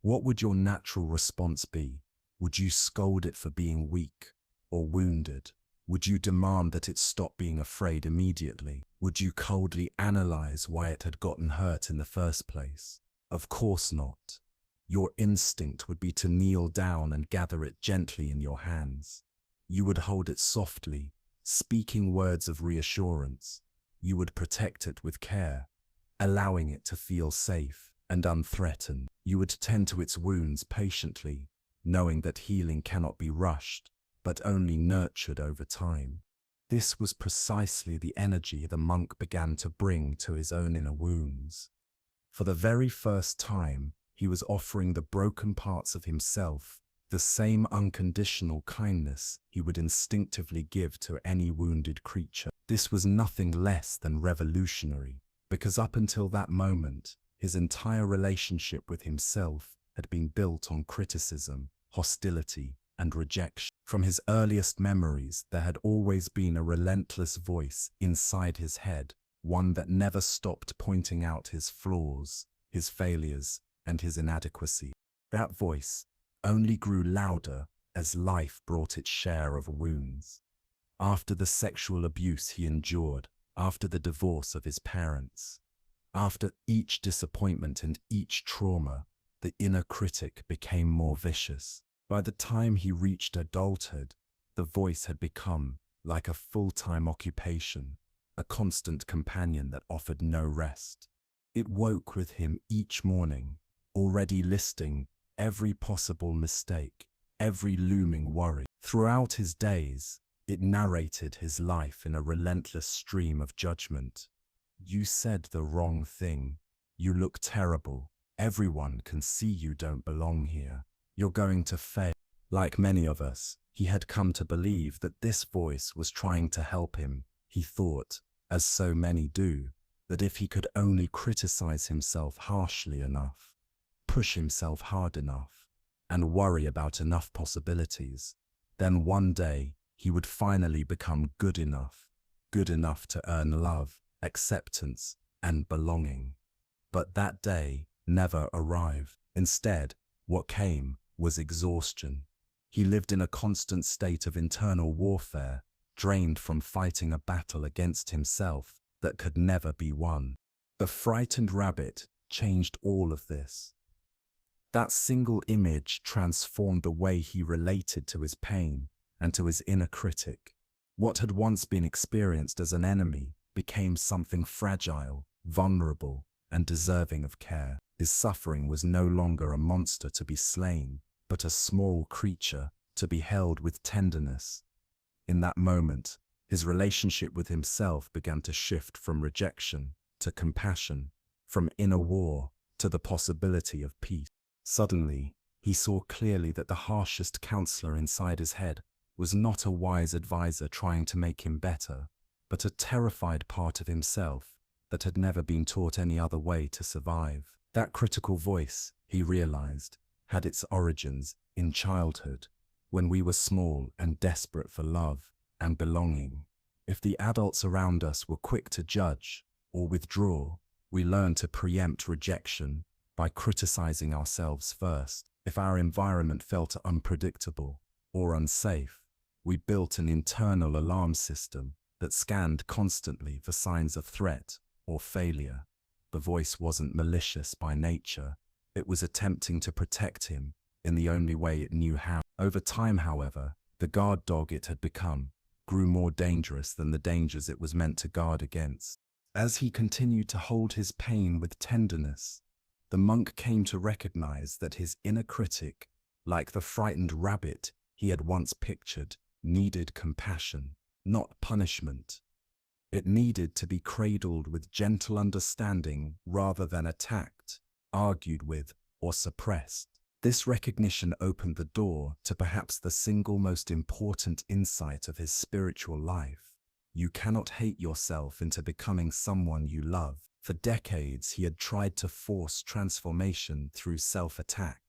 What would your natural response be? Would you scold it for being weak or wounded? Would you demand that it stop being afraid immediately? Would you coldly analyze why it had gotten hurt in the first place? Of course not. Your instinct would be to kneel down and gather it gently in your hands. You would hold it softly, speaking words of reassurance. You would protect it with care, allowing it to feel safe and unthreatened. You would tend to its wounds patiently, knowing that healing cannot be rushed, but only nurtured over time. This was precisely the energy the monk began to bring to his own inner wounds. For the very first time, he was offering the broken parts of himself the same unconditional kindness he would instinctively give to any wounded creature. This was nothing less than revolutionary, because up until that moment, his entire relationship with himself had been built on criticism, hostility, and rejection. From his earliest memories, there had always been a relentless voice inside his head, one that never stopped pointing out his flaws, his failures, and his inadequacy. That voice only grew louder as life brought its share of wounds. After the sexual abuse he endured, after the divorce of his parents, after each disappointment and each trauma, the inner critic became more vicious. By the time he reached adulthood, the voice had become like a full-time occupation, a constant companion that offered no rest. It woke with him each morning, already listing every possible mistake, every looming worry. Throughout his days, it narrated his life in a relentless stream of judgment. You said the wrong thing. You look terrible. Everyone can see you don't belong here. You're going to fail. Like many of us, He had come to believe that this voice was trying to help him. He thought, as so many do, that if he could only criticize himself harshly enough, push himself hard enough, and worry about enough possibilities, then one day he would finally become good enough to earn love, acceptance, and belonging. But that day never arrived. Instead, what came was exhaustion. He lived in a constant state of internal warfare, drained from fighting a battle against himself that could never be won. The frightened rabbit changed all of this. That single image transformed the way he related to his pain and to his inner critic. What had once been experienced as an enemy became something fragile, vulnerable, and deserving of care. His suffering was no longer a monster to be slain, but a small creature to be held with tenderness. In that moment, his relationship with himself began to shift from rejection to compassion, from inner war to the possibility of peace. Suddenly, he saw clearly that the harshest counselor inside his head was not a wise advisor trying to make him better, but a terrified part of himself that had never been taught any other way to survive. That critical voice, he realized, had its origins in childhood, when we were small and desperate for love and belonging. If the adults around us were quick to judge or withdraw, we learned to preempt rejection by criticizing ourselves first. If our environment felt unpredictable or unsafe, we built an internal alarm system that scanned constantly for signs of threat or failure. The voice wasn't malicious by nature. It was attempting to protect him in the only way it knew how. Over time, however, the guard dog it had become grew more dangerous than the dangers it was meant to guard against. As he continued to hold his pain with tenderness, the monk came to recognize that his inner critic, like the frightened rabbit he had once pictured, needed compassion, not punishment. It needed to be cradled with gentle understanding rather than attacked, argued with, or suppressed. This recognition opened the door to perhaps the single most important insight of his spiritual life. You cannot hate yourself into becoming someone you love. For decades, he had tried to force transformation through self-attack,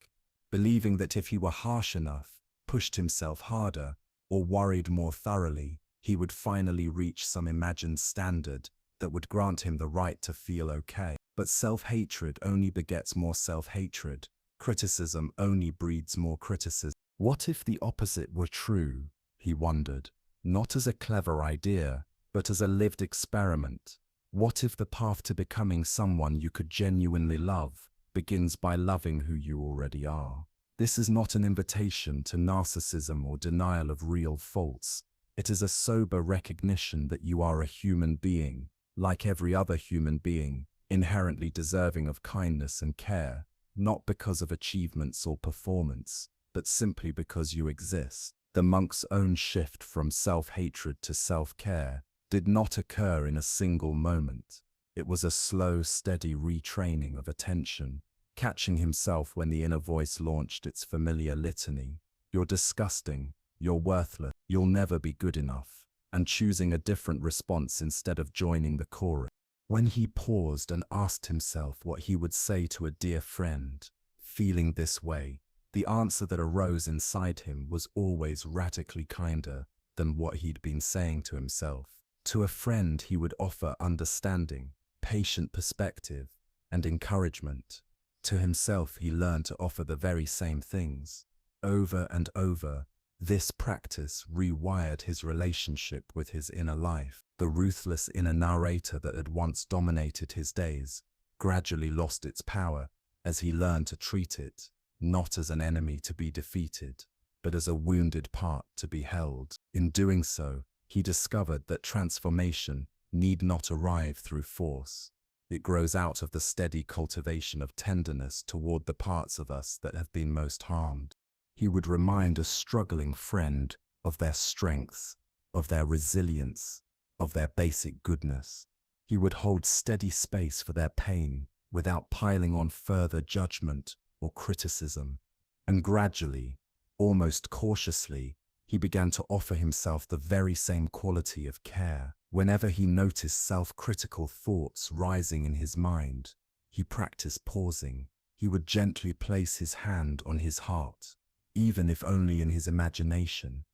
believing that if he were harsh enough, pushed himself harder, or worried more thoroughly, he would finally reach some imagined standard that would grant him the right to feel okay. But self-hatred only begets more self-hatred. Criticism only breeds more criticism. What if the opposite were true, he wondered, not as a clever idea, but as a lived experiment? What if the path to becoming someone you could genuinely love begins by loving who you already are? This is not an invitation to narcissism or denial of real faults. It is a sober recognition that you are a human being, like every other human being, inherently deserving of kindness and care, not because of achievements or performance, but simply because you exist. The monk's own shift from self-hatred to self-care did not occur in a single moment. It was a slow, steady retraining of attention, catching himself when the inner voice launched its familiar litany. You're disgusting, you're worthless, you'll never be good enough, and choosing a different response instead of joining the chorus. When he paused and asked himself what he would say to a dear friend, feeling this way, the answer that arose inside him was always radically kinder than what he'd been saying to himself. To a friend he would offer understanding, patient perspective, and encouragement. To himself he learned to offer the very same things. Over and over, this practice rewired his relationship with his inner life. The ruthless inner narrator that had once dominated his days gradually lost its power as he learned to treat it not as an enemy to be defeated, but as a wounded part to be held. In doing so, he discovered that transformation need not arrive through force. It grows out of the steady cultivation of tenderness toward the parts of us that have been most harmed. He would remind a struggling friend of their strengths, of their resilience, of their basic goodness. He would hold steady space for their pain without piling on further judgment or criticism. And gradually, almost cautiously, He began to offer himself the very same quality of care. Whenever he noticed self-critical thoughts rising in his mind, he practiced pausing. He would gently place his hand on his heart, even if only in his imagination,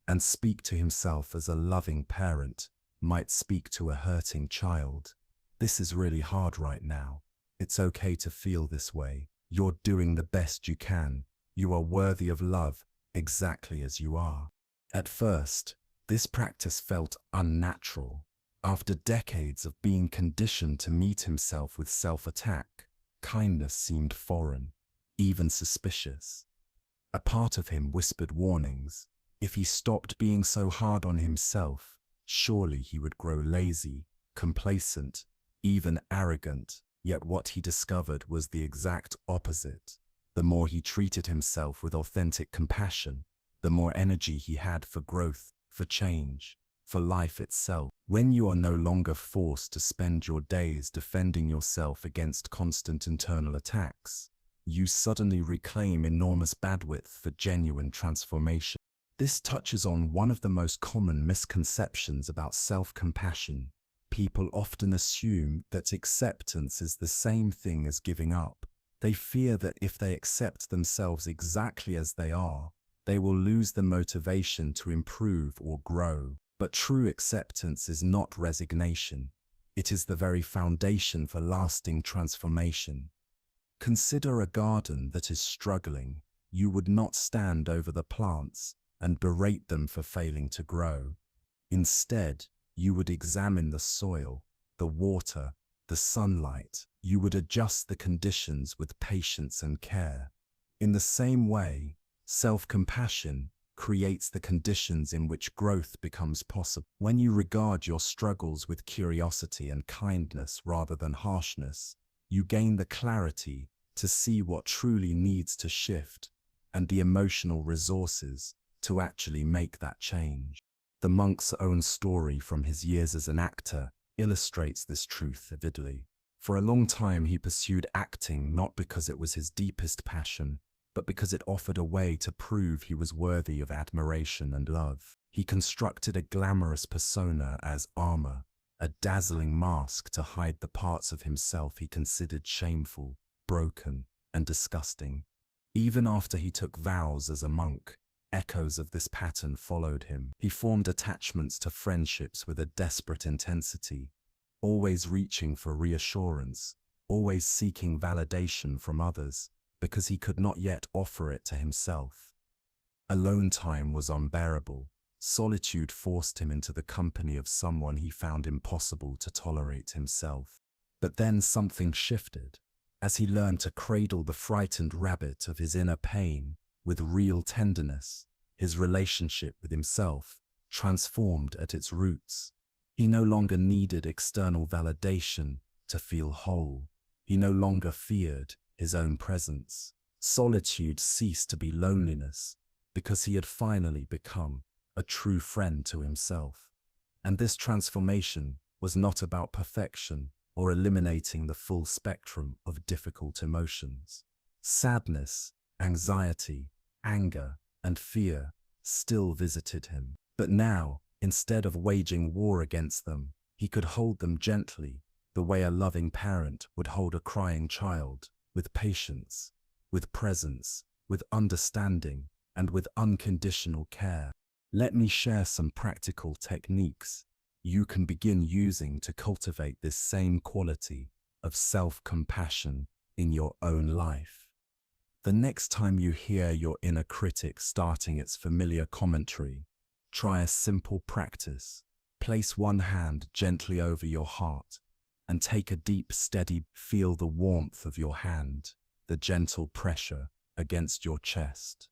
and speak to himself as a loving parent might speak to a hurting child. This is really hard right now. It's okay to feel this way. You're doing the best you can. You are worthy of love exactly as you are. At first, this practice felt unnatural. After decades of being conditioned to meet himself with self-attack, kindness seemed foreign, even suspicious. A part of him whispered warnings. If he stopped being so hard on himself, surely he would grow lazy, complacent, even arrogant. Yet what he discovered was the exact opposite. The more he treated himself with authentic compassion, the more energy he had for growth, for change, for life itself. When you are no longer forced to spend your days defending yourself against constant internal attacks, you suddenly reclaim enormous bandwidth for genuine transformation. This touches on one of the most common misconceptions about self-compassion. People often assume that acceptance is the same thing as giving up. They fear that if they accept themselves exactly as they are, they will lose the motivation to improve or grow. But true acceptance is not resignation. It is the very foundation for lasting transformation. Consider a garden that is struggling. You would not stand over the plants and berate them for failing to grow. Instead, you would examine the soil, the water, the sunlight. You would adjust the conditions with patience and care. In the same way, self-compassion creates the conditions in which growth becomes possible. When you regard your struggles with curiosity and kindness rather than harshness, you gain the clarity to see what truly needs to shift and the emotional resources to actually make that change. The monk's own story from his years as an actor illustrates this truth vividly. For a long time he pursued acting not because it was his deepest passion, but because it offered a way to prove he was worthy of admiration and love. He constructed a glamorous persona as armor, a dazzling mask to hide the parts of himself he considered shameful, broken, and disgusting. Even after he took vows as a monk, echoes of this pattern followed him. He formed attachments to friendships with a desperate intensity, always reaching for reassurance, always seeking validation from others, because he could not yet offer it to himself. Alone time was unbearable. Solitude forced him into the company of someone he found impossible to tolerate himself. But then something shifted. As he learned to cradle the frightened rabbit of his inner pain with real tenderness, his relationship with himself transformed at its roots. He no longer needed external validation to feel whole. He no longer feared his own presence. Solitude ceased to be loneliness because he had finally become a true friend to himself. And this transformation was not about perfection or eliminating the full spectrum of difficult emotions. Sadness, anxiety, anger, and fear still visited him. But now, instead of waging war against them, he could hold them gently, the way a loving parent would hold a crying child, with patience, with presence, with understanding, and with unconditional care. Let me share some practical techniques you can begin using to cultivate this same quality of self-compassion in your own life. The next time you hear your inner critic starting its familiar commentary, try a simple practice. Place one hand gently over your heart and take a deep, steady, feel the warmth of your hand, the gentle pressure against your chest.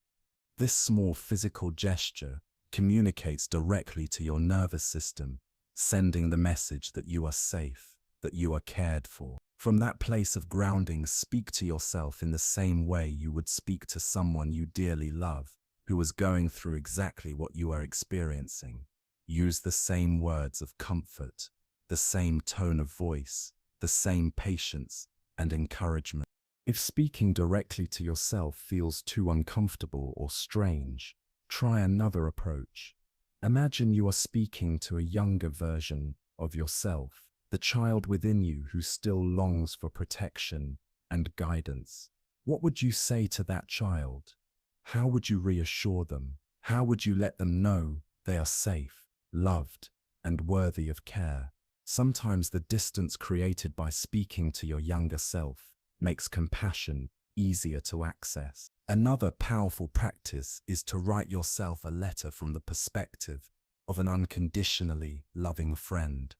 This small physical gesture communicates directly to your nervous system, sending the message that you are safe, that you are cared for. From that place of grounding, speak to yourself in the same way you would speak to someone you dearly love, who is going through exactly what you are experiencing. Use the same words of comfort, the same tone of voice, the same patience and encouragement. If speaking directly to yourself feels too uncomfortable or strange, Try another approach. Imagine you are speaking to a younger version of yourself, the child within you who still longs for protection and guidance. What would you say to that child? How would you reassure them? How would you let them know they are safe, loved, and worthy of care? Sometimes the distance created by speaking to your younger self makes compassion easier to access. Another powerful practice is to write yourself a letter from the perspective of an unconditionally loving friend.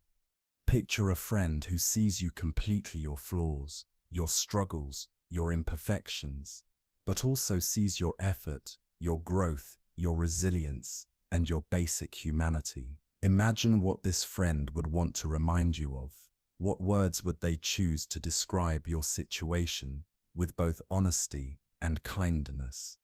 Picture a friend who sees you completely, your flaws, your struggles, your imperfections, but also sees your effort, your growth, your resilience, and your basic humanity. Imagine what this friend would want to remind you of. What words would they choose to describe your situation with both honesty and kindness?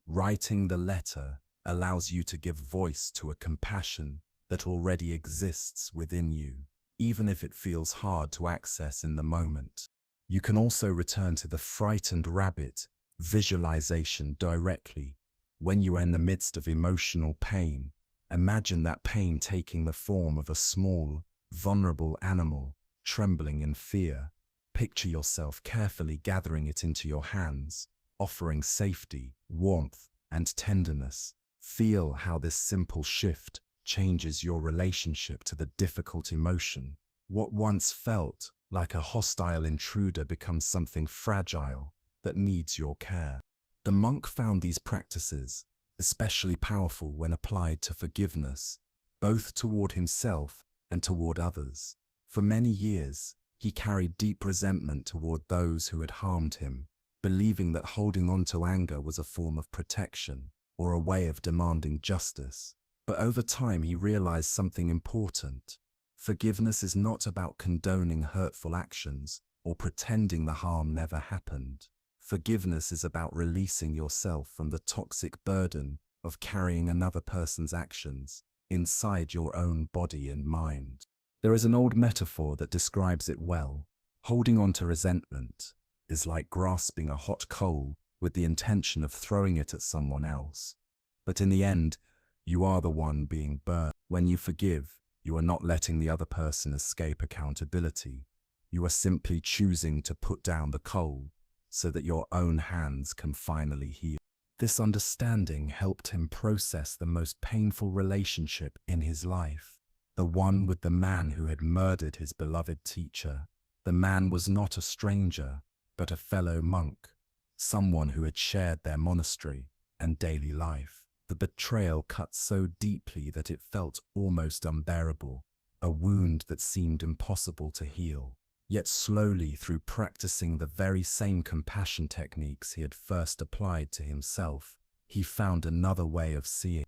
Writing the letter allows you to give voice to a compassion that already exists within you, even if it feels hard to access in the moment. You can also return to the frightened rabbit visualization directly. When you are in the midst of emotional pain, imagine that pain taking the form of a small, vulnerable animal trembling in fear. Picture yourself carefully gathering it into your hands, offering safety, warmth, and tenderness. Feel how this simple shift changes your relationship to the difficult emotion. What once felt like a hostile intruder becomes something fragile that needs your care. The monk found these practices especially powerful when applied to forgiveness, both toward himself and toward others. For many years, he carried deep resentment toward those who had harmed him, believing that holding on to anger was a form of protection or a way of demanding justice. But over time, he realized something important. Forgiveness is not about condoning hurtful actions or pretending the harm never happened. Forgiveness is about releasing yourself from the toxic burden of carrying another person's actions inside your own body and mind. There is an old metaphor that describes it well. Holding on to resentment is like grasping a hot coal with the intention of throwing it at someone else. But in the end, you are the one being burned. When you forgive, you are not letting the other person escape accountability. You are simply choosing to put down the coal so that your own hands can finally heal. This understanding helped him process the most painful relationship in his life, the one with the man who had murdered his beloved teacher. The man was not a stranger, but a fellow monk, someone who had shared their monastery and daily life. The betrayal cut so deeply that it felt almost unbearable, a wound that seemed impossible to heal. Yet slowly, through practicing the very same compassion techniques he had first applied to himself, he found another way of seeing.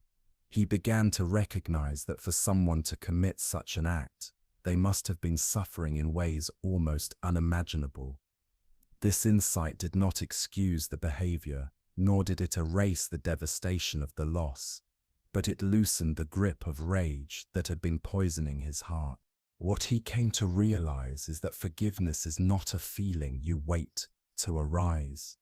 He began to recognize that for someone to commit such an act, they must have been suffering in ways almost unimaginable. This insight did not excuse the behavior, nor did it erase the devastation of the loss, but it loosened the grip of rage that had been poisoning his heart. What he came to realize is that forgiveness is not a feeling you wait to arise.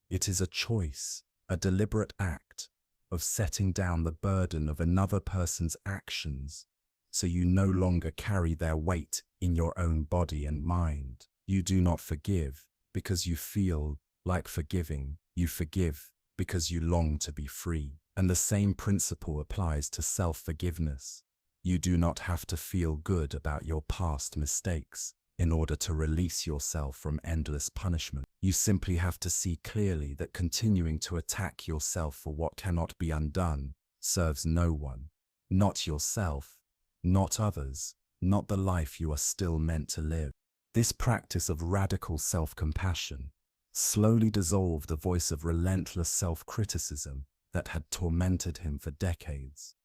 It is a choice, a deliberate act of setting down the burden of another person's actions so you no longer carry their weight in your own body and mind. You do not forgive because you feel like forgiving. You forgive because you long to be free. And the same principle applies to self-forgiveness. You do not have to feel good about your past mistakes in order to release yourself from endless punishment. You simply have to see clearly that continuing to attack yourself for what cannot be undone serves no one. Not yourself, not others, not the life you are still meant to live. This practice of radical self-compassion slowly dissolved the voice of relentless self-criticism that had tormented him for decades.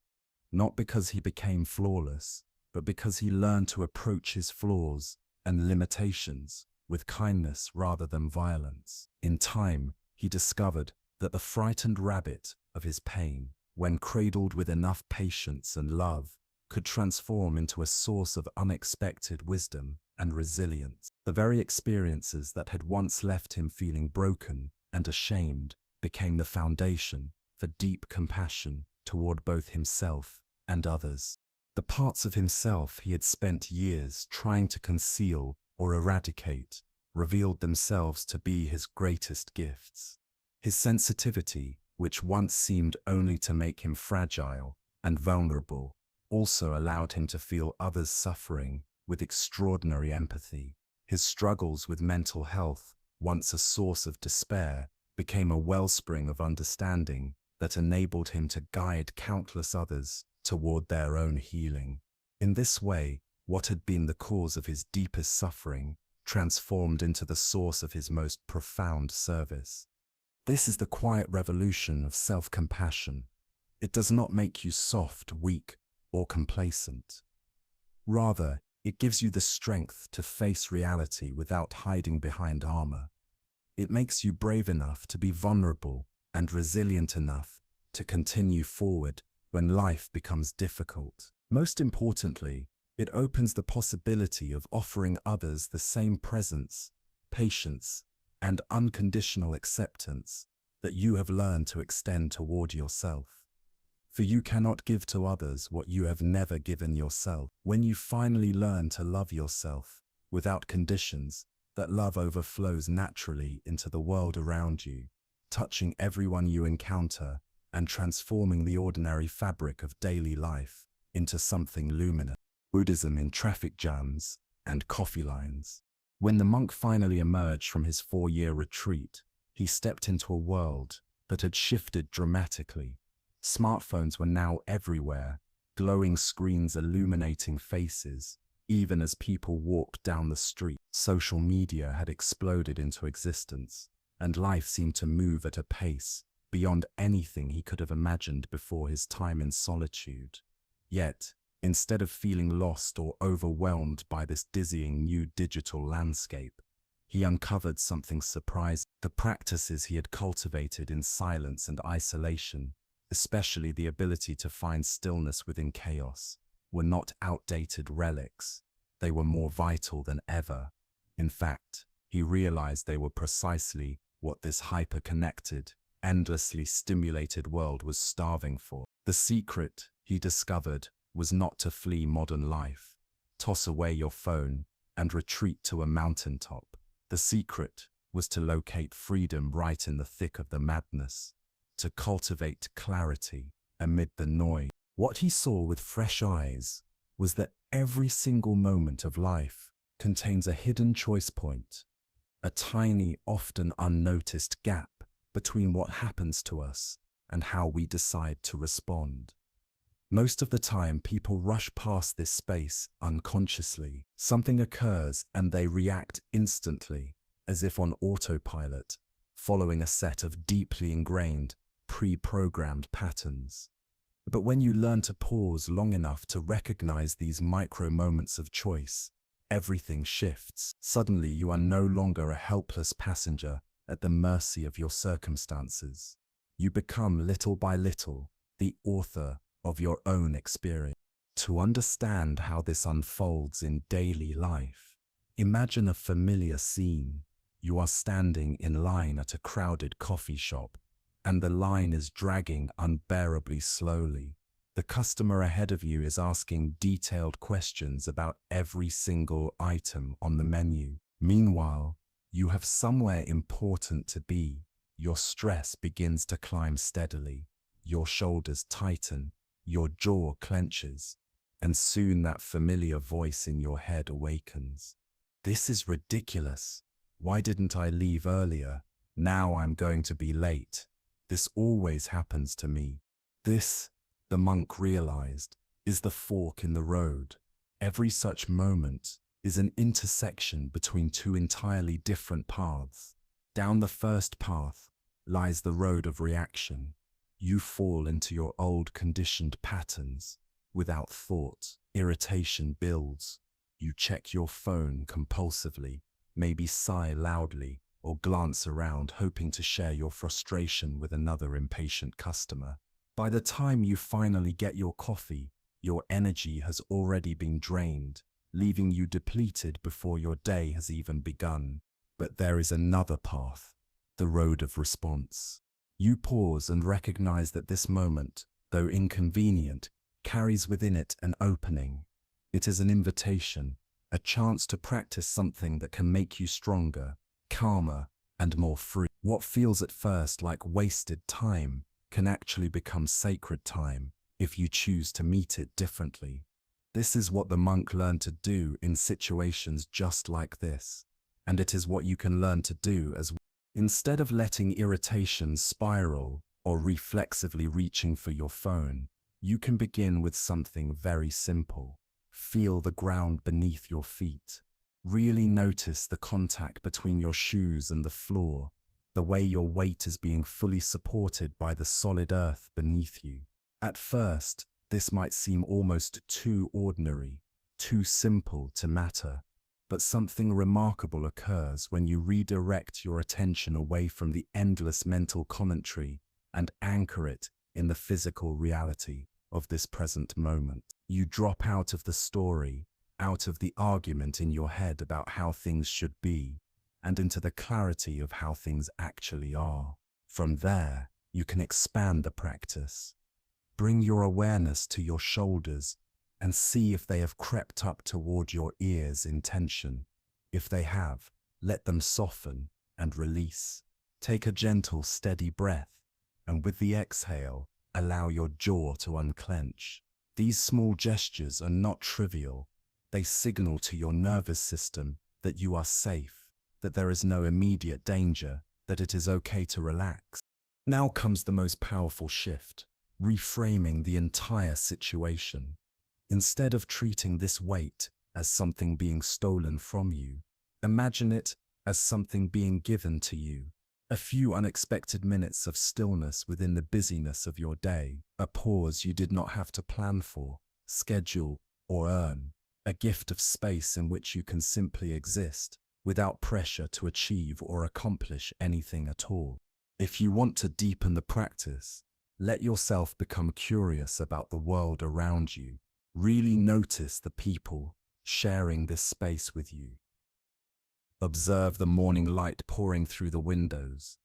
Not because he became flawless, but because he learned to approach his flaws and limitations with kindness rather than violence. In time, he discovered that the frightened rabbit of his pain, when cradled with enough patience and love, could transform into a source of unexpected wisdom and resilience. The very experiences that had once left him feeling broken and ashamed became the foundation for deep compassion toward both himself and others. The parts of himself he had spent years trying to conceal or eradicate revealed themselves to be his greatest gifts. His sensitivity, which once seemed only to make him fragile and vulnerable, also allowed him to feel others' suffering with extraordinary empathy. His struggles with mental health, once a source of despair, became a wellspring of understanding that enabled him to guide countless others toward their own healing. In this way, what had been the cause of his deepest suffering transformed into the source of his most profound service. This is the quiet revolution of self-compassion. It does not make you soft, weak, or complacent. Rather, it gives you the strength to face reality without hiding behind armor. It makes you brave enough to be vulnerable and resilient enough to continue forward when life becomes difficult. Most importantly, it opens the possibility of offering others the same presence, patience, and unconditional acceptance that you have learned to extend toward yourself. For you cannot give to others what you have never given yourself. When you finally learn to love yourself without conditions, that love overflows naturally into the world around you, touching everyone you encounter and transforming the ordinary fabric of daily life into something luminous. Buddhism in traffic jams and coffee lines. When the monk finally emerged from his 4-year retreat, he stepped into a world that had shifted dramatically. Smartphones were now everywhere, glowing screens illuminating faces, even as people walked down the street. Social media had exploded into existence, and life seemed to move at a pace beyond anything he could have imagined before his time in solitude. Yet, instead of feeling lost or overwhelmed by this dizzying new digital landscape, he uncovered something surprising. The practices he had cultivated in silence and isolation, especially the ability to find stillness within chaos, were not outdated relics. They were more vital than ever. In fact, he realized they were precisely what this hyper-connected, endlessly stimulated world was starving for. The secret, he discovered, was not to flee modern life, toss away your phone, and retreat to a mountaintop. The secret was to locate freedom right in the thick of the madness, to cultivate clarity amid the noise. What he saw with fresh eyes was that every single moment of life contains a hidden choice point, a tiny, often unnoticed gap between what happens to us and how we decide to respond. Most of the time, people rush past this space unconsciously. Something occurs and they react instantly, as if on autopilot, following a set of deeply ingrained, pre-programmed patterns. But when you learn to pause long enough to recognize these micro moments of choice, everything shifts. Suddenly, you are no longer a helpless passenger at the mercy of your circumstances. You become, little by little, the author of your own experience. To understand how this unfolds in daily life, imagine a familiar scene. You are standing in line at a crowded coffee shop, and the line is dragging unbearably slowly. The customer ahead of you is asking detailed questions about every single item on the menu. Meanwhile, you have somewhere important to be. Your stress begins to climb steadily. Your shoulders tighten. Your jaw clenches, and soon that familiar voice in your head awakens. This is ridiculous. Why didn't I leave earlier? Now I'm going to be late. This always happens to me. This, the monk realized, is the fork in the road. Every such moment is an intersection between two entirely different paths. Down the first path lies the road of reaction. You fall into your old conditioned patterns. Without thought, irritation builds. You check your phone compulsively, maybe sigh loudly, or glance around hoping to share your frustration with another impatient customer. By the time you finally get your coffee, your energy has already been drained, leaving you depleted before your day has even begun. But there is another path, the road of response. You pause and recognize that this moment, though inconvenient, carries within it an opening. It is an invitation, a chance to practice something that can make you stronger, calmer, and more free. What feels at first like wasted time can actually become sacred time if you choose to meet it differently. This is what the monk learned to do in situations just like this, and it is what you can learn to do as well. Instead of letting irritation spiral or reflexively reaching for your phone, you can begin with something very simple. Feel the ground beneath your feet. Really notice the contact between your shoes and the floor, the way your weight is being fully supported by the solid earth beneath you. At first, this might seem almost too ordinary, too simple to matter, but something remarkable occurs when you redirect your attention away from the endless mental commentary and anchor it in the physical reality of this present moment. You drop out of the story, out of the argument in your head about how things should be, and into the clarity of how things actually are. From there, you can expand the practice. Bring your awareness to your shoulders and see if they have crept up toward your ears in tension. If they have, let them soften and release. Take a gentle, steady breath, and with the exhale, allow your jaw to unclench. These small gestures are not trivial. They signal to your nervous system that you are safe, that there is no immediate danger, that it is okay to relax. Now comes the most powerful shift, reframing the entire situation. Instead of treating this weight as something being stolen from you, imagine it as something being given to you. A few unexpected minutes of stillness within the busyness of your day, a pause you did not have to plan for, schedule, or earn, a gift of space in which you can simply exist, without pressure to achieve or accomplish anything at all. If you want to deepen the practice, let yourself become curious about the world around you. Really notice the people sharing this space with you. Observe the morning light pouring through the windows.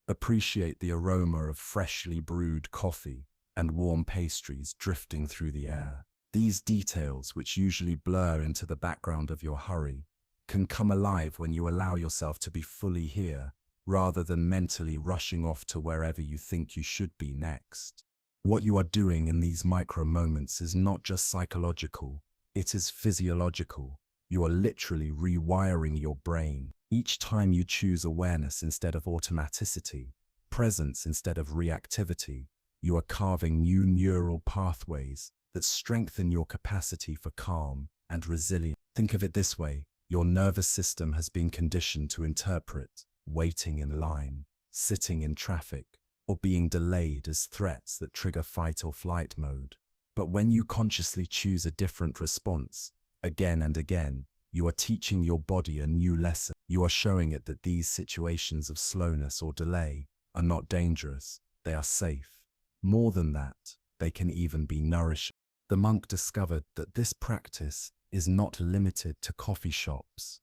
Appreciate the aroma of freshly brewed coffee and warm pastries drifting through the air. These details, which usually blur into the background of your hurry, can come alive when you allow yourself to be fully here, rather than mentally rushing off to wherever you think you should be next. What you are doing in these micro moments is not just psychological, it is physiological. You are literally rewiring your brain. Each time you choose awareness instead of automaticity, presence instead of reactivity, you are carving new neural pathways that strengthen your capacity for calm and resilience. Think of it this way: your nervous system has been conditioned to interpret waiting in line, sitting in traffic, or being delayed as threats that trigger fight or flight mode. But when you consciously choose a different response, again and again, you are teaching your body a new lesson. You are showing it that these situations of slowness or delay are not dangerous, they are safe. More than that, they can even be nourishing. The monk discovered that this practice is not limited to coffee shops.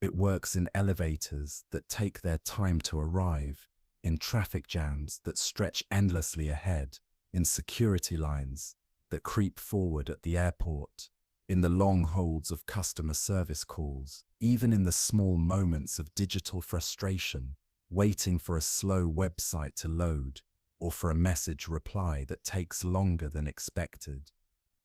It works in elevators that take their time to arrive, in traffic jams that stretch endlessly ahead, in security lines that creep forward at the airport, in the long holds of customer service calls, even in the small moments of digital frustration, waiting for a slow website to load, or for a message reply that takes longer than expected.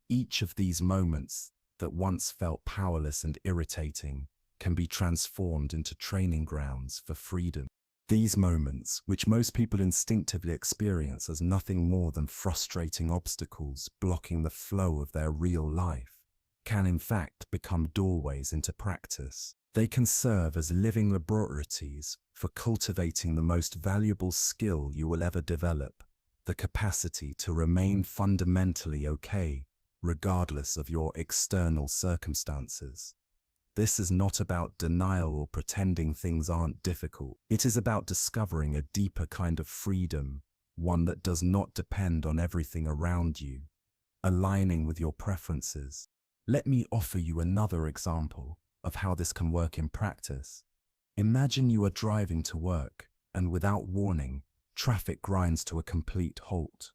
Each of these moments that once felt powerless and irritating can be transformed into training grounds for freedom. These moments, which most people instinctively experience as nothing more than frustrating obstacles blocking the flow of their real life, can in fact become doorways into practice. They can serve as living laboratories for cultivating the most valuable skill you will ever develop, the capacity to remain fundamentally okay, regardless of your external circumstances. This is not about denial or pretending things aren't difficult. It is about discovering a deeper kind of freedom, one that does not depend on everything around you, aligning with your preferences. Let me offer you another example of how this can work in practice. Imagine you are driving to work, and without warning, Traffic grinds to a complete halt.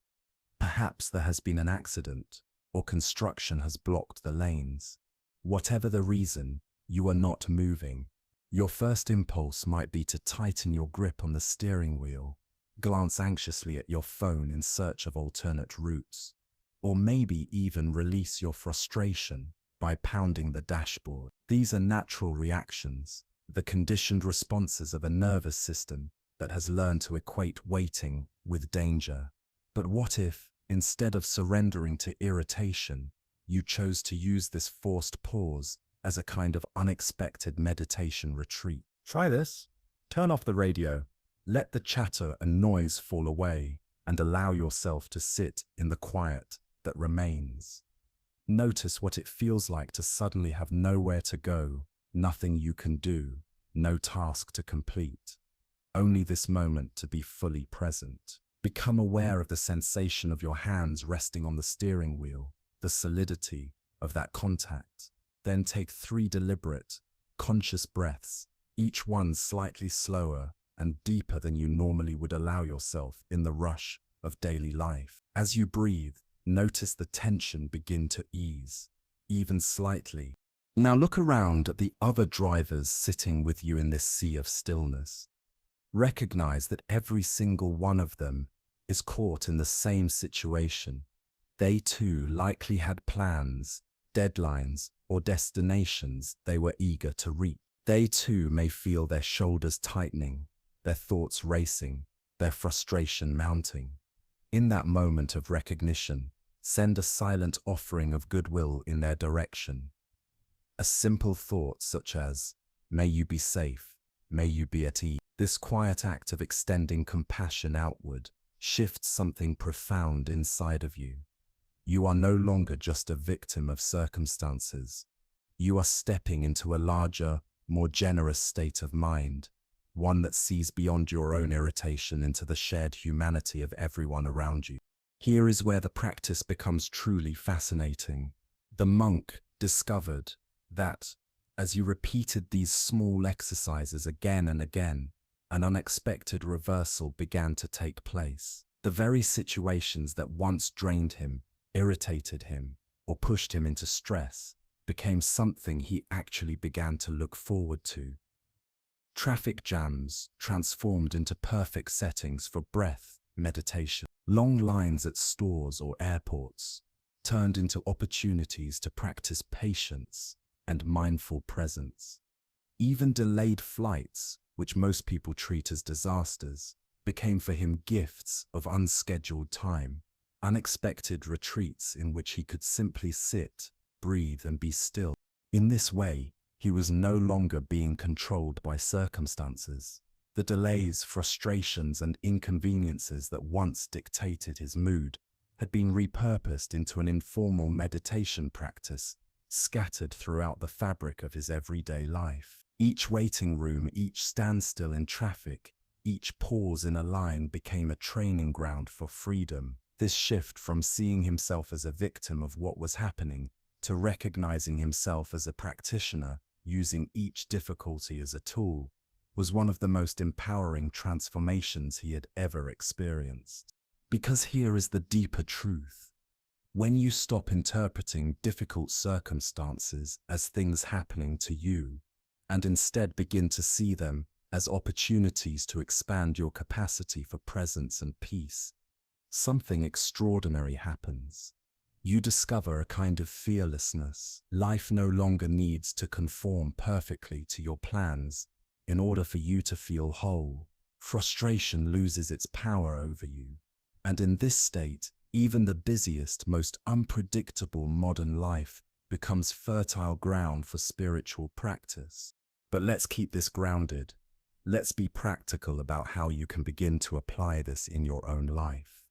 Perhaps there has been an accident, or construction has blocked the lanes. Whatever the reason, you are not moving. Your first impulse might be to tighten your grip on the steering wheel, glance anxiously at your phone in search of alternate routes, or maybe even release your frustration by pounding the dashboard. These are natural reactions, the conditioned responses of a nervous system that has learned to equate waiting with danger. But what if, instead of surrendering to irritation, you chose to use this forced pause as a kind of unexpected meditation retreat? Try this. Turn off the radio, let the chatter and noise fall away, and allow yourself to sit in the quiet that remains. Notice what it feels like to suddenly have nowhere to go, nothing you can do, no task to complete. Only this moment to be fully present. Become aware of the sensation of your hands resting on the steering wheel, the solidity of that contact. Then take 3 deliberate, conscious breaths, each one slightly slower and deeper than you normally would allow yourself in the rush of daily life. As you breathe, notice the tension begin to ease, even slightly. Now look around at the other drivers sitting with you in this sea of stillness. Recognize that every single one of them is caught in the same situation. They too likely had plans, deadlines, or destinations they were eager to reach. They too may feel their shoulders tightening, their thoughts racing, their frustration mounting. In that moment of recognition, send a silent offering of goodwill in their direction. A simple thought such as, "May you be safe, may you be at ease." This quiet act of extending compassion outward shifts something profound inside of you. You are no longer just a victim of circumstances. You are stepping into a larger, more generous state of mind, one that sees beyond your own irritation into the shared humanity of everyone around you. Here is where the practice becomes truly fascinating. The monk discovered that, as you repeated these small exercises again and again, an unexpected reversal began to take place. The very situations that once drained him, irritated him, or pushed him into stress became something he actually began to look forward to. Traffic jams transformed into perfect settings for breath meditation. Long lines at stores or airports turned into opportunities to practice patience and mindful presence. Even delayed flights, which most people treat as disasters, became for him gifts of unscheduled time, unexpected retreats in which he could simply sit, breathe, and be still. In this way, he was no longer being controlled by circumstances. The delays, frustrations, and inconveniences that once dictated his mood had been repurposed into an informal meditation practice scattered throughout the fabric of his everyday life. Each waiting room, each standstill in traffic, each pause in a line became a training ground for freedom. This shift from seeing himself as a victim of what was happening to recognizing himself as a practitioner, using each difficulty as a tool, was one of the most empowering transformations he had ever experienced. Because here is the deeper truth. When you stop interpreting difficult circumstances as things happening to you, and instead begin to see them as opportunities to expand your capacity for presence and peace, something extraordinary happens. You discover a kind of fearlessness. Life no longer needs to conform perfectly to your plans in order for you to feel whole. Frustration loses its power over you. And in this state, even the busiest, most unpredictable modern life becomes fertile ground for spiritual practice. But let's keep this grounded. Let's be practical about how you can begin to apply this in your own life.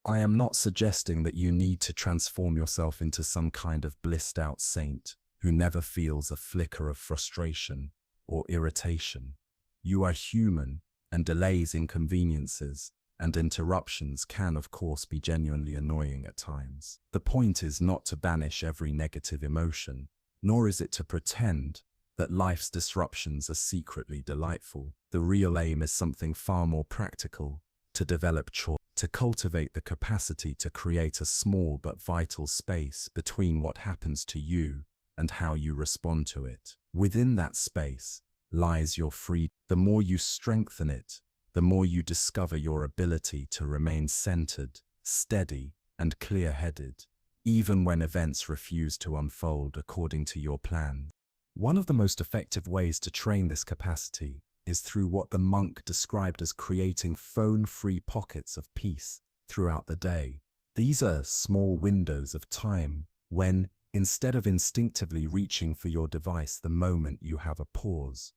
I am not suggesting that you need to transform yourself into some kind of blissed out saint who never feels a flicker of frustration or irritation. You are human, and delays, inconveniences, and interruptions can, of course, be genuinely annoying at times. The point is not to banish every negative emotion, nor is it to pretend that life's disruptions are secretly delightful. The real aim is something far more practical: to develop choice, to cultivate the capacity to create a small but vital space between what happens to you and how you respond to it. Within that space lies your freedom. The more you strengthen it, the more you discover your ability to remain centered, steady, and clear-headed, even when events refuse to unfold according to your plan. One of the most effective ways to train this capacity is through what the monk described as creating phone-free pockets of peace throughout the day. These are small windows of time when, instead of instinctively reaching for your device the moment you have a pause,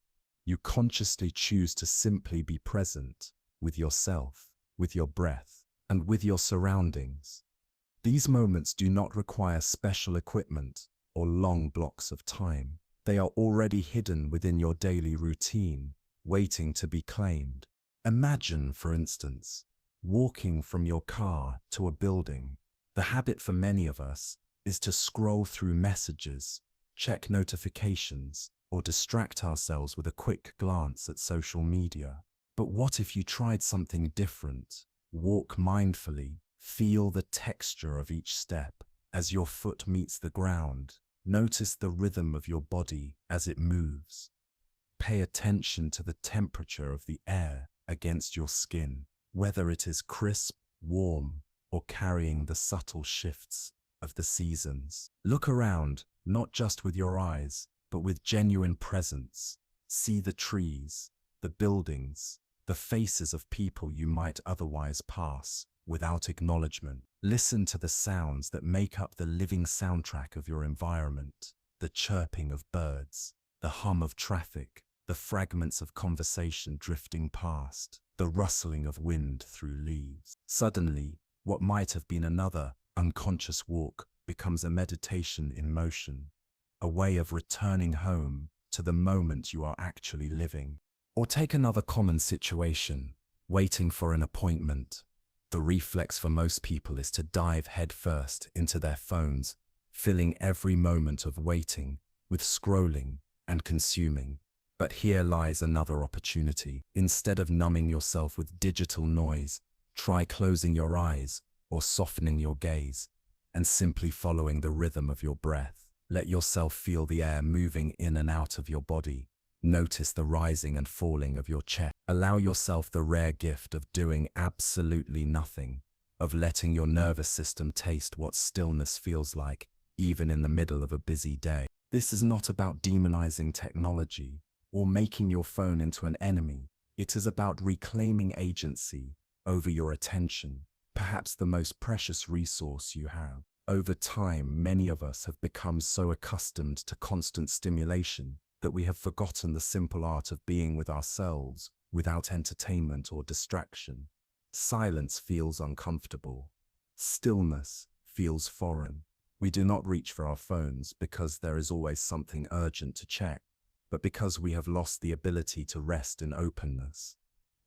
you consciously choose to simply be present with yourself, with your breath, and with your surroundings. These moments do not require special equipment or long blocks of time. They are already hidden within your daily routine, waiting to be claimed. Imagine, for instance, walking from your car to a building. The habit for many of us is to scroll through messages, check notifications, or distract ourselves with a quick glance at social media. But what if you tried something different? Walk mindfully, feel the texture of each step as your foot meets the ground. Notice the rhythm of your body as it moves. Pay attention to the temperature of the air against your skin, whether it is crisp, warm, or carrying the subtle shifts of the seasons. Look around, not just with your eyes, but with genuine presence. See the trees, the buildings, the faces of people you might otherwise pass without acknowledgement. Listen to the sounds that make up the living soundtrack of your environment, the chirping of birds, the hum of traffic, the fragments of conversation drifting past, the rustling of wind through leaves. Suddenly, what might have been another unconscious walk becomes a meditation in motion, a way of returning home to the moment you are actually living. Or take another common situation, waiting for an appointment. The reflex for most people is to dive headfirst into their phones, filling every moment of waiting with scrolling and consuming. But here lies another opportunity. Instead of numbing yourself with digital noise, try closing your eyes or softening your gaze and simply following the rhythm of your breath. Let yourself feel the air moving in and out of your body. Notice the rising and falling of your chest. Allow yourself the rare gift of doing absolutely nothing, of letting your nervous system taste what stillness feels like, even in the middle of a busy day. This is not about demonizing technology or making your phone into an enemy. It is about reclaiming agency over your attention, perhaps the most precious resource you have. Over time, many of us have become so accustomed to constant stimulation that we have forgotten the simple art of being with ourselves without entertainment or distraction. Silence feels uncomfortable. Stillness feels foreign. We do not reach for our phones because there is always something urgent to check, but because we have lost the ability to rest in openness.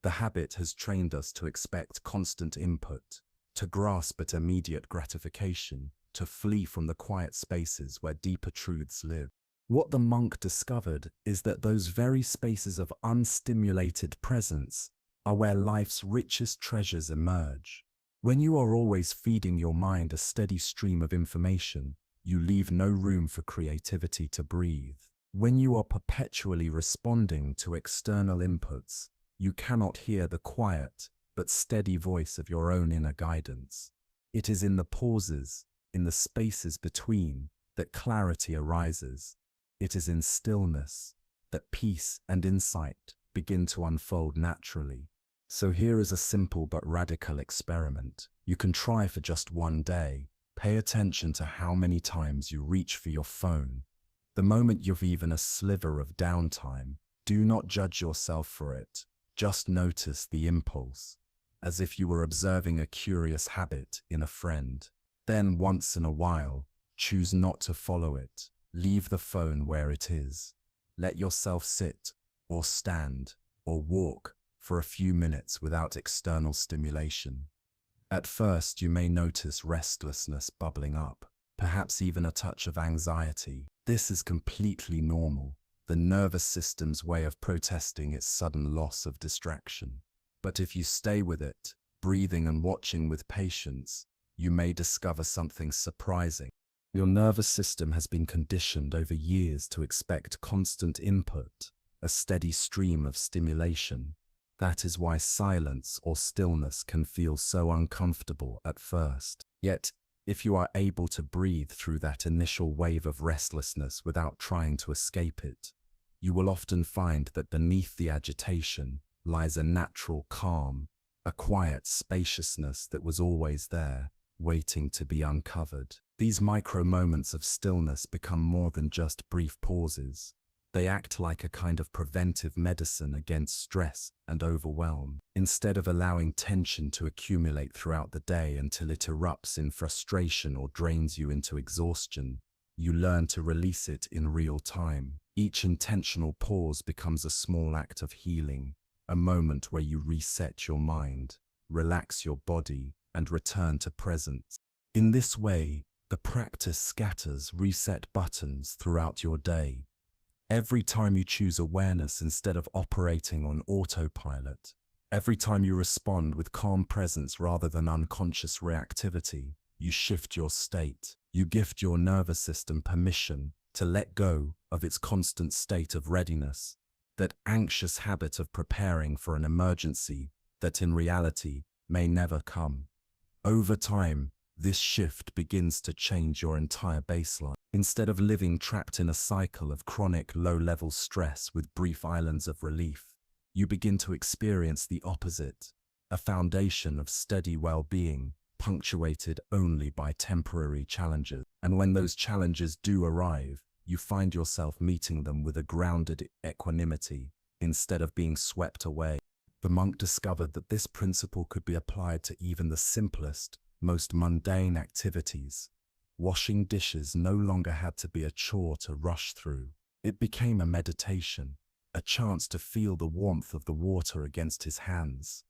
The habit has trained us to expect constant input, to grasp at immediate gratification, to flee from the quiet spaces where deeper truths live. What the monk discovered is that those very spaces of unstimulated presence are where life's richest treasures emerge. When you are always feeding your mind a steady stream of information, you leave no room for creativity to breathe. When you are perpetually responding to external inputs, you cannot hear the quiet but steady voice of your own inner guidance. It is in the pauses, in the spaces between, that clarity arises. It is in stillness that peace and insight begin to unfold naturally. So here is a simple but radical experiment. You can try for just one day. Pay attention to how many times you reach for your phone. The moment you've even a sliver of downtime, do not judge yourself for it. Just notice the impulse, as if you were observing a curious habit in a friend. Then once in a while, choose not to follow it. Leave the phone where it is. Let yourself sit, or stand, or walk for a few minutes without external stimulation. At first, you may notice restlessness bubbling up, perhaps even a touch of anxiety. This is completely normal, the nervous system's way of protesting its sudden loss of distraction. But if you stay with it, breathing and watching with patience, you may discover something surprising. Your nervous system has been conditioned over years to expect constant input, a steady stream of stimulation. That is why silence or stillness can feel so uncomfortable at first. Yet, if you are able to breathe through that initial wave of restlessness without trying to escape it, you will often find that beneath the agitation lies a natural calm, a quiet spaciousness that was always there, waiting to be uncovered. These micro moments of stillness become more than just brief pauses. They act like a kind of preventive medicine against stress and overwhelm. Instead of allowing tension to accumulate throughout the day until it erupts in frustration or drains you into exhaustion, you learn to release it in real time. Each intentional pause becomes a small act of healing, a moment where you reset your mind, relax your body, and return to presence. In this way, the practice scatters reset buttons throughout your day. Every time you choose awareness instead of operating on autopilot, every time you respond with calm presence rather than unconscious reactivity, you shift your state. You gift your nervous system permission to let go of its constant state of readiness, that anxious habit of preparing for an emergency that in reality may never come. Over time, this shift begins to change your entire baseline. Instead of living trapped in a cycle of chronic low-level stress with brief islands of relief, you begin to experience the opposite, a foundation of steady well-being, punctuated only by temporary challenges. And when those challenges do arrive, you find yourself meeting them with a grounded equanimity instead of being swept away. The monk discovered that this principle could be applied to even the simplest, most mundane activities. Washing dishes no longer had to be a chore to rush through. It became a meditation, a chance to feel the warmth of the water against his hands,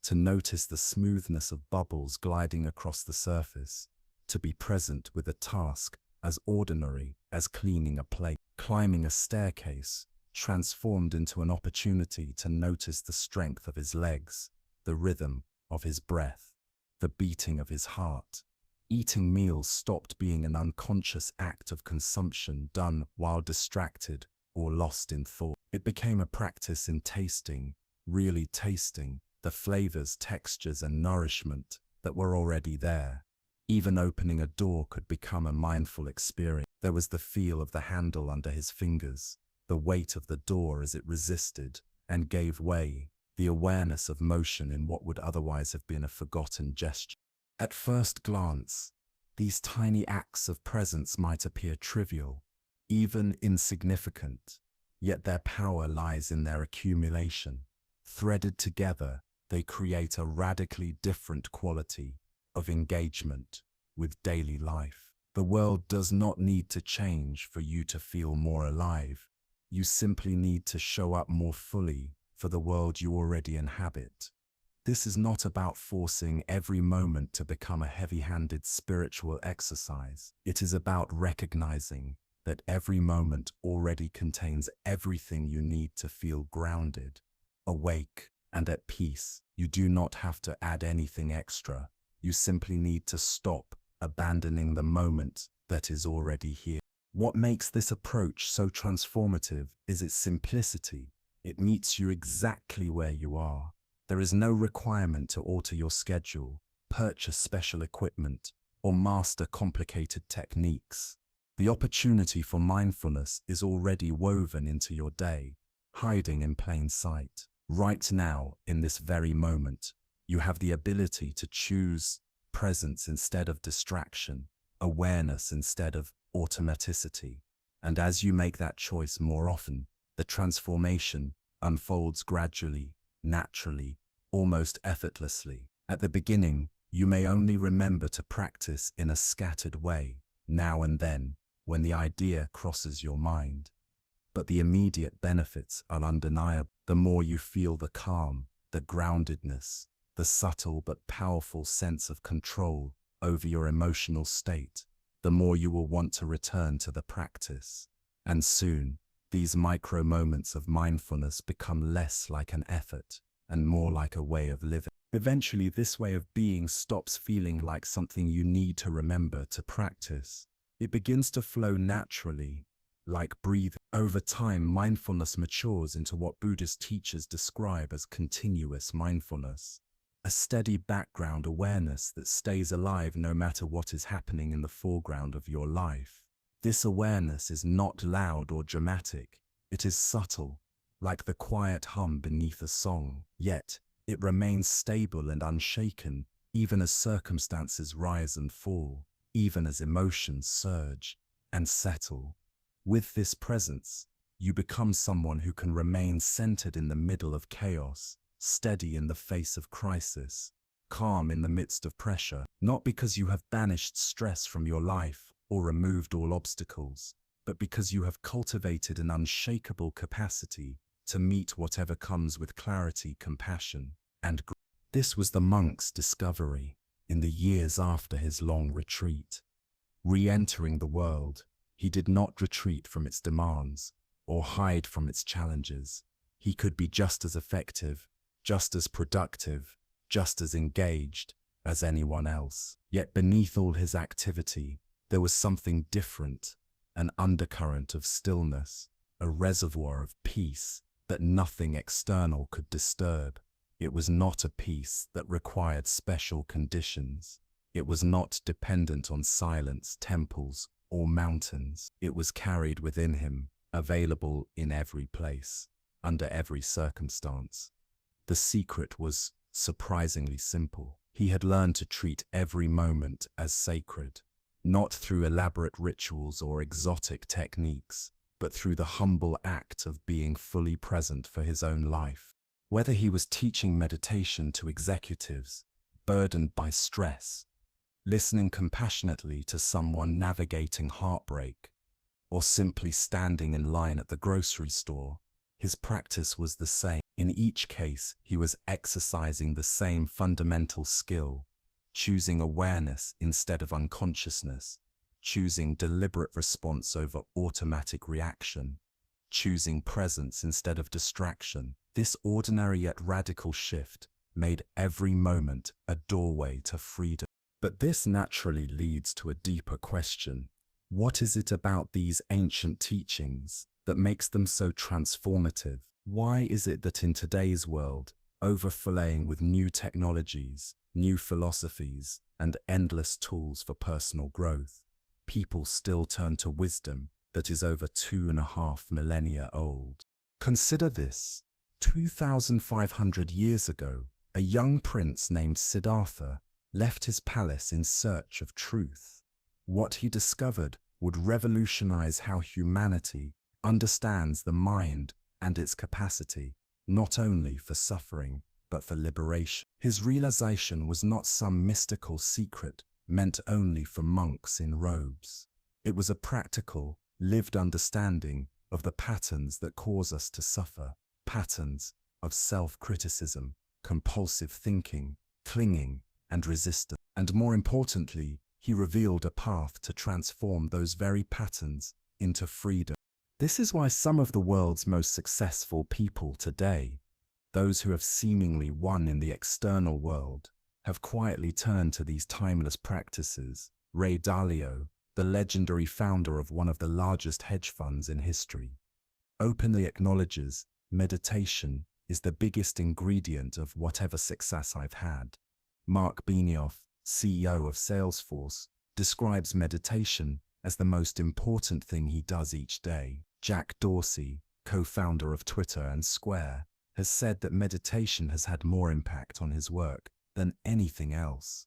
to notice the smoothness of bubbles gliding across the surface, to be present with a task as ordinary as cleaning a plate. Climbing a staircase transformed into an opportunity to notice the strength of his legs, the rhythm of his breath, the beating of his heart. Eating meals stopped being an unconscious act of consumption done while distracted or lost in thought. It became a practice in tasting, really tasting, the flavors, textures, and nourishment that were already there. Even opening a door could become a mindful experience. There was the feel of the handle under his fingers, the weight of the door as it resisted and gave way, the awareness of motion in what would otherwise have been a forgotten gesture. At first glance, these tiny acts of presence might appear trivial, even insignificant, yet their power lies in their accumulation. Threaded together, they create a radically different quality of engagement with daily life. The world does not need to change for you to feel more alive. You simply need to show up more fully for the world you already inhabit. This is not about forcing every moment to become a heavy-handed spiritual exercise. It is about recognizing that every moment already contains everything you need to feel grounded, awake, and at peace. You do not have to add anything extra. You simply need to stop abandoning the moment that is already here. What makes this approach so transformative is its simplicity. It meets you exactly where you are. There is no requirement to alter your schedule, purchase special equipment, or master complicated techniques. The opportunity for mindfulness is already woven into your day, hiding in plain sight. Right now, in this very moment, you have the ability to choose presence instead of distraction, awareness instead of automaticity. And as you make that choice more often, the transformation unfolds gradually, naturally, almost effortlessly. At the beginning, you may only remember to practice in a scattered way, now and then, when the idea crosses your mind. But the immediate benefits are undeniable. The more you feel the calm, the groundedness, the subtle but powerful sense of control over your emotional state, the more you will want to return to the practice. And soon, these micro moments of mindfulness become less like an effort and more like a way of living. Eventually, this way of being stops feeling like something you need to remember to practice. It begins to flow naturally, like breathing. Over time, mindfulness matures into what Buddhist teachers describe as continuous mindfulness, a steady background awareness that stays alive no matter what is happening in the foreground of your life. This awareness is not loud or dramatic. It is subtle, like the quiet hum beneath a song. Yet, it remains stable and unshaken, even as circumstances rise and fall, even as emotions surge and settle. With this presence, you become someone who can remain centered in the middle of chaos, steady in the face of crisis, calm in the midst of pressure, not because you have banished stress from your life or removed all obstacles, but because you have cultivated an unshakable capacity to meet whatever comes with clarity, compassion, and grace. This was the monk's discovery in the years after his long retreat. Re-entering the world, he did not retreat from its demands or hide from its challenges. He could be just as effective, just as productive, just as engaged as anyone else. Yet beneath all his activity, there was something different, an undercurrent of stillness, a reservoir of peace that nothing external could disturb. It was not a peace that required special conditions. It was not dependent on silence, temples, or mountains. It was carried within him, available in every place, under every circumstance. The secret was surprisingly simple. He had learned to treat every moment as sacred, not through elaborate rituals or exotic techniques, but through the humble act of being fully present for his own life. Whether he was teaching meditation to executives burdened by stress, listening compassionately to someone navigating heartbreak, or simply standing in line at the grocery store, his practice was the same. In each case, he was exercising the same fundamental skill, choosing awareness instead of unconsciousness, choosing deliberate response over automatic reaction, choosing presence instead of distraction. This ordinary yet radical shift made every moment a doorway to freedom. But this naturally leads to a deeper question. What is it about these ancient teachings that makes them so transformative? Why is it that in today's world, overflowing with new technologies, new philosophies, and endless tools for personal growth, people still turn to wisdom that is over 2.5 millennia old? Consider this. 2,500 years ago, a young prince named Siddhartha left his palace in search of truth. What he discovered would revolutionize how humanity understands the mind and its capacity, not only for suffering, but for liberation. His realization was not some mystical secret meant only for monks in robes. It was a practical, lived understanding of the patterns that cause us to suffer, patterns of self-criticism, compulsive thinking, clinging, and resistance. And more importantly, he revealed a path to transform those very patterns into freedom. This is why some of the world's most successful people today, those who have seemingly won in the external world, have quietly turned to these timeless practices. Ray Dalio, the legendary founder of one of the largest hedge funds in history, openly acknowledges meditation is the biggest ingredient of whatever success I've had. Mark Benioff, CEO of Salesforce, describes meditation as the most important thing he does each day. Jack Dorsey, co-founder of Twitter and Square, has said that meditation has had more impact on his work than anything else.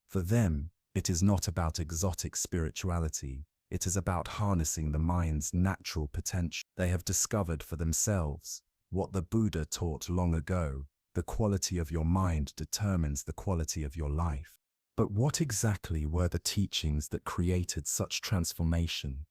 For them, it is not about exotic spirituality, it is about harnessing the mind's natural potential. They have discovered for themselves what the Buddha taught long ago: the quality of your mind determines the quality of your life. But what exactly were the teachings that created such transformation?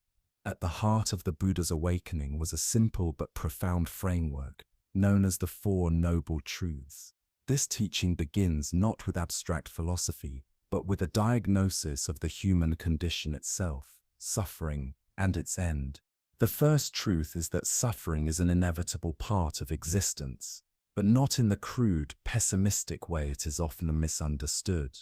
At the heart of the Buddha's awakening was a simple but profound framework, known as the Four Noble Truths. This teaching begins not with abstract philosophy, but with a diagnosis of the human condition itself, suffering, and its end. The first truth is that suffering is an inevitable part of existence, but not in the crude, pessimistic way it is often misunderstood.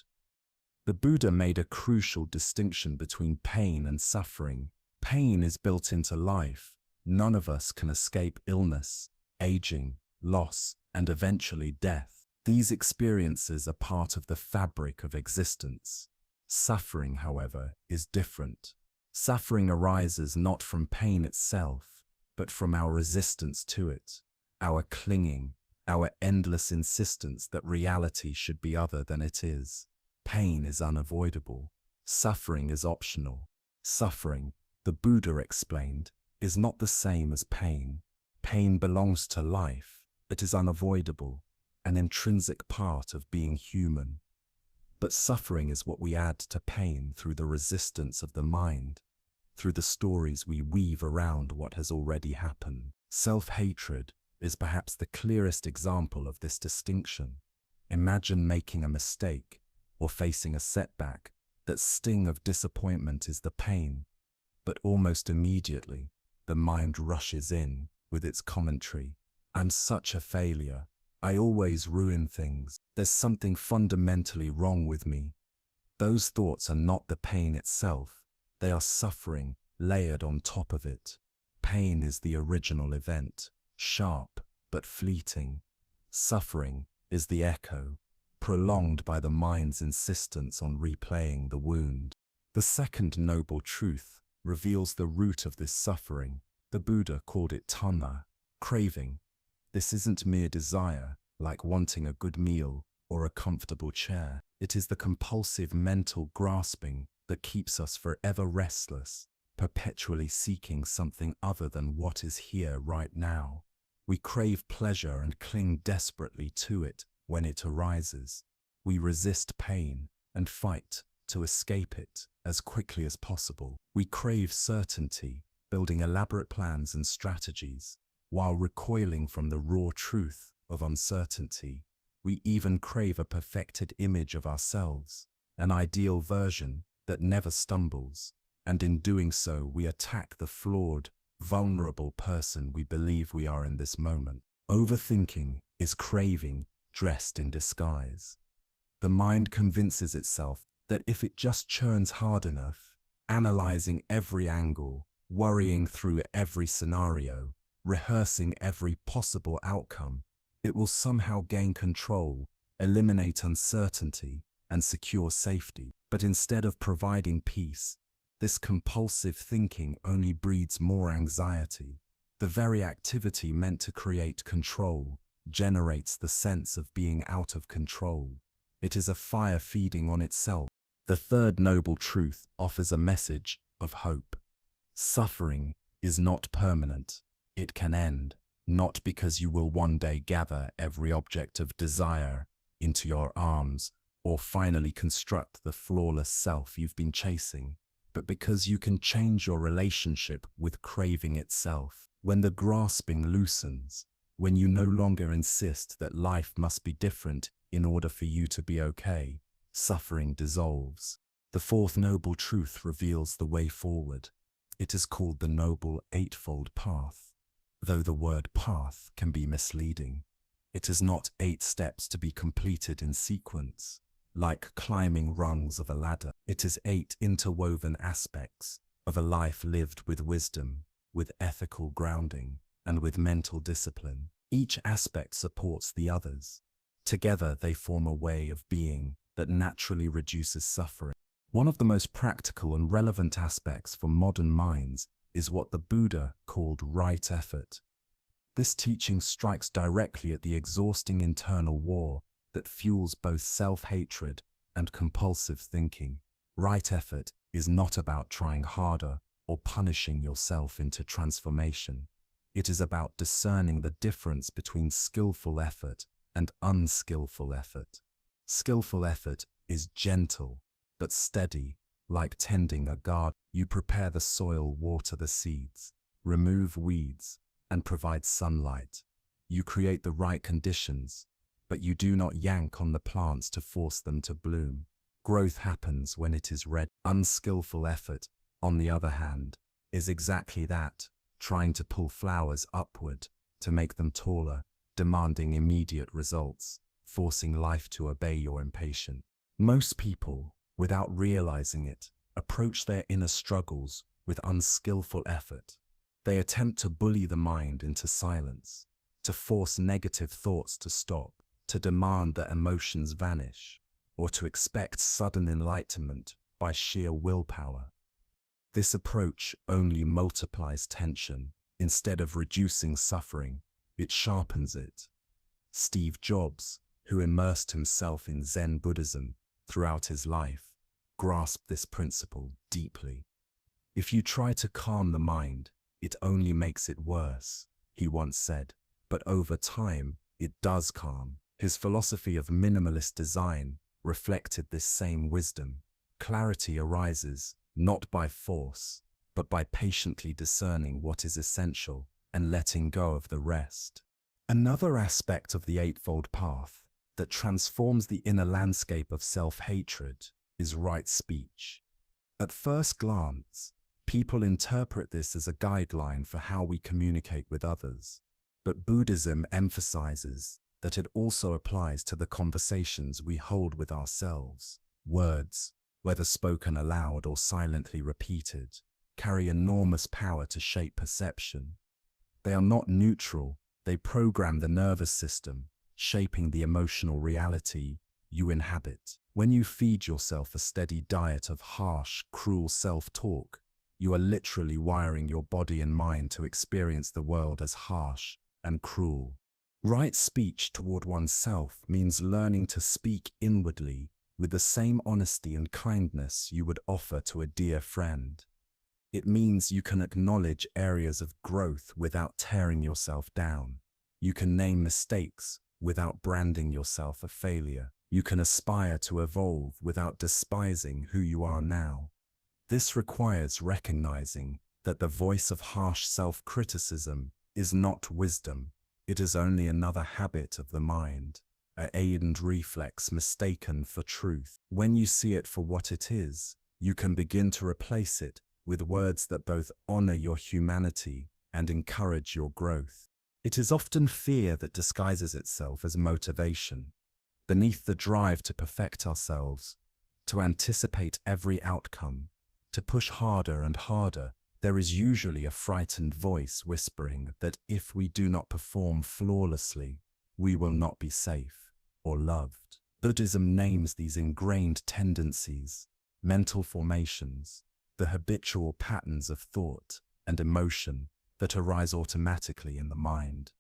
The Buddha made a crucial distinction between pain and suffering. Pain is built into life. None of us can escape illness, aging, loss, and eventually death. These experiences are part of the fabric of existence. Suffering, however, is different. Suffering arises not from pain itself, but from our resistance to it, our clinging, our endless insistence that reality should be other than it is. Pain is unavoidable. Suffering is optional. Suffering, the Buddha explained, is not the same as pain. Pain belongs to life. It is unavoidable, an intrinsic part of being human. But suffering is what we add to pain through the resistance of the mind, through the stories we weave around what has already happened. Self-hatred is perhaps the clearest example of this distinction. Imagine making a mistake or facing a setback. That sting of disappointment is the pain, but almost immediately, the mind rushes in with its commentary. I'm such a failure. I always ruin things. There's something fundamentally wrong with me. Those thoughts are not the pain itself. They are suffering layered on top of it. Pain is the original event, sharp but fleeting. Suffering is the echo, prolonged by the mind's insistence on replaying the wound. The second noble truth reveals the root of this suffering. The Buddha called it dharma, craving. This isn't mere desire, like wanting a good meal or a comfortable chair. It is the compulsive mental grasping that keeps us forever restless, perpetually seeking something other than what is here right now. We crave pleasure and cling desperately to it when it arises. We resist pain and fight to escape it as quickly as possible. We crave certainty, building elaborate plans and strategies, while recoiling from the raw truth of uncertainty. We even crave a perfected image of ourselves, an ideal version that never stumbles, and in doing so we attack the flawed, vulnerable person we believe we are in this moment. Overthinking is craving dressed in disguise. The mind convinces itself that if it just churns hard enough, analyzing every angle, worrying through every scenario, rehearsing every possible outcome, it will somehow gain control, eliminate uncertainty, and secure safety. But instead of providing peace, this compulsive thinking only breeds more anxiety. The very activity meant to create control generates the sense of being out of control. It is a fire feeding on itself. The third noble truth offers a message of hope. Suffering is not permanent. It can end, not because you will one day gather every object of desire into your arms or finally construct the flawless self you've been chasing, but because you can change your relationship with craving itself. When the grasping loosens, when you no longer insist that life must be different in order for you to be okay, suffering dissolves. The fourth noble truth reveals the way forward. It is called the Noble Eightfold Path. Though the word path can be misleading, it is not 8 steps to be completed in sequence, like climbing rungs of a ladder. It is 8 interwoven aspects of a life lived with wisdom, with ethical grounding, and with mental discipline. Each aspect supports the others. Together they form a way of being that naturally reduces suffering. One of the most practical and relevant aspects for modern minds is what the Buddha called right effort. This teaching strikes directly at the exhausting internal war that fuels both self-hatred and compulsive thinking. Right effort is not about trying harder or punishing yourself into transformation. It is about discerning the difference between skillful effort and unskillful effort. Skillful effort is gentle but steady, like tending a garden. You prepare the soil, water the seeds, remove weeds, and provide sunlight. You create the right conditions, but you do not yank on the plants to force them to bloom. Growth happens when it is ready. Unskillful effort, on the other hand, is exactly that, trying to pull flowers upward, to make them taller, demanding immediate results, forcing life to obey your impatience. Most people, without realizing it, approach their inner struggles with unskillful effort. They attempt to bully the mind into silence, to force negative thoughts to stop, to demand that emotions vanish, or to expect sudden enlightenment by sheer willpower. This approach only multiplies tension. Instead of reducing suffering, it sharpens it. Steve Jobs, who immersed himself in Zen Buddhism throughout his life, grasped this principle deeply. If you try to calm the mind, it only makes it worse, he once said, but over time, it does calm. His philosophy of minimalist design reflected this same wisdom. Clarity arises not by force, but by patiently discerning what is essential and letting go of the rest. Another aspect of the Eightfold Path that transforms the inner landscape of self-hatred is right speech. At first glance, people interpret this as a guideline for how we communicate with others, but Buddhism emphasizes that it also applies to the conversations we hold with ourselves. Words, whether spoken aloud or silently repeated, carry enormous power to shape perception. They are not neutral, they program the nervous system, shaping the emotional reality you inhabit. When you feed yourself a steady diet of harsh, cruel self-talk, you are literally wiring your body and mind to experience the world as harsh and cruel. Right speech toward oneself means learning to speak inwardly with the same honesty and kindness you would offer to a dear friend. It means you can acknowledge areas of growth without tearing yourself down. You can name mistakes without branding yourself a failure. You can aspire to evolve without despising who you are now. This requires recognizing that the voice of harsh self-criticism is not wisdom. It is only another habit of the mind, a aided reflex mistaken for truth. When you see it for what it is, you can begin to replace it with words that both honor your humanity and encourage your growth. It is often fear that disguises itself as motivation. Beneath the drive to perfect ourselves, to anticipate every outcome, to push harder and harder, there is usually a frightened voice whispering that if we do not perform flawlessly, we will not be safe or loved. Buddhism names these ingrained tendencies, mental formations, the habitual patterns of thought and emotion that arise automatically in the mind.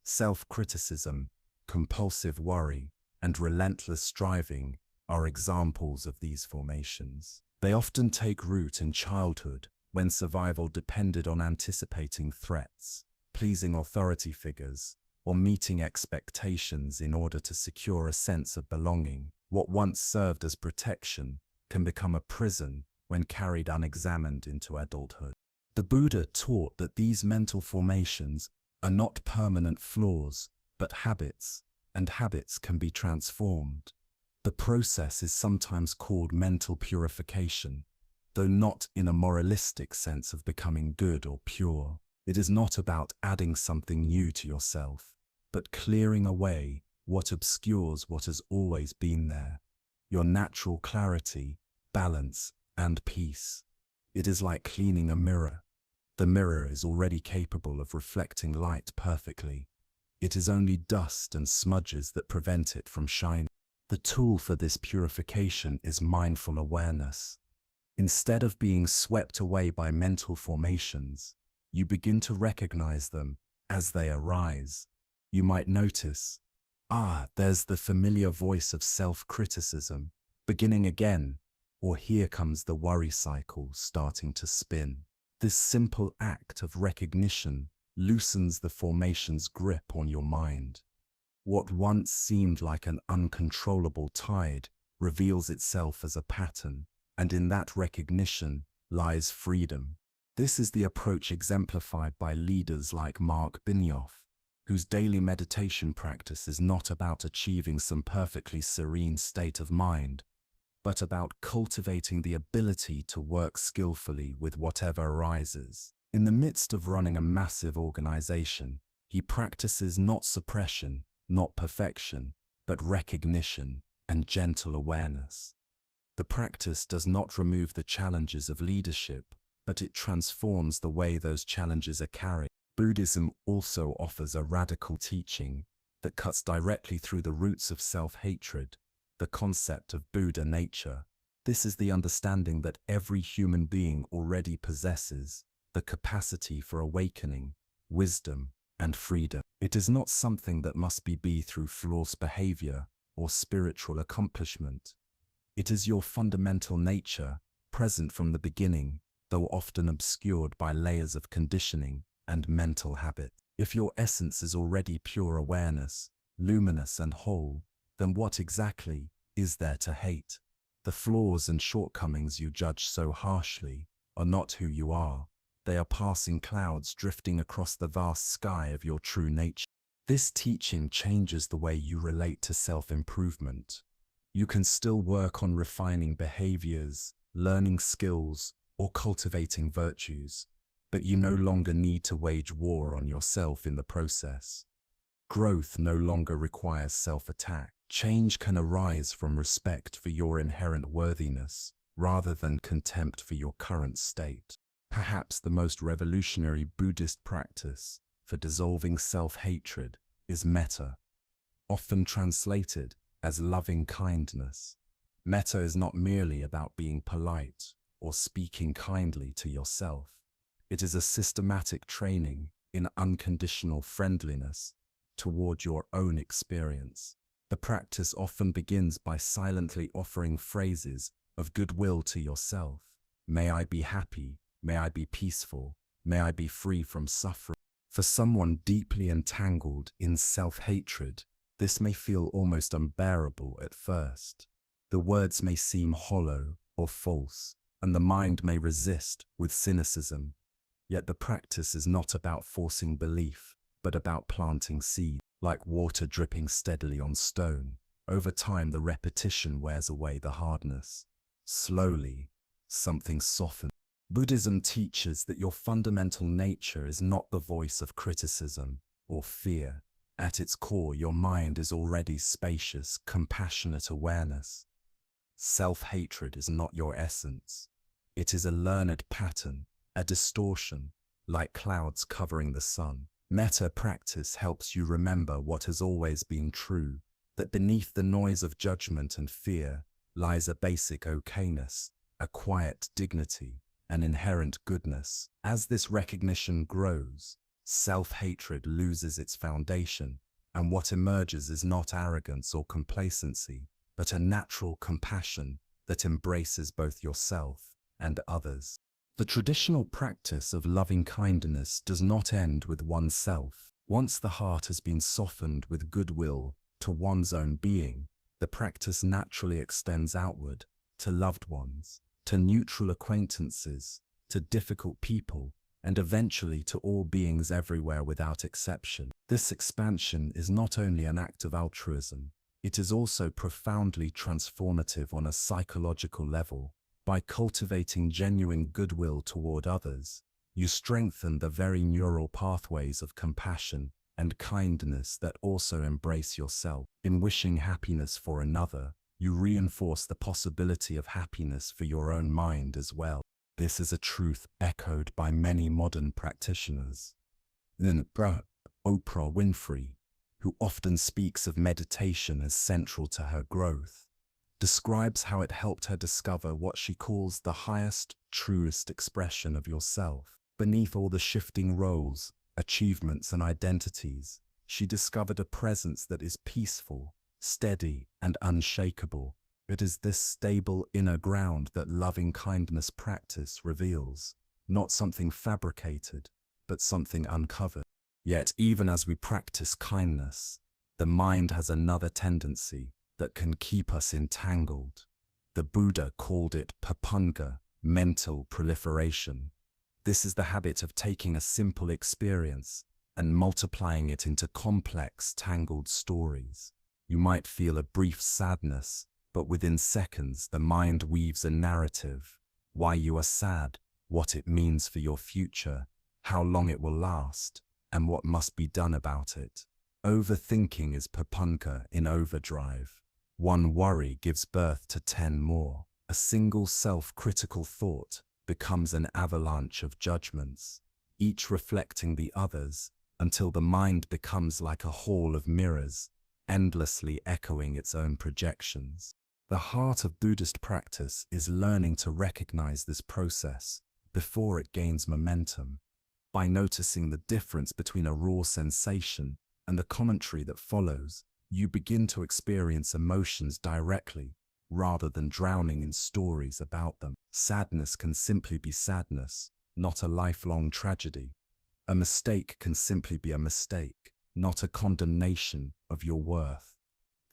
Self-criticism, compulsive worry, and relentless striving are examples of these formations. They often take root in childhood, when survival depended on anticipating threats, pleasing authority figures, or meeting expectations in order to secure a sense of belonging. What once served as protection can become a prison when carried unexamined into adulthood. The Buddha taught that these mental formations are not permanent flaws, but habits, and habits can be transformed. The process is sometimes called mental purification, though not in a moralistic sense of becoming good or pure. It is not about adding something new to yourself, but clearing away what obscures what has always been there, your natural clarity, balance, and peace. It is like cleaning a mirror. The mirror is already capable of reflecting light perfectly. It is only dust and smudges that prevent it from shining. The tool for this purification is mindful awareness. Instead of being swept away by mental formations, you begin to recognize them as they arise. You might notice, there's the familiar voice of self-criticism, beginning again, or here comes the worry cycle starting to spin. This simple act of recognition loosens the formation's grip on your mind. What once seemed like an uncontrollable tide reveals itself as a pattern, and in that recognition lies freedom. This is the approach exemplified by leaders like Mark Benioff, whose daily meditation practice is not about achieving some perfectly serene state of mind, but about cultivating the ability to work skillfully with whatever arises. In the midst of running a massive organization, He practices not suppression, not perfection, but recognition and gentle awareness. The practice does not remove the challenges of leadership, but it transforms the way those challenges are carried. Buddhism also offers a radical teaching that cuts directly through the roots of self-hatred, the concept of Buddha nature. This is the understanding that every human being already possesses the capacity for awakening, wisdom, and freedom. It is not something that must be through flawless behavior or spiritual accomplishment. It is your fundamental nature, present from the beginning, though often obscured by layers of conditioning and mental habit. If your essence is already pure awareness, luminous and whole, then what exactly is there to hate? The flaws and shortcomings you judge so harshly are not who you are. They are passing clouds drifting across the vast sky of your true nature. This teaching changes the way you relate to self-improvement. You can still work on refining behaviors, learning skills, or cultivating virtues, but you no longer need to wage war on yourself in the process. Growth no longer requires self-attack. Change can arise from respect for your inherent worthiness, rather than contempt for your current state. Perhaps the most revolutionary Buddhist practice for dissolving self-hatred is metta, often translated as loving kindness. Metta is not merely about being polite or speaking kindly to yourself. It is a systematic training in unconditional friendliness toward your own experience. The practice often begins by silently offering phrases of goodwill to yourself. May I be happy, may I be peaceful, may I be free from suffering. For someone deeply entangled in self-hatred, this may feel almost unbearable at first. The words may seem hollow or false, and the mind may resist with cynicism. Yet the practice is not about forcing belief, but about planting seeds. Like water dripping steadily on stone, over time the repetition wears away the hardness. Slowly, something softens. Buddhism teaches that your fundamental nature is not the voice of criticism or fear. At its core, your mind is already spacious, compassionate awareness. Self-hatred is not your essence. It is a learned pattern, a distortion, like clouds covering the sun. Metta practice helps you remember what has always been true, that beneath the noise of judgment and fear lies a basic okayness, a quiet dignity, an inherent goodness. As this recognition grows, self-hatred loses its foundation, and what emerges is not arrogance or complacency, but a natural compassion that embraces both yourself and others. The traditional practice of loving kindness does not end with oneself. Once the heart has been softened with goodwill to one's own being, the practice naturally extends outward, to loved ones, to neutral acquaintances, to difficult people, and eventually to all beings everywhere without exception. This expansion is not only an act of altruism, it is also profoundly transformative on a psychological level. By cultivating genuine goodwill toward others, you strengthen the very neural pathways of compassion and kindness that also embrace yourself. In wishing happiness for another, you reinforce the possibility of happiness for your own mind as well. This is a truth echoed by many modern practitioners. Then Oprah Winfrey, who often speaks of meditation as central to her growth, describes how it helped her discover what she calls the highest, truest expression of yourself. Beneath all the shifting roles, achievements, and identities, she discovered a presence that is peaceful, steady, and unshakable. It is this stable inner ground that loving kindness practice reveals, not something fabricated, but something uncovered. Yet even as we practice kindness, the mind has another tendency that can keep us entangled. The Buddha called it papunga, mental proliferation. This is the habit of taking a simple experience and multiplying it into complex, tangled stories. You might feel a brief sadness, but within seconds the mind weaves a narrative. Why you are sad, what it means for your future, how long it will last, and what must be done about it. Overthinking is papunka in overdrive. One worry gives birth to 10 more. A single self-critical thought becomes an avalanche of judgments, each reflecting the others, until the mind becomes like a hall of mirrors, endlessly echoing its own projections. The heart of Buddhist practice is learning to recognize this process before it gains momentum. By noticing the difference between a raw sensation and the commentary that follows, you begin to experience emotions directly, rather than drowning in stories about them. Sadness can simply be sadness, not a lifelong tragedy. A mistake can simply be a mistake, not a condemnation of your worth.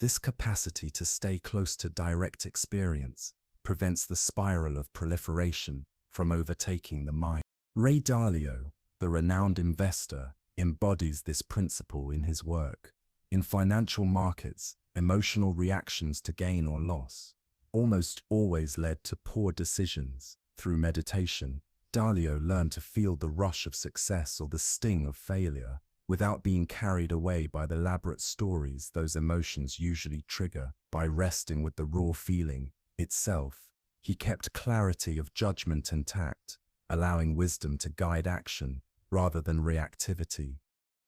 This capacity to stay close to direct experience prevents the spiral of proliferation from overtaking the mind. Ray Dalio, the renowned investor, embodies this principle in his work. In financial markets, emotional reactions to gain or loss almost always led to poor decisions. Through meditation, Dalio learned to feel the rush of success or the sting of failure without being carried away by the elaborate stories those emotions usually trigger. By resting with the raw feeling itself, he kept clarity of judgment intact, allowing wisdom to guide action rather than reactivity.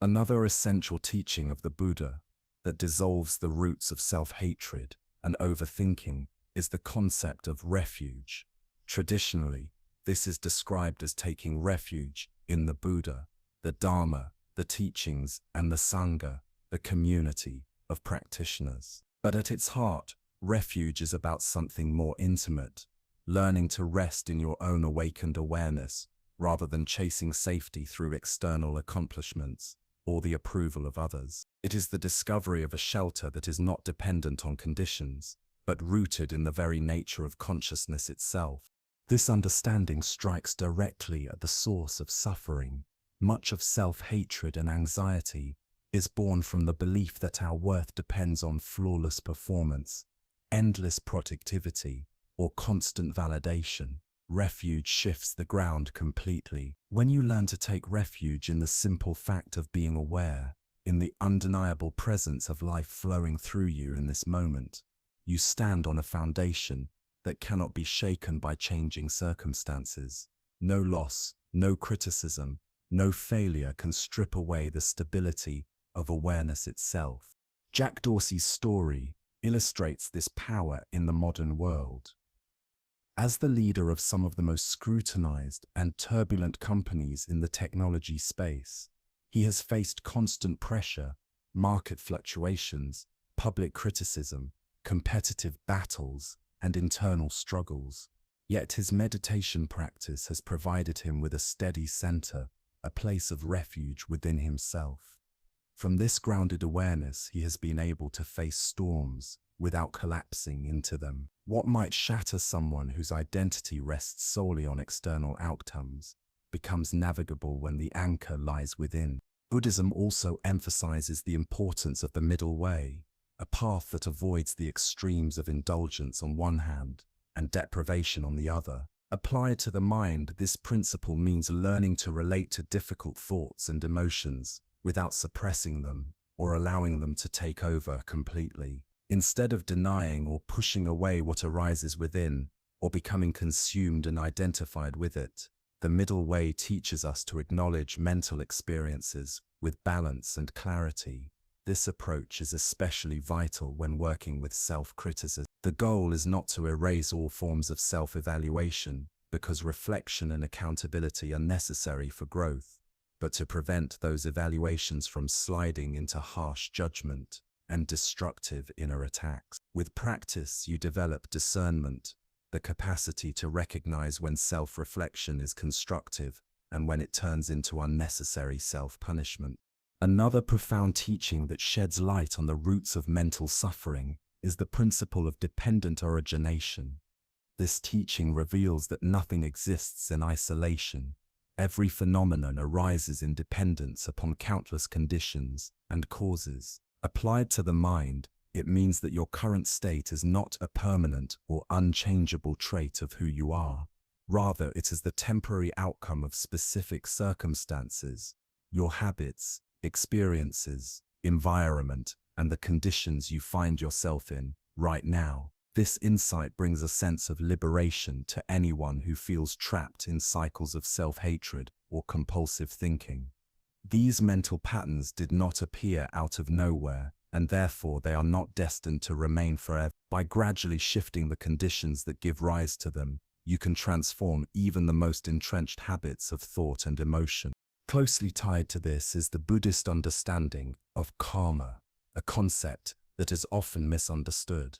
Another essential teaching of the Buddha that dissolves the roots of self-hatred and overthinking is the concept of refuge. Traditionally, this is described as taking refuge in the Buddha, the Dharma, the teachings, and the Sangha, the community of practitioners. But at its heart, refuge is about something more intimate, learning to rest in your own awakened awareness rather than chasing safety through external accomplishments or the approval of others. It is the discovery of a shelter that is not dependent on conditions, but rooted in the very nature of consciousness itself. This understanding strikes directly at the source of suffering. Much of self-hatred and anxiety is born from the belief that our worth depends on flawless performance, endless productivity, or constant validation. Refuge shifts the ground completely. When you learn to take refuge in the simple fact of being aware, in the undeniable presence of life flowing through you in this moment, you stand on a foundation that cannot be shaken by changing circumstances. No loss, no criticism, no failure can strip away the stability of awareness itself. Jack Dorsey's story illustrates this power in the modern world. As the leader of some of the most scrutinized and turbulent companies in the technology space, he has faced constant pressure, market fluctuations, public criticism, competitive battles, and internal struggles. Yet his meditation practice has provided him with a steady center, a place of refuge within himself. From this grounded awareness, he has been able to face storms without collapsing into them. What might shatter someone whose identity rests solely on external outcomes becomes navigable when the anchor lies within. Buddhism also emphasizes the importance of the middle way, a path that avoids the extremes of indulgence on one hand and deprivation on the other. Applied to the mind, this principle means learning to relate to difficult thoughts and emotions without suppressing them or allowing them to take over completely. Instead of denying or pushing away what arises within or becoming consumed and identified with it, the middle way teaches us to acknowledge mental experiences with balance and clarity. This approach is especially vital when working with self-criticism. The goal is not to erase all forms of self-evaluation, because reflection and accountability are necessary for growth, but to prevent those evaluations from sliding into harsh judgment and destructive inner attacks. With practice, you develop discernment, the capacity to recognize when self-reflection is constructive and when it turns into unnecessary self-punishment. Another profound teaching that sheds light on the roots of mental suffering is the principle of dependent origination. This teaching reveals that nothing exists in isolation. Every phenomenon arises in dependence upon countless conditions and causes. Applied to the mind, it means that your current state is not a permanent or unchangeable trait of who you are. Rather, it is the temporary outcome of specific circumstances, your habits, experiences, environment, and the conditions you find yourself in right now. This insight brings a sense of liberation to anyone who feels trapped in cycles of self-hatred or compulsive thinking. These mental patterns did not appear out of nowhere, and therefore they are not destined to remain forever. By gradually shifting the conditions that give rise to them, you can transform even the most entrenched habits of thought and emotion. Closely tied to this is the Buddhist understanding of karma, a concept that is often misunderstood.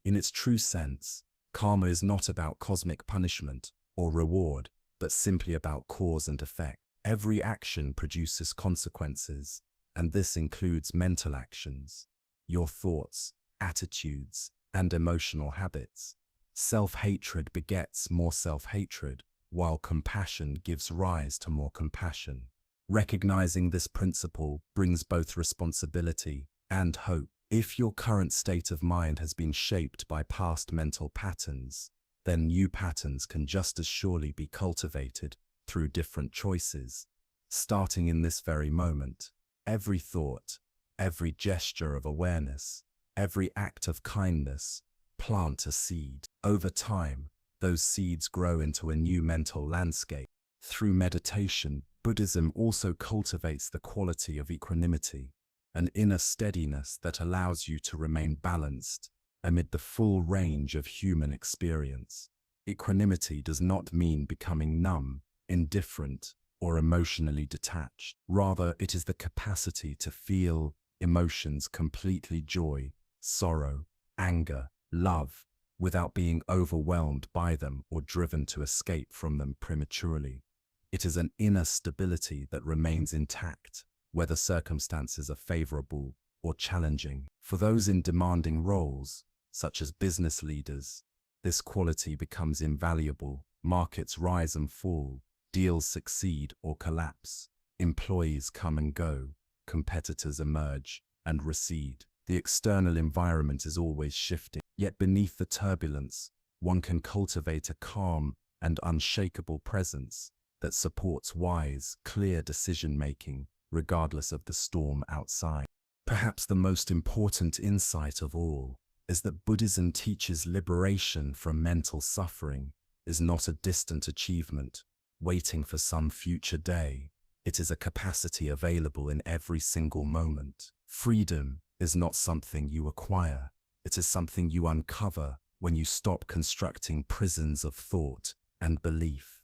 In its true sense, karma is not about cosmic punishment or reward, but simply about cause and effect. Every action produces consequences, and this includes mental actions, your thoughts, attitudes, and emotional habits. Self-hatred begets more self-hatred, while compassion gives rise to more compassion. Recognizing this principle brings both responsibility and hope. If your current state of mind has been shaped by past mental patterns, then new patterns can just as surely be cultivated through different choices. Starting in this very moment, every thought, every gesture of awareness, every act of kindness, plant a seed. Over time, those seeds grow into a new mental landscape. Through meditation, Buddhism also cultivates the quality of equanimity, an inner steadiness that allows you to remain balanced amid the full range of human experience. Equanimity does not mean becoming numb, indifferent, or emotionally detached. Rather, it is the capacity to feel emotions completely: joy, sorrow, anger, love, without being overwhelmed by them or driven to escape from them prematurely. It is an inner stability that remains intact, whether circumstances are favorable or challenging. For those in demanding roles, such as business leaders, this quality becomes invaluable. Markets rise and fall, deals succeed or collapse, employees come and go, competitors emerge and recede. The external environment is always shifting, yet beneath the turbulence, one can cultivate a calm and unshakable presence that supports wise, clear decision-making, regardless of the storm outside. Perhaps the most important insight of all is that Buddhism teaches liberation from mental suffering is not a distant achievement, waiting for some future day. It is a capacity available in every single moment. Freedom is not something you acquire. It is something you uncover when you stop constructing prisons of thought and belief.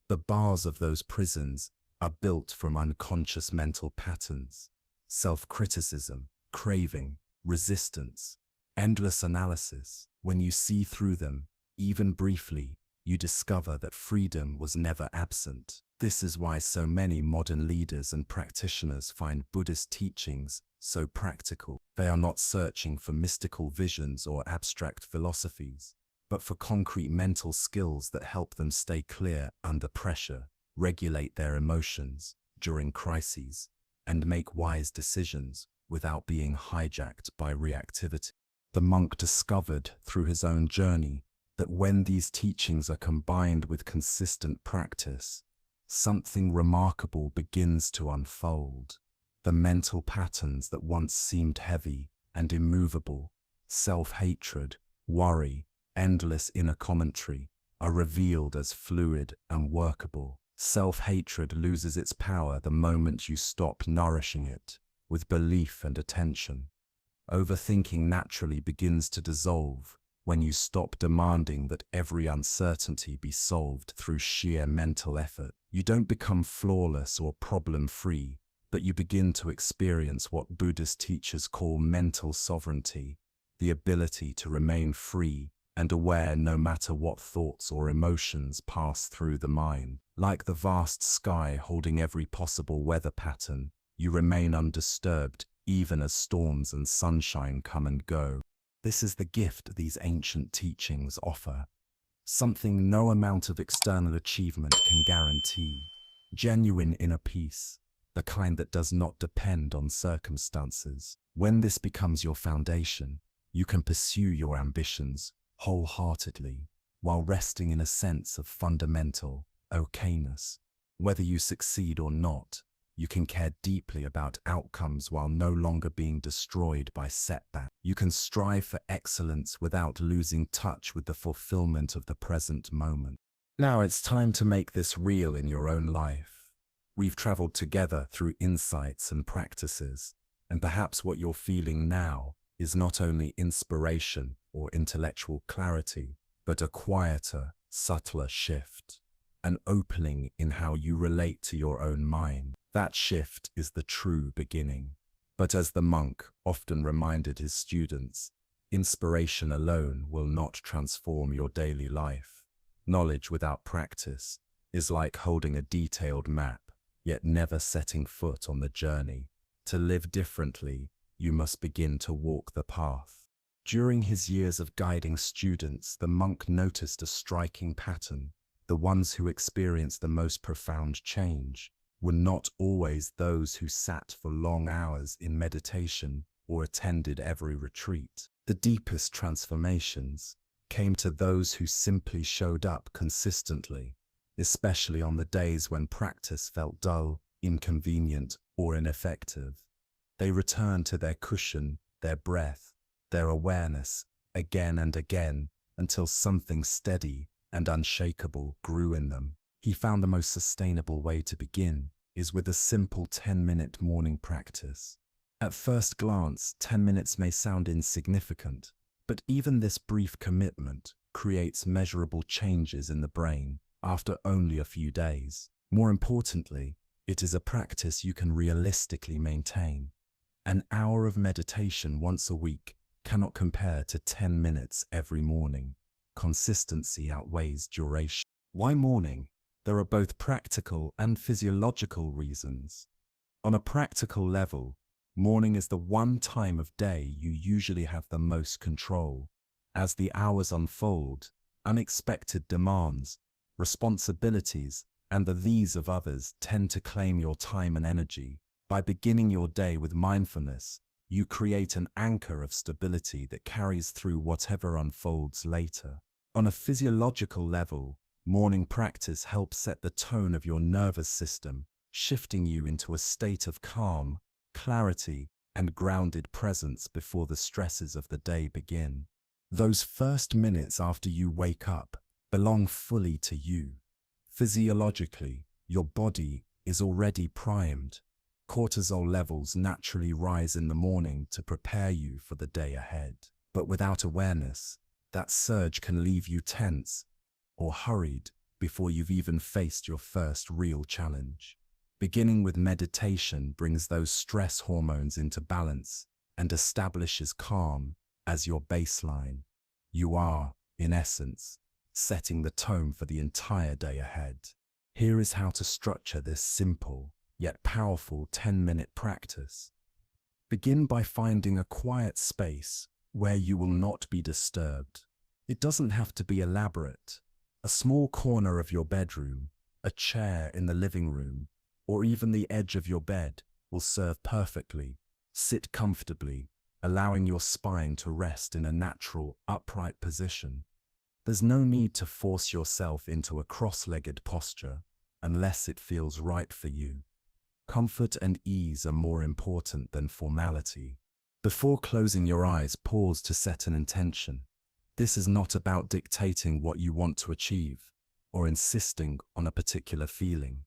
The bars of those prisons are built from unconscious mental patterns: self-criticism, craving, resistance, endless analysis. When you see through them, even briefly, you discover that freedom was never absent. This is why so many modern leaders and practitioners find Buddhist teachings so practical. They are not searching for mystical visions or abstract philosophies, but for concrete mental skills that help them stay clear under pressure, regulate their emotions during crises, and make wise decisions without being hijacked by reactivity. The monk discovered through his own journey that when these teachings are combined with consistent practice, something remarkable begins to unfold. The mental patterns that once seemed heavy and immovable, self-hatred, worry, endless inner commentary, are revealed as fluid and workable. Self-hatred loses its power the moment you stop nourishing it with belief and attention. Overthinking naturally begins to dissolve when you stop demanding that every uncertainty be solved through sheer mental effort. You don't become flawless or problem-free, but you begin to experience what Buddhist teachers call mental sovereignty, the ability to remain free and aware no matter what thoughts or emotions pass through the mind. Like the vast sky holding every possible weather pattern, you remain undisturbed even as storms and sunshine come and go. This is the gift these ancient teachings offer, something no amount of external achievement can guarantee: genuine inner peace, the kind that does not depend on circumstances. When this becomes your foundation, you can pursue your ambitions wholeheartedly while resting in a sense of fundamental okayness. Whether you succeed or not, You can care deeply about outcomes while no longer being destroyed by setbacks. You can strive for excellence without losing touch with the fulfillment of the present moment. Now it's time to make this real in your own life. We've traveled together through insights and practices, and perhaps what you're feeling now is not only inspiration or intellectual clarity, but a quieter, subtler shift, an opening in how you relate to your own mind. That shift is the true beginning. But as the monk often reminded his students, inspiration alone will not transform your daily life. Knowledge without practice is like holding a detailed map, yet never setting foot on the journey. To live differently, you must begin to walk the path. During his years of guiding students, the monk noticed a striking pattern. The ones who experienced the most profound change were not always those who sat for long hours in meditation or attended every retreat. The deepest transformations came to those who simply showed up consistently, especially on the days when practice felt dull, inconvenient, or ineffective. They returned to their cushion, their breath, their awareness, again and again, until something steady and unshakable grew in them. He found the most sustainable way to begin is with a simple 10-minute morning practice. At first glance, 10 minutes may sound insignificant, but even this brief commitment creates measurable changes in the brain after only a few days. More importantly, it is a practice you can realistically maintain. An hour of meditation once a week cannot compare to 10 minutes every morning. Consistency outweighs duration. Why morning? There are both practical and physiological reasons. On a practical level, morning is the one time of day you usually have the most control. As the hours unfold, unexpected demands, responsibilities, and the needs of others tend to claim your time and energy. By beginning your day with mindfulness, you create an anchor of stability that carries through whatever unfolds later. On a physiological level, morning practice helps set the tone of your nervous system, shifting you into a state of calm, clarity, and grounded presence before the stresses of the day begin. Those first minutes after you wake up belong fully to you. Physiologically, your body is already primed. Cortisol levels naturally rise in the morning to prepare you for the day ahead. But without awareness, that surge can leave you tense or hurried before you've even faced your first real challenge. Beginning with meditation brings those stress hormones into balance and establishes calm as your baseline. You are, in essence, setting the tone for the entire day ahead. Here is how to structure this simple yet powerful 10-minute practice. Begin by finding a quiet space where you will not be disturbed. It doesn't have to be elaborate. A small corner of your bedroom, a chair in the living room, or even the edge of your bed will serve perfectly. Sit comfortably, allowing your spine to rest in a natural, upright position. There's no need to force yourself into a cross-legged posture unless it feels right for you. Comfort and ease are more important than formality. Before closing your eyes, pause to set an intention. This is not about dictating what you want to achieve or insisting on a particular feeling.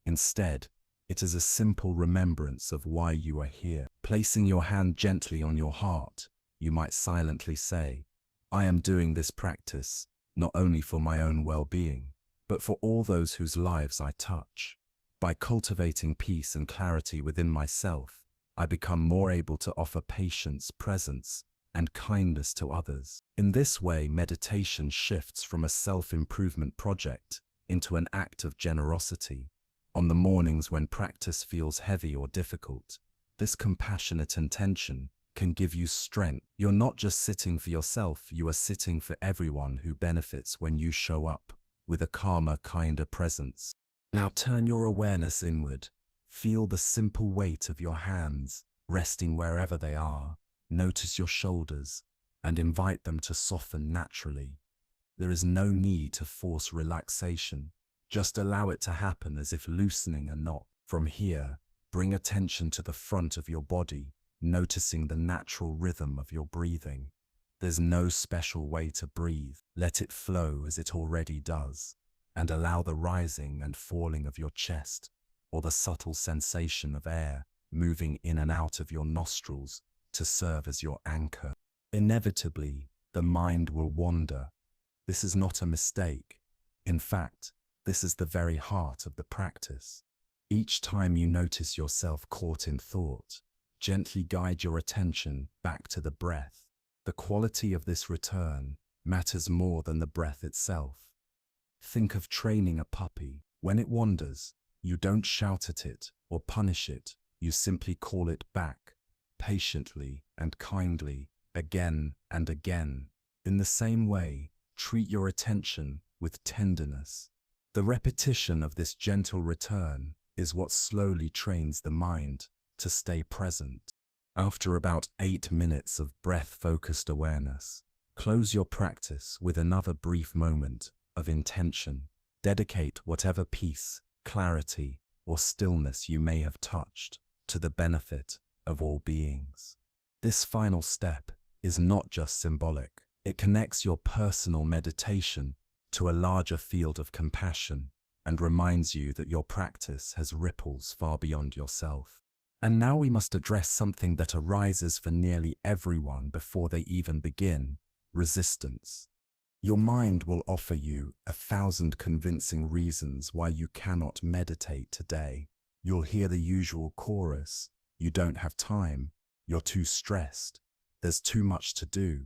Instead, it is a simple remembrance of why you are here. Placing your hand gently on your heart, you might silently say, I am doing this practice not only for my own well-being, but for all those whose lives I touch. By cultivating peace and clarity within myself, I become more able to offer patience, presence, and kindness to others. In this way, meditation shifts from a self-improvement project into an act of generosity. On the mornings when practice feels heavy or difficult, this compassionate intention can give you strength. You're not just sitting for yourself, you are sitting for everyone who benefits when you show up with a calmer, kinder presence. Now turn your awareness inward. Feel the simple weight of your hands resting wherever they are. Notice your shoulders and invite them to soften naturally. There is no need to force relaxation. Just allow it to happen as if loosening a knot. From here, Bring attention to the front of your body, noticing the natural rhythm of your breathing. There's no special way to breathe. Let it flow as it already does, and allow the rising and falling of your chest, or the subtle sensation of air moving in and out of your nostrils to serve as your anchor. Inevitably, the mind will wander. This is not a mistake. In fact, this is the very heart of the practice. Each time you notice yourself caught in thought, gently guide your attention back to the breath. The quality of this return matters more than the breath itself. Think of training a puppy. When it wanders, you don't shout at it or punish it. You simply call it back, patiently and kindly, again and again. In the same way, treat your attention with tenderness. The repetition of this gentle return is what slowly trains the mind to stay present. After about 8 minutes of breath-focused awareness, close your practice with another brief moment of intention. Dedicate whatever peace, clarity, or stillness you may have touched to the benefit of all beings. This final step is not just symbolic. It connects your personal meditation to a larger field of compassion and reminds you that your practice has ripples far beyond yourself. And now we must address something that arises for nearly everyone before they even begin: resistance. Your mind will offer you 1,000 convincing reasons why you cannot meditate today. You'll hear the usual chorus: you don't have time, you're too stressed, there's too much to do,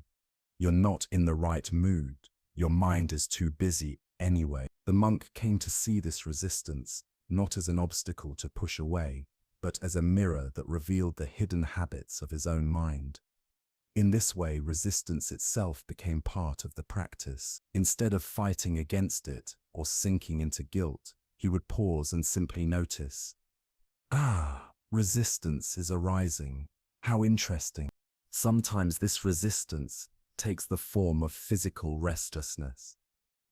you're not in the right mood, your mind is too busy anyway. The monk came to see this resistance not as an obstacle to push away, but as a mirror that revealed the hidden habits of his own mind. In this way, resistance itself became part of the practice. Instead of fighting against it or sinking into guilt, he would pause and simply notice, resistance is arising. How interesting. Sometimes this resistance takes the form of physical restlessness.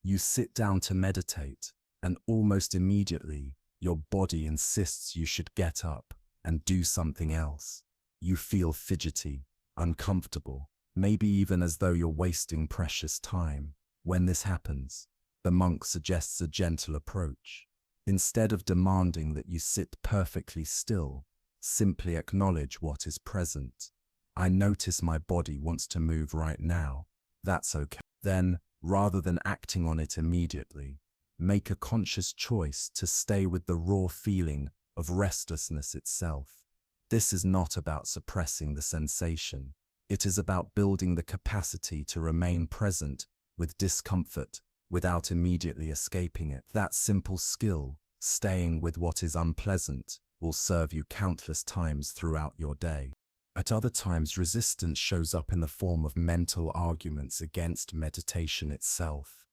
You sit down to meditate, and almost immediately, your body insists you should get up and do something else. You feel fidgety, uncomfortable, maybe even as though you're wasting precious time. When this happens, the monk suggests a gentle approach. Instead of demanding that you sit perfectly still, simply acknowledge what is present. I notice my body wants to move right now. That's okay. Then, rather than acting on it immediately, make a conscious choice to stay with the raw feeling of restlessness itself. This is not about suppressing the sensation. It is about building the capacity to remain present with discomfort without immediately escaping it. That simple skill, staying with what is unpleasant, will serve you countless times throughout your day. At other times, resistance shows up in the form of mental arguments against meditation itself.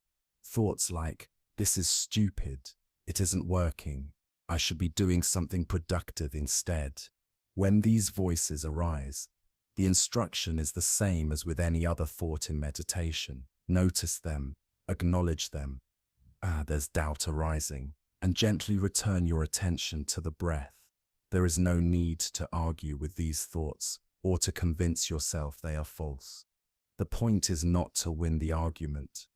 Thoughts like, "This is stupid, it isn't working, I should be doing something productive instead." When these voices arise, the instruction is the same as with any other thought in meditation. Notice them, acknowledge them. There's doubt arising, and gently return your attention to the breath. There is no need to argue with these thoughts or to convince yourself they are false. The point is not to win the argument.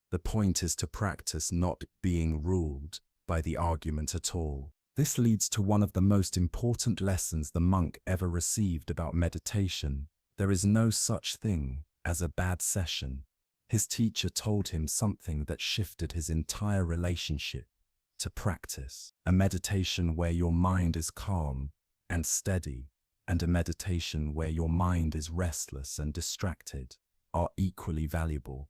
The point is to practice not being ruled by the argument at all. This leads to one of the most important lessons the monk ever received about meditation. There is no such thing as a bad session. His teacher told him something that shifted his entire relationship to practice. A meditation where your mind is calm and steady, and a meditation where your mind is restless and distracted, are equally valuable.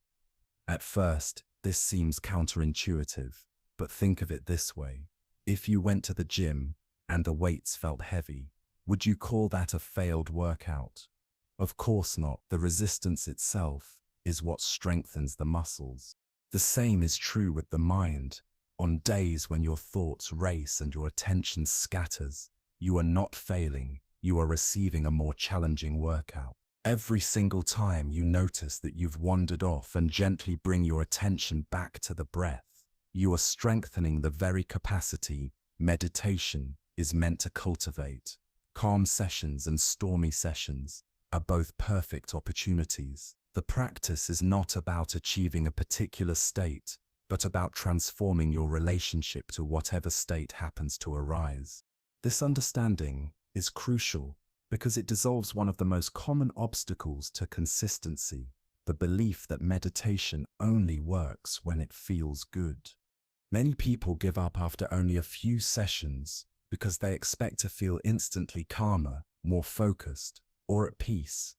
At first, this seems counterintuitive, but think of it this way. If you went to the gym and the weights felt heavy, would you call that a failed workout? Of course not. The resistance itself is what strengthens the muscles. The same is true with the mind. On days when your thoughts race and your attention scatters, you are not failing, you are receiving a more challenging workout. Every single time you notice that you've wandered off and gently bring your attention back to the breath, you are strengthening the very capacity meditation is meant to cultivate. Calm sessions and stormy sessions are both perfect opportunities. The practice is not about achieving a particular state, but about transforming your relationship to whatever state happens to arise. This understanding is crucial because it dissolves one of the most common obstacles to consistency, the belief that meditation only works when it feels good. Many people give up after only a few sessions because they expect to feel instantly calmer, more focused, or at peace.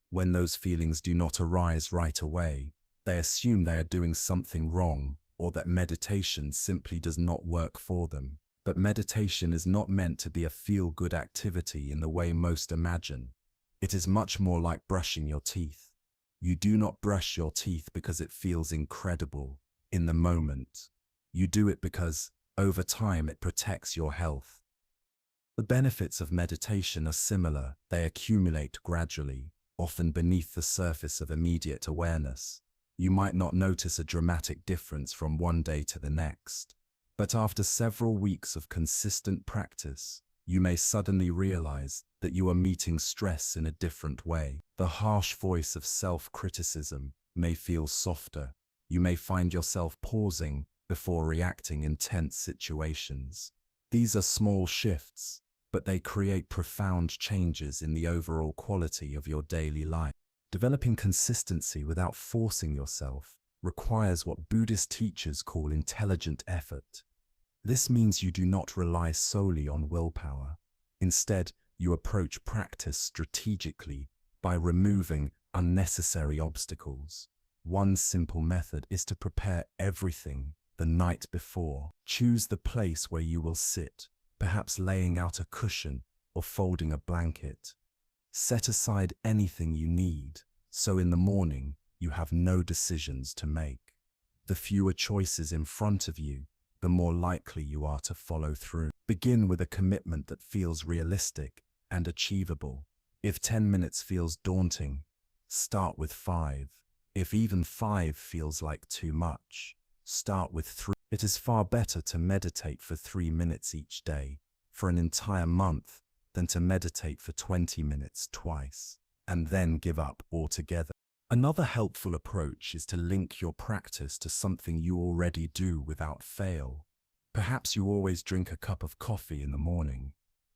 When those feelings do not arise right away, they assume they are doing something wrong or that meditation simply does not work for them. But meditation is not meant to be a feel-good activity in the way most imagine. It is much more like brushing your teeth. You do not brush your teeth because it feels incredible in the moment. You do it because, over time, it protects your health. The benefits of meditation are similar. They accumulate gradually, often beneath the surface of immediate awareness. You might not notice a dramatic difference from one day to the next. But after several weeks of consistent practice, you may suddenly realize that you are meeting stress in a different way. The harsh voice of self-criticism may feel softer. You may find yourself pausing before reacting in tense situations. These are small shifts, but they create profound changes in the overall quality of your daily life. Developing consistency without forcing yourself requires what Buddhist teachers call intelligent effort. This means you do not rely solely on willpower. Instead, you approach practice strategically by removing unnecessary obstacles. One simple method is to prepare everything the night before. Choose the place where you will sit, perhaps laying out a cushion or folding a blanket. Set aside anything you need, so in the morning you have no decisions to make. The fewer choices in front of you, the more likely you are to follow through. Begin with a commitment that feels realistic and achievable. If 10 minutes feels daunting, start with 5. If even 5 feels like too much, start with 3. It is far better to meditate for 3 minutes each day for an entire month than to meditate for 20 minutes twice and then give up altogether. Another helpful approach is to link your practice to something you already do without fail. Perhaps you always drink a cup of coffee in the morning.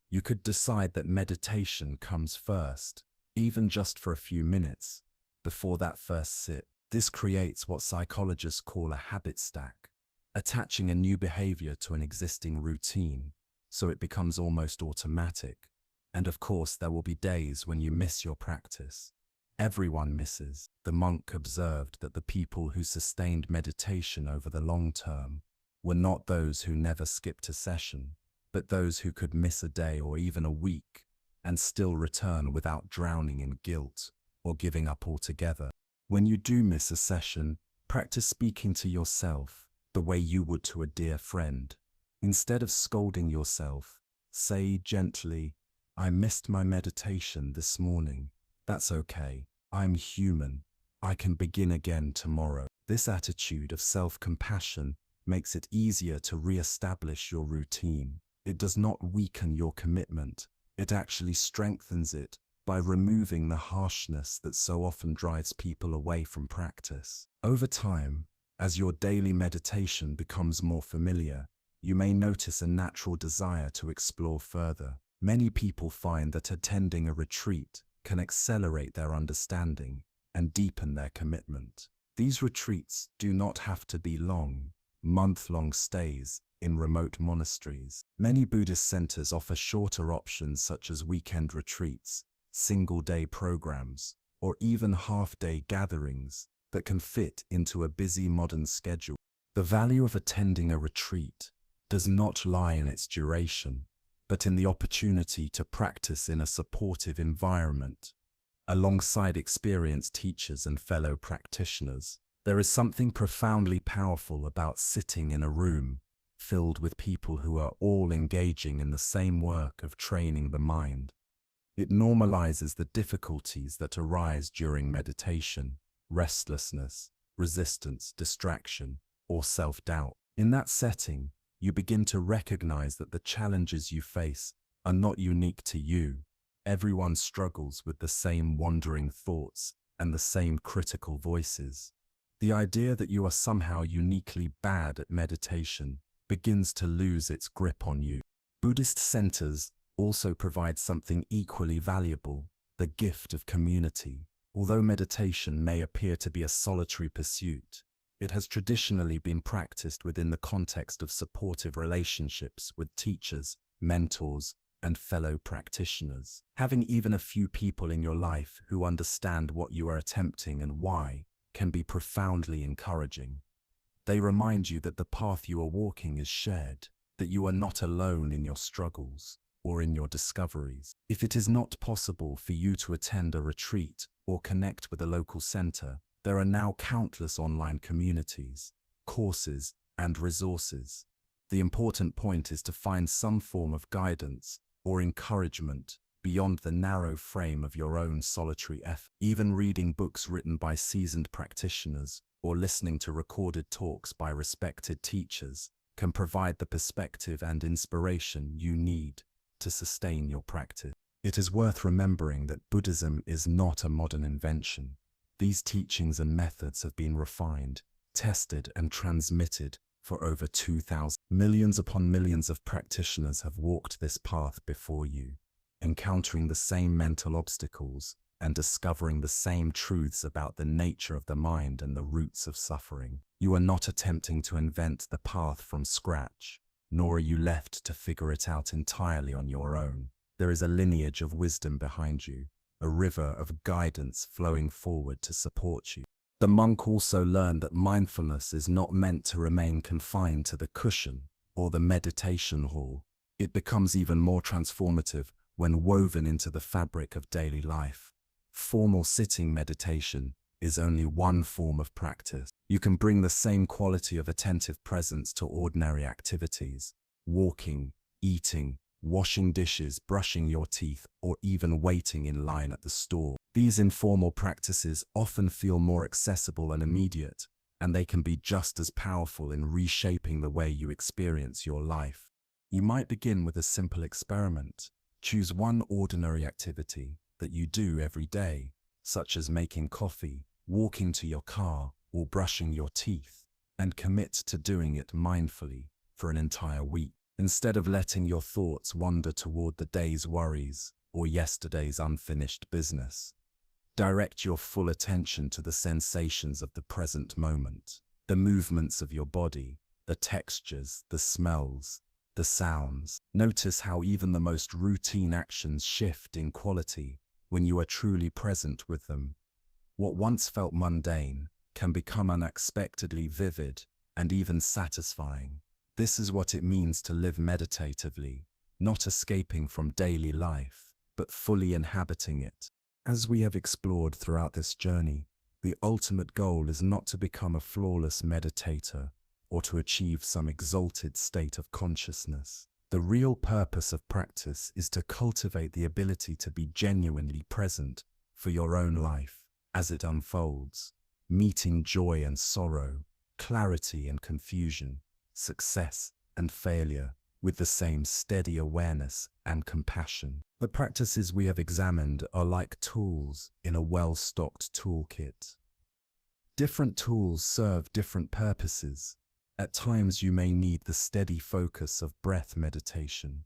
You could decide that meditation comes first, even just for a few minutes, before that first sip. This creates what psychologists call a habit stack, attaching a new behavior to an existing routine, so it becomes almost automatic. And of course, there will be days when you miss your practice. Everyone misses. The monk observed that the people who sustained meditation over the long term were not those who never skipped a session, but those who could miss a day or even a week and still return without drowning in guilt or giving up altogether. When you do miss a session, practice speaking to yourself the way you would to a dear friend. Instead of scolding yourself, say gently, "I missed my meditation this morning. That's okay. I'm human. I can begin again tomorrow." This attitude of self-compassion makes it easier to re-establish your routine. It does not weaken your commitment. It actually strengthens it by removing the harshness that so often drives people away from practice. Over time, as your daily meditation becomes more familiar, you may notice a natural desire to explore further. Many people find that attending a retreat can accelerate their understanding and deepen their commitment. These retreats do not have to be long, month-long stays in remote monasteries. Many Buddhist centers offer shorter options such as weekend retreats, single-day programs, or even half-day gatherings that can fit into a busy modern schedule. The value of attending a retreat does not lie in its duration, but in the opportunity to practice in a supportive environment, alongside experienced teachers and fellow practitioners. There is something profoundly powerful about sitting in a room filled with people who are all engaging in the same work of training the mind. It normalizes the difficulties that arise during meditation: restlessness, resistance, distraction, or self-doubt. In that setting, You begin to recognize that the challenges you face are not unique to you. Everyone struggles with the same wandering thoughts and the same critical voices. The idea that you are somehow uniquely bad at meditation begins to lose its grip on you. Buddhist centers also provide something equally valuable, the gift of community. Although meditation may appear to be a solitary pursuit, it has traditionally been practiced within the context of supportive relationships with teachers, mentors, and fellow practitioners. Having even a few people in your life who understand what you are attempting and why can be profoundly encouraging. They remind you that the path you are walking is shared, that you are not alone in your struggles or in your discoveries. If it is not possible for you to attend a retreat or connect with a local center, there are now countless online communities, courses, and resources. The important point is to find some form of guidance or encouragement beyond the narrow frame of your own solitary effort. Even reading books written by seasoned practitioners or listening to recorded talks by respected teachers can provide the perspective and inspiration you need to sustain your practice. It is worth remembering that Buddhism is not a modern invention. These teachings and methods have been refined, tested, and transmitted for over 2,000. Millions upon millions of practitioners have walked this path before you, encountering the same mental obstacles and discovering the same truths about the nature of the mind and the roots of suffering. You are not attempting to invent the path from scratch, nor are you left to figure it out entirely on your own. There is a lineage of wisdom behind you, a river of guidance flowing forward to support you. The monk also learned that mindfulness is not meant to remain confined to the cushion or the meditation hall. It becomes even more transformative when woven into the fabric of daily life. Formal sitting meditation is only one form of practice. You can bring the same quality of attentive presence to ordinary activities, walking, eating, washing dishes, brushing your teeth, or even waiting in line at the store. These informal practices often feel more accessible and immediate, and they can be just as powerful in reshaping the way you experience your life. You might begin with a simple experiment. Choose one ordinary activity that you do every day, such as making coffee, walking to your car, or brushing your teeth, and commit to doing it mindfully for an entire week. Instead of letting your thoughts wander toward the day's worries or yesterday's unfinished business, direct your full attention to the sensations of the present moment, the movements of your body, the textures, the smells, the sounds. Notice how even the most routine actions shift in quality when you are truly present with them. What once felt mundane can become unexpectedly vivid and even satisfying. This is what it means to live meditatively, not escaping from daily life, but fully inhabiting it. As we have explored throughout this journey, the ultimate goal is not to become a flawless meditator or to achieve some exalted state of consciousness. The real purpose of practice is to cultivate the ability to be genuinely present for your own life as it unfolds, meeting joy and sorrow, clarity and confusion, success and failure with the same steady awareness and compassion. The practices we have examined are like tools in a well-stocked toolkit. Different tools serve different purposes. At times you may need the steady focus of breath meditation.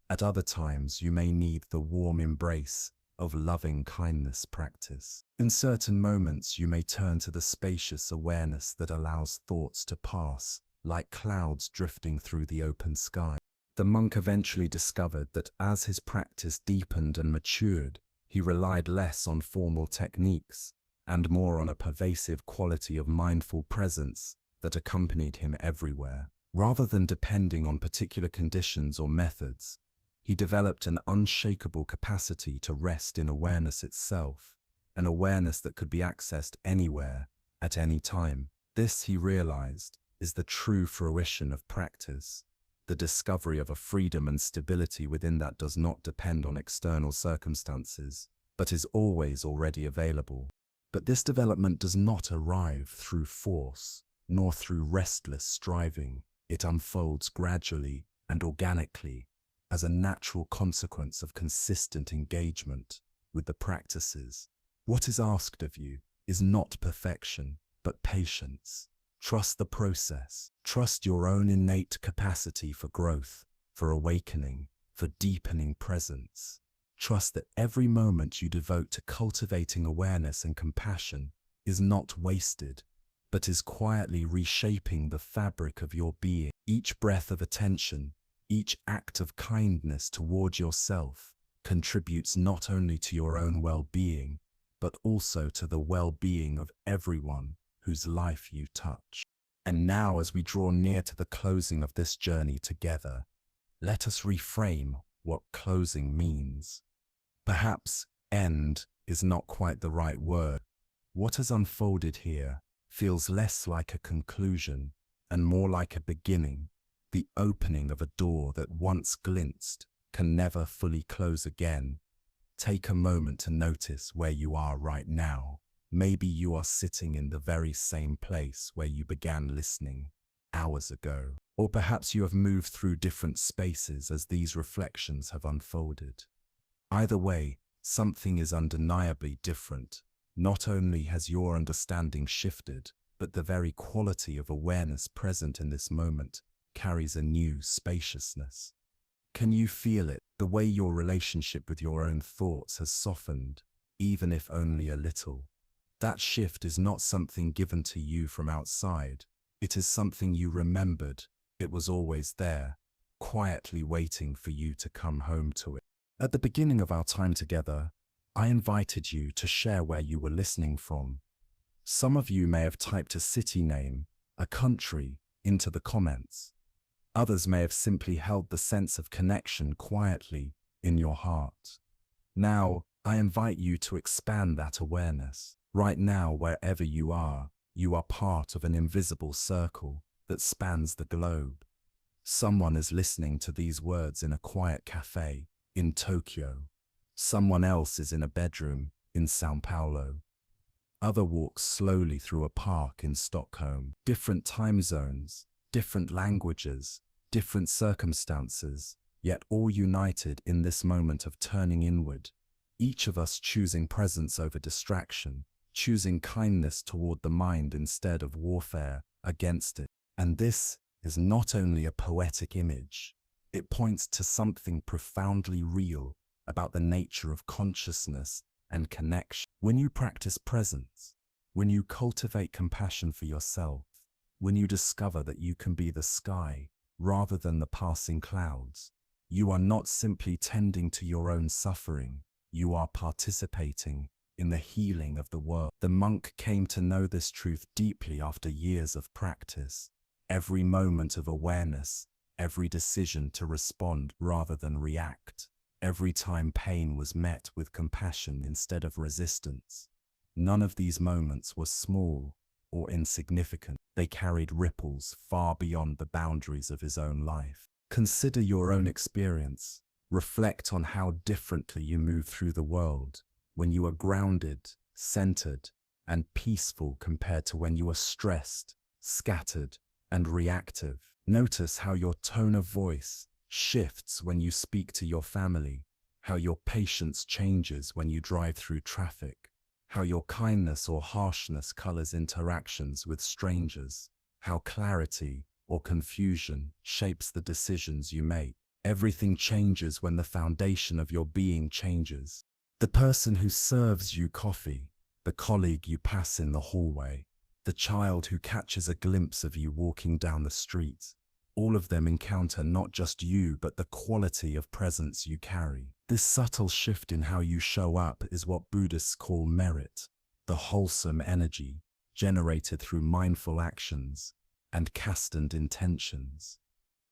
At other times you may need the warm embrace of loving kindness practice. In certain moments you may turn to the spacious awareness that allows thoughts to pass, like clouds drifting through the open sky. The monk eventually discovered that as his practice deepened and matured, he relied less on formal techniques and more on a pervasive quality of mindful presence that accompanied him everywhere. Rather than depending on particular conditions or methods, he developed an unshakable capacity to rest in awareness itself, an awareness that could be accessed anywhere, at any time. This, he realized, is the true fruition of practice, the discovery of a freedom and stability within that does not depend on external circumstances, but is always already available. But this development does not arrive through force, nor through restless striving. It unfolds gradually and organically as a natural consequence of consistent engagement with the practices. What is asked of you is not perfection, but patience. Trust the process. Trust your own innate capacity for growth, for awakening, for deepening presence. Trust that every moment you devote to cultivating awareness and compassion is not wasted, but is quietly reshaping the fabric of your being. Each breath of attention, each act of kindness toward yourself contributes not only to your own well-being, but also to the well-being of everyone whose life you touch. And now, as we draw near to the closing of this journey together, let us reframe what closing means. Perhaps end is not quite the right word. What has unfolded here feels less like a conclusion and more like a beginning, the opening of a door that once glimpsed can never fully close again. Take a moment to notice where you are right now. Maybe you are sitting in the very same place where you began listening hours ago. Or perhaps you have moved through different spaces as these reflections have unfolded. Either way, something is undeniably different. Not only has your understanding shifted, but the very quality of awareness present in this moment carries a new spaciousness. Can you feel it? The way your relationship with your own thoughts has softened, even if only a little. That shift is not something given to you from outside. It is something you remembered. It was always there, quietly waiting for you to come home to it. At the beginning of our time together, I invited you to share where you were listening from. Some of you may have typed a city name, a country, into the comments. Others may have simply held the sense of connection quietly in your heart. Now, I invite you to expand that awareness. Right now, wherever you are part of an invisible circle that spans the globe. Someone is listening to these words in a quiet cafe in Tokyo. Someone else is in a bedroom in São Paulo. Other walks slowly through a park in Stockholm. Different time zones, different languages, different circumstances, yet all united in this moment of turning inward. Each of us choosing presence over distraction, choosing kindness toward the mind instead of warfare against it. And this is not only a poetic image, it points to something profoundly real about the nature of consciousness and connection. When you practice presence, when you cultivate compassion for yourself, when you discover that you can be the sky rather than the passing clouds, you are not simply tending to your own suffering, you are participating in the healing of the world. The monk came to know this truth deeply after years of practice. Every moment of awareness, every decision to respond rather than react, every time pain was met with compassion instead of resistance. None of these moments were small or insignificant. They carried ripples far beyond the boundaries of his own life. Consider your own experience. Reflect on how differently you move through the world when you are grounded, centered, and peaceful compared to when you are stressed, scattered, and reactive. Notice how your tone of voice shifts when you speak to your family, how your patience changes when you drive through traffic, how your kindness or harshness colors interactions with strangers, how clarity or confusion shapes the decisions you make. Everything changes when the foundation of your being changes. The person who serves you coffee, the colleague you pass in the hallway, the child who catches a glimpse of you walking down the street, all of them encounter not just you but the quality of presence you carry. This subtle shift in how you show up is what Buddhists call merit, the wholesome energy generated through mindful actions and chastened intentions.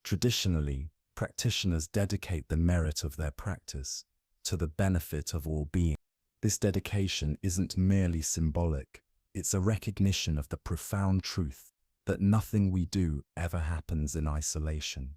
Traditionally, practitioners dedicate the merit of their practice to the benefit of all beings. This dedication isn't merely symbolic, it's a recognition of the profound truth that nothing we do ever happens in isolation.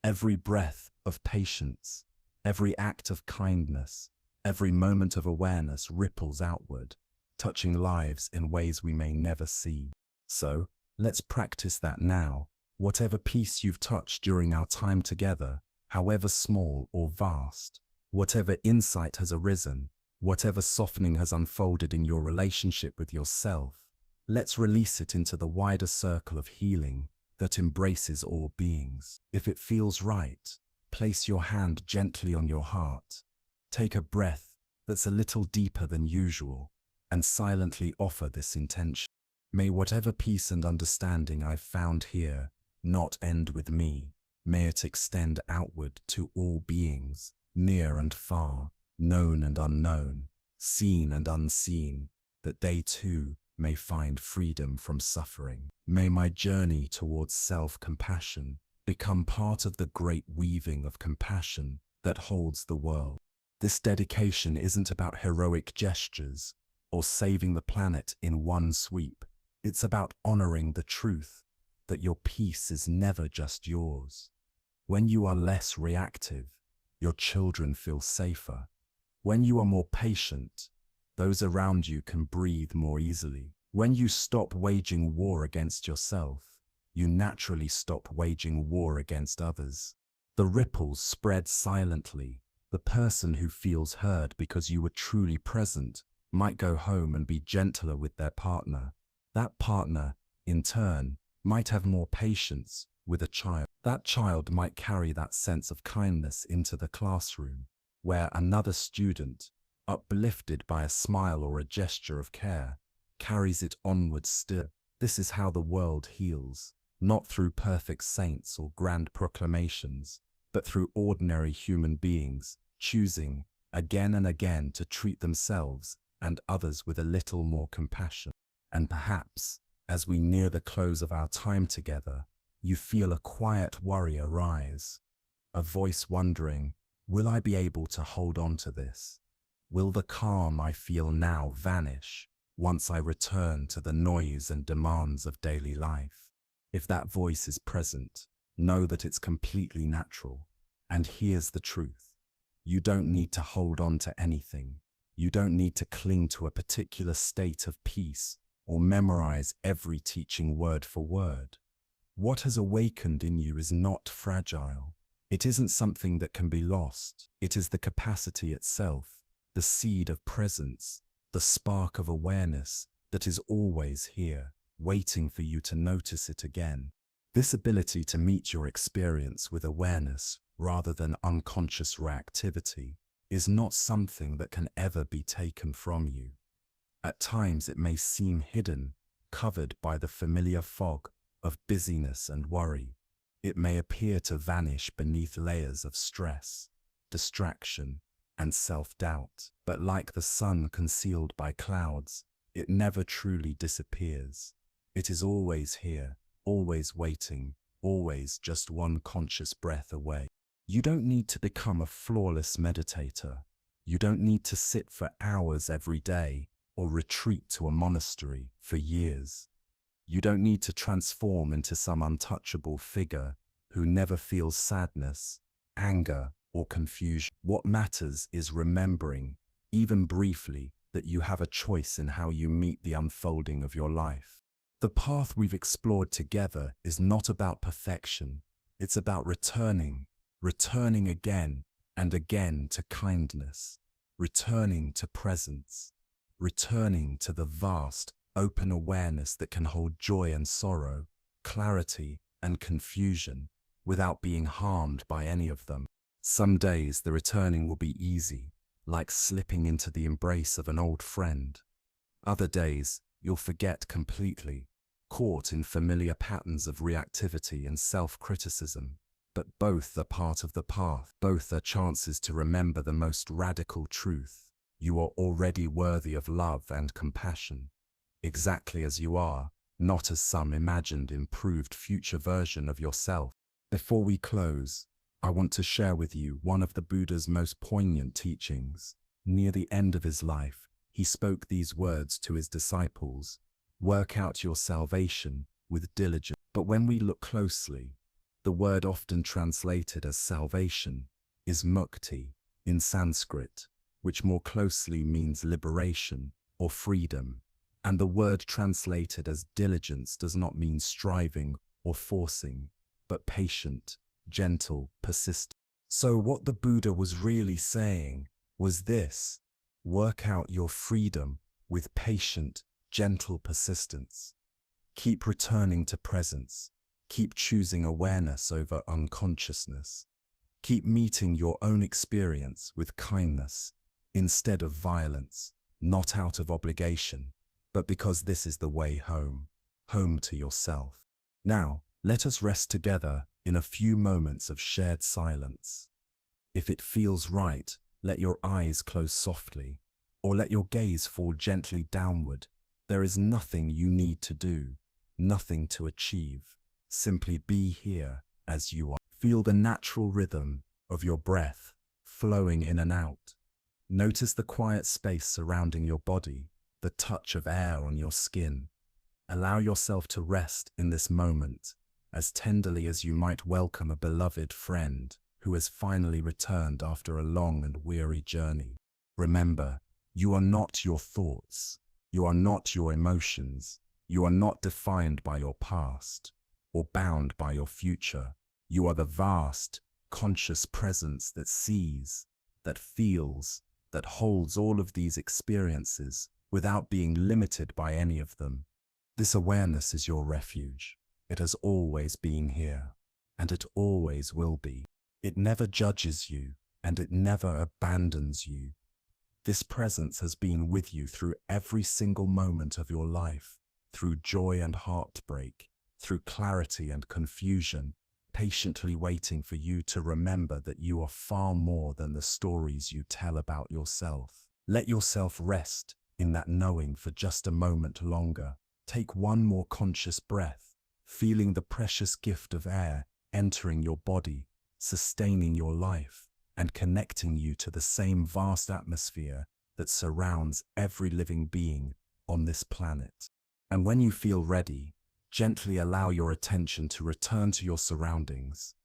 Every breath of patience, every act of kindness, every moment of awareness ripples outward, touching lives in ways we may never see. So, let's practice that now. Whatever peace you've touched during our time together, however small or vast, whatever insight has arisen, whatever softening has unfolded in your relationship with yourself, let's release it into the wider circle of healing that embraces all beings. If it feels right, place your hand gently on your heart. Take a breath that's a little deeper than usual and silently offer this intention. May whatever peace and understanding I've found here not end with me. May it extend outward to all beings, near and far, known and unknown, seen and unseen, that they too may find freedom from suffering. May my journey towards self-compassion become part of the great weaving of compassion that holds the world. This dedication isn't about heroic gestures or saving the planet in one sweep. It's about honoring the truth that your peace is never just yours. When you are less reactive, your children feel safer. When you are more patient, those around you can breathe more easily. When you stop waging war against yourself, you naturally stop waging war against others. The ripples spread silently. The person who feels heard because you were truly present might go home and be gentler with their partner. That partner, in turn, might have more patience with a child. That child might carry that sense of kindness into the classroom, where another student, uplifted by a smile or a gesture of care, carries it onward still. This is how the world heals, not through perfect saints or grand proclamations, but through ordinary human beings, choosing again and again to treat themselves and others with a little more compassion. And perhaps, as we near the close of our time together, you feel a quiet worry arise, a voice wondering, will I be able to hold on to this? Will the calm I feel now vanish once I return to the noise and demands of daily life? If that voice is present, know that it's completely natural. And here's the truth. You don't need to hold on to anything. You don't need to cling to a particular state of peace or memorize every teaching word for word. What has awakened in you is not fragile. It isn't something that can be lost. It is the capacity itself, the seed of presence, the spark of awareness that is always here, waiting for you to notice it again. This ability to meet your experience with awareness rather than unconscious reactivity is not something that can ever be taken from you. At times it may seem hidden, covered by the familiar fog of busyness and worry. It may appear to vanish beneath layers of stress, distraction, and self-doubt. But like the sun concealed by clouds, it never truly disappears. It is always here, always waiting, always just one conscious breath away. You don't need to become a flawless meditator. You don't need to sit for hours every day or retreat to a monastery for years. You don't need to transform into some untouchable figure who never feels sadness, anger, or confusion. What matters is remembering, even briefly, that you have a choice in how you meet the unfolding of your life. The path we've explored together is not about perfection. It's about returning again and again to kindness, returning to presence, returning to the vast, open awareness that can hold joy and sorrow, clarity and confusion, without being harmed by any of them. Some days the returning will be easy, like slipping into the embrace of an old friend. Other days you'll forget completely, caught in familiar patterns of reactivity and self-criticism. But both are part of the path. Both are chances to remember the most radical truth. You are already worthy of love and compassion, exactly as you are, not as some imagined improved future version of yourself. Before we close, I want to share with you one of the Buddha's most poignant teachings. Near the end of his life, he spoke these words to his disciples: "Work out your salvation with diligence." But when we look closely, the word often translated as salvation is mukti in Sanskrit, which more closely means liberation or freedom. And the word translated as diligence does not mean striving or forcing, but patient, gentle, persistent. So what the Buddha was really saying was this: work out your freedom with patient, gentle persistence. Keep returning to presence. Keep choosing awareness over unconsciousness. Keep meeting your own experience with kindness instead of violence, not out of obligation, but because this is the way home, home to yourself. Now, let us rest together in a few moments of shared silence. If it feels right, let your eyes close softly, or let your gaze fall gently downward. There is nothing you need to do, nothing to achieve. Simply be here as you are. Feel the natural rhythm of your breath flowing in and out. Notice the quiet space surrounding your body, the touch of air on your skin. Allow yourself to rest in this moment as tenderly as you might welcome a beloved friend who has finally returned after a long and weary journey. Remember, you are not your thoughts. You are not your emotions. You are not defined by your past or bound by your future. You are the vast, conscious presence that sees, that feels, that holds all of these experiences without being limited by any of them. This awareness is your refuge. It has always been here, and it always will be. It never judges you, and it never abandons you. This presence has been with you through every single moment of your life, through joy and heartbreak, through clarity and confusion, patiently waiting for you to remember that you are far more than the stories you tell about yourself. Let yourself rest in that knowing for just a moment longer. Take one more conscious breath, feeling the precious gift of air entering your body, sustaining your life, and connecting you to the same vast atmosphere that surrounds every living being on this planet. And when you feel ready, gently allow your attention to return to your surroundings.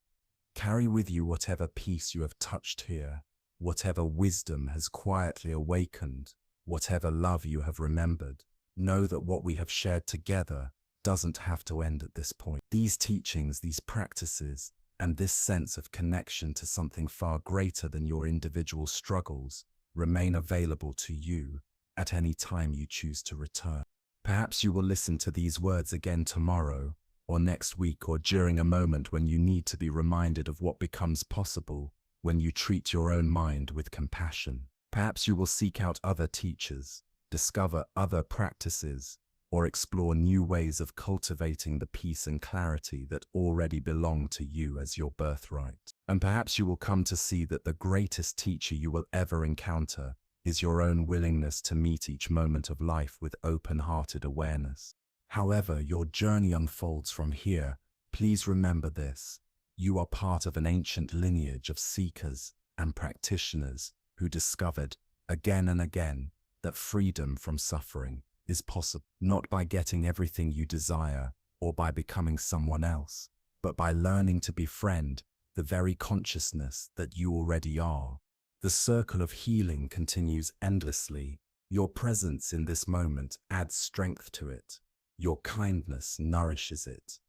Carry with you whatever peace you have touched here, whatever wisdom has quietly awakened, whatever love you have remembered. Know that what we have shared together doesn't have to end at this point. These teachings, these practices, and this sense of connection to something far greater than your individual struggles remain available to you at any time you choose to return. Perhaps you will listen to these words again tomorrow, or next week, or during a moment when you need to be reminded of what becomes possible when you treat your own mind with compassion. Perhaps you will seek out other teachers, discover other practices, or explore new ways of cultivating the peace and clarity that already belong to you as your birthright. And perhaps you will come to see that the greatest teacher you will ever encounter is your own willingness to meet each moment of life with open-hearted awareness. However your journey unfolds from here, please remember this: you are part of an ancient lineage of seekers and practitioners who discovered again and again that freedom from suffering is possible, not by getting everything you desire or by becoming someone else, but by learning to befriend the very consciousness that you already are. The circle of healing continues endlessly. Your presence in this moment adds strength to it. Your kindness nourishes it.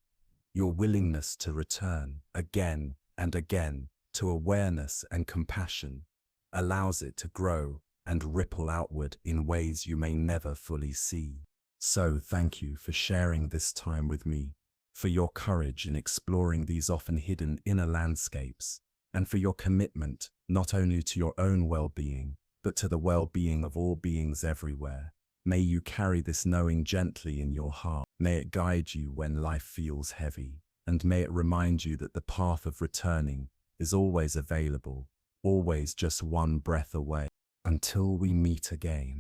Your willingness to return again and again to awareness and compassion allows it to grow and ripple outward in ways you may never fully see. So thank you for sharing this time with me, for your courage in exploring these often hidden inner landscapes, and for your commitment not only to your own well-being, but to the well-being of all beings everywhere. May you carry this knowing gently in your heart. May it guide you when life feels heavy, and may it remind you that the path of returning is always available, always just one breath away. Until we meet again.